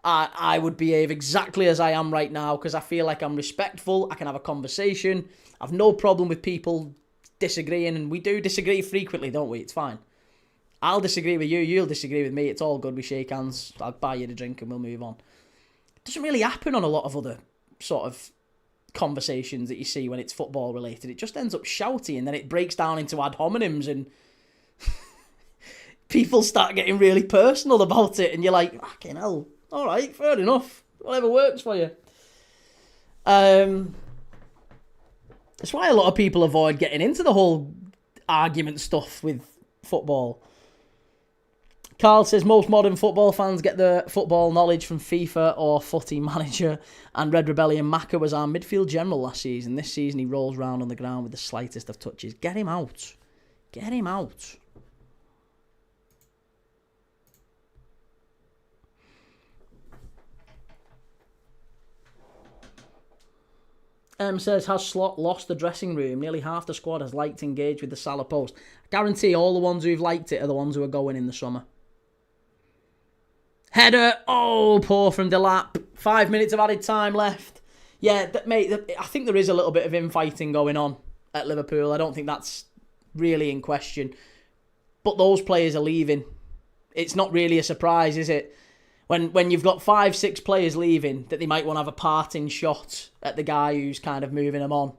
I would behave exactly as I am right now because I feel like I'm respectful. I can have a conversation. I've no problem with people disagreeing, and we do disagree frequently, don't we? It's fine. I'll disagree with you. You'll disagree with me. It's all good. We shake hands. I'll buy you the drink and we'll move on. It doesn't really happen on a lot of other sort of conversations that you see when it's football related. It just ends up shouty and then it breaks down into ad hominems and people start getting really personal about it and you're like, fucking hell, all right, fair enough. Whatever works for you. That's why a lot of people avoid getting into the whole argument stuff with football. Carl says most modern football fans get their football knowledge from FIFA or Footy Manager, and Red Rebellion Maka was our midfield general last season. This season he rolls around on the ground with the slightest of touches. Get him out. Get him out. Says, has Slot lost the dressing room? Nearly half the squad has liked to engage with the Salah post. I guarantee all the ones who've liked it are the ones who are going in the summer. Header. Oh, poor from Delap. 5 minutes of added time left. Yeah, mate, I think there is a little bit of infighting going on at Liverpool. I don't think that's really in question. But those players are leaving. It's not really a surprise, is it? When you've got 5-6 players leaving, that they might want to have a parting shot at the guy who's kind of moving them on.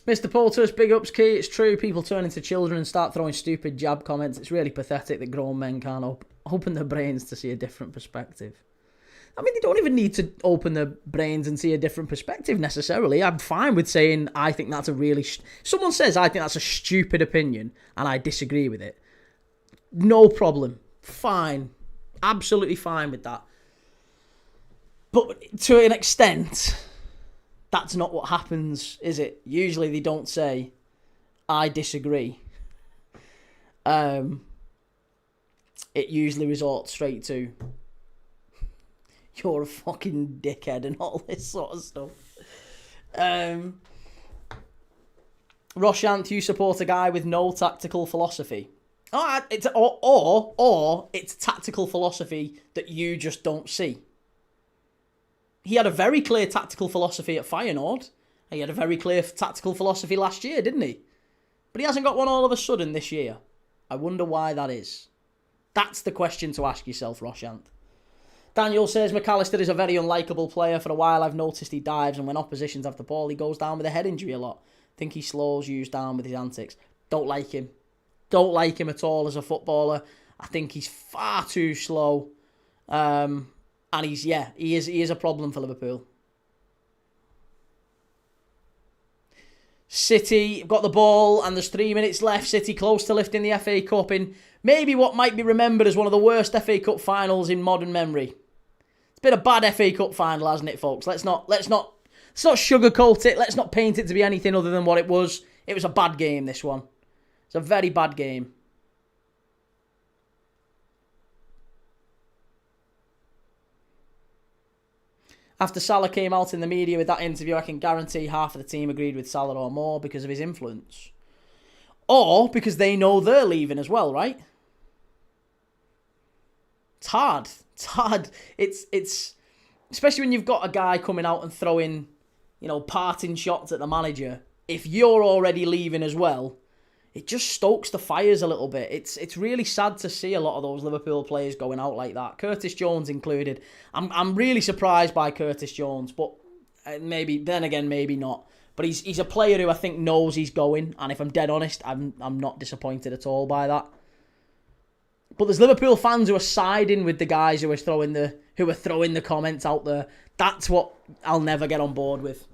Mr. Poulter's big ups, Key. It's true, people turn into children and start throwing stupid jab comments. It's really pathetic that grown men can't open their brains to see a different perspective. I mean, they don't even need to open their brains and see a different perspective necessarily. I'm fine with saying I think that's a really... Someone says I think that's a stupid opinion and I disagree with it. No problem. Fine. Absolutely fine with that. But to an extent... That's not what happens, is it? Usually they don't say, I disagree. It usually resorts straight to, you're a fucking dickhead and all this sort of stuff. Roshant, you support a guy with no tactical philosophy. Or it's tactical philosophy that you just don't see. He had a very clear tactical philosophy at Feyenoord. He had a very clear tactical philosophy last year, didn't he? But he hasn't got one all of a sudden this year. I wonder why that is. That's the question to ask yourself, Roshant. Daniel says, McAllister is a very unlikable player. For a while I've noticed he dives, and when oppositions have the ball, he goes down with a head injury a lot. Think he slows you down with his antics. Don't like him. Don't like him at all as a footballer. I think he's far too slow. And he is a problem for Liverpool. City got the ball and there's 3 minutes left. City close to lifting the FA Cup in maybe what might be remembered as one of the worst FA Cup finals in modern memory. It's been a bad FA Cup final, hasn't it, folks? Let's not sugarcoat it. Let's not paint it to be anything other than what it was. It was a bad game, this one. It's a very bad game. After Salah came out in the media with that interview, I can guarantee half of the team agreed with Salah or more because of his influence. Or because they know they're leaving as well, right? It's hard. It's hard. It's especially when you've got a guy coming out and throwing, parting shots at the manager. If you're already leaving as well, it just stokes the fires a little bit. It's really sad to see a lot of those Liverpool players going out like that. Curtis Jones included. I'm really surprised by Curtis Jones, but maybe not. But he's a player who I think knows he's going, and if I'm dead honest, I'm not disappointed at all by that. But there's Liverpool fans who are siding with the guys who are throwing the comments out there. That's what I'll never get on board with.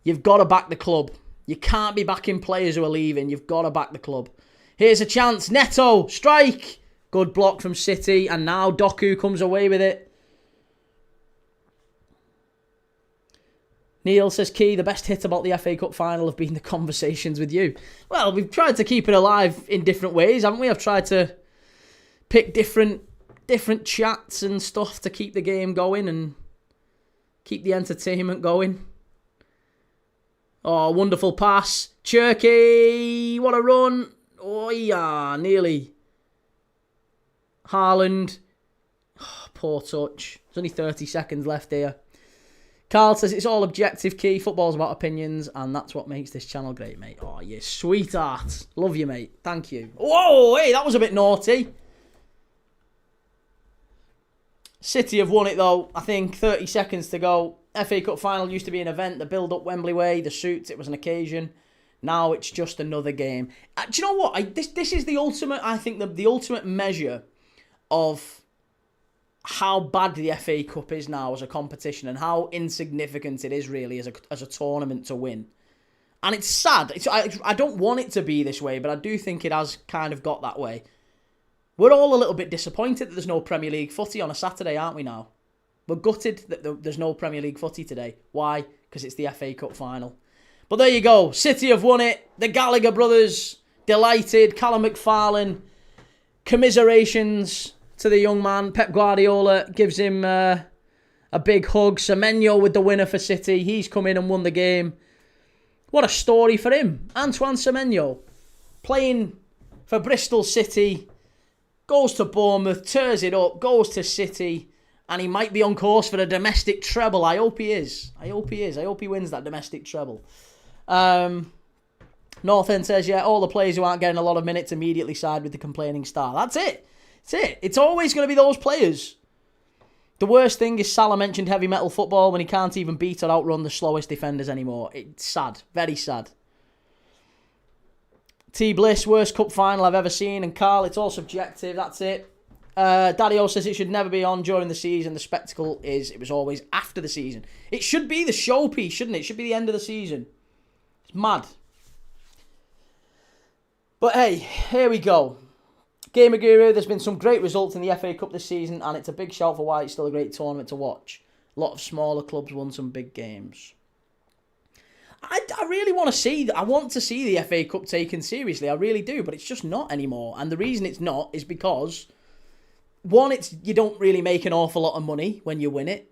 You've got to back the club. You can't be backing players who are leaving. You've got to back the club. Here's a chance. Neto, strike. Good block from City. And now Doku comes away with it. Neil says, Key, the best hit about the FA Cup final have been the conversations with you. Well, we've tried to keep it alive in different ways, haven't we? I've tried to pick different different chats and stuff to keep the game going and keep the entertainment going. Oh, wonderful pass. Cherky, what a run. Oh, yeah, nearly. Haaland. Oh, poor touch. There's only 30 seconds left here. Carl says it's all objective key. Football's about opinions, and that's what makes this channel great, mate. Oh, you sweetheart. Love you, mate. Thank you. Whoa, hey, that was a bit naughty. City have won it, though. I think 30 seconds to go. FA Cup final used to be an event. The build-up Wembley way, the suits, it was an occasion. Now it's just another game. Do you know what? This is the ultimate, I think, the ultimate measure of how bad the FA Cup is now as a competition and how insignificant it is really as a tournament to win. And it's sad. I don't want it to be this way, but I do think it has kind of got that way. We're all a little bit disappointed that there's no Premier League footy on a Saturday, aren't we now? We're gutted that there's no Premier League footy today. Why? Because it's the FA Cup final. But there you go. City have won it. The Gallagher brothers, delighted. Calum McFarlane, commiserations to the young man. Pep Guardiola gives him a big hug. Semenyo with the winner for City. He's come in and won the game. What a story for him. Antoine Semenyo, playing for Bristol City, goes to Bournemouth, tears it up, goes to City, and he might be on course for a domestic treble. I hope he is. I hope he wins that domestic treble. North End says, yeah, all the players who aren't getting a lot of minutes immediately side with the complaining star. That's it. That's it. It's always going to be those players. The worst thing is Salah mentioned heavy metal football when he can't even beat or outrun the slowest defenders anymore. It's sad. Very sad. T Bliss, worst cup final I've ever seen. And Carl, it's all subjective. That's it. Daddy-O says it should never be on during the season. The spectacle is it was always after the season. It should be the showpiece, shouldn't it? It should be the end of the season. It's mad. But hey, here we go. Gamer Guru, there's been some great results in the FA Cup this season, and it's a big shout for why it's still a great tournament to watch. A lot of smaller clubs won some big games. I really want to see that. I want to see the FA Cup taken seriously. I really do, but it's just not anymore. And the reason it's not is because, one, you don't really make an awful lot of money when you win it.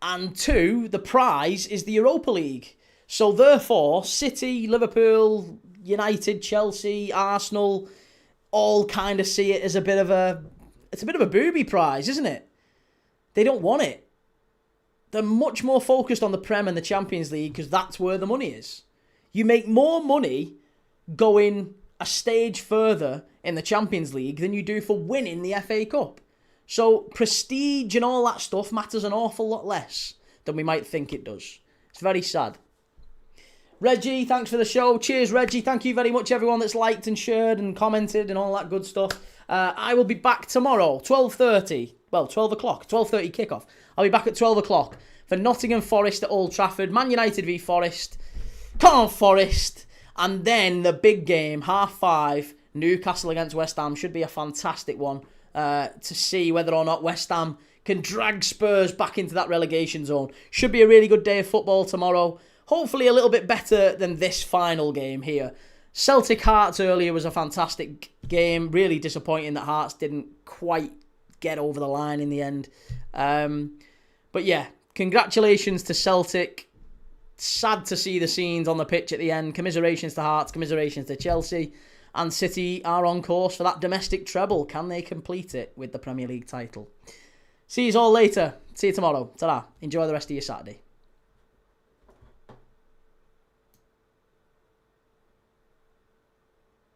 And two, the prize is the Europa League. So therefore, City, Liverpool, United, Chelsea, Arsenal, all kind of see it as a bit of a booby prize, isn't it? They don't want it. They're much more focused on the Prem and the Champions League because that's where the money is. You make more money going a stage further in the Champions League than you do for winning the FA Cup. So prestige and all that stuff matters an awful lot less than we might think it does. It's very sad. Reggie, thanks for the show. Cheers, Reggie. Thank you very much, everyone that's liked and shared and commented and all that good stuff. I will be back tomorrow, 12:30. Well, 12 o'clock. 12:30 kickoff. I'll be back at 12 o'clock for Nottingham Forest at Old Trafford. Man United v Forest. Come on, Forest. And then the big game, 5:30, Newcastle against West Ham. Should be a fantastic one to see whether or not West Ham can drag Spurs back into that relegation zone. Should be a really good day of football tomorrow. Hopefully a little bit better than this final game here. Celtic Hearts earlier was a fantastic game. Really disappointing that Hearts didn't quite get over the line in the end. But yeah, congratulations to Celtic. Sad to see the scenes on the pitch at the end. Commiserations to Hearts, commiserations to Chelsea. And City are on course for that domestic treble. Can they complete it with the Premier League title? See you all later. See you tomorrow. Ta-da. Enjoy the rest of your Saturday.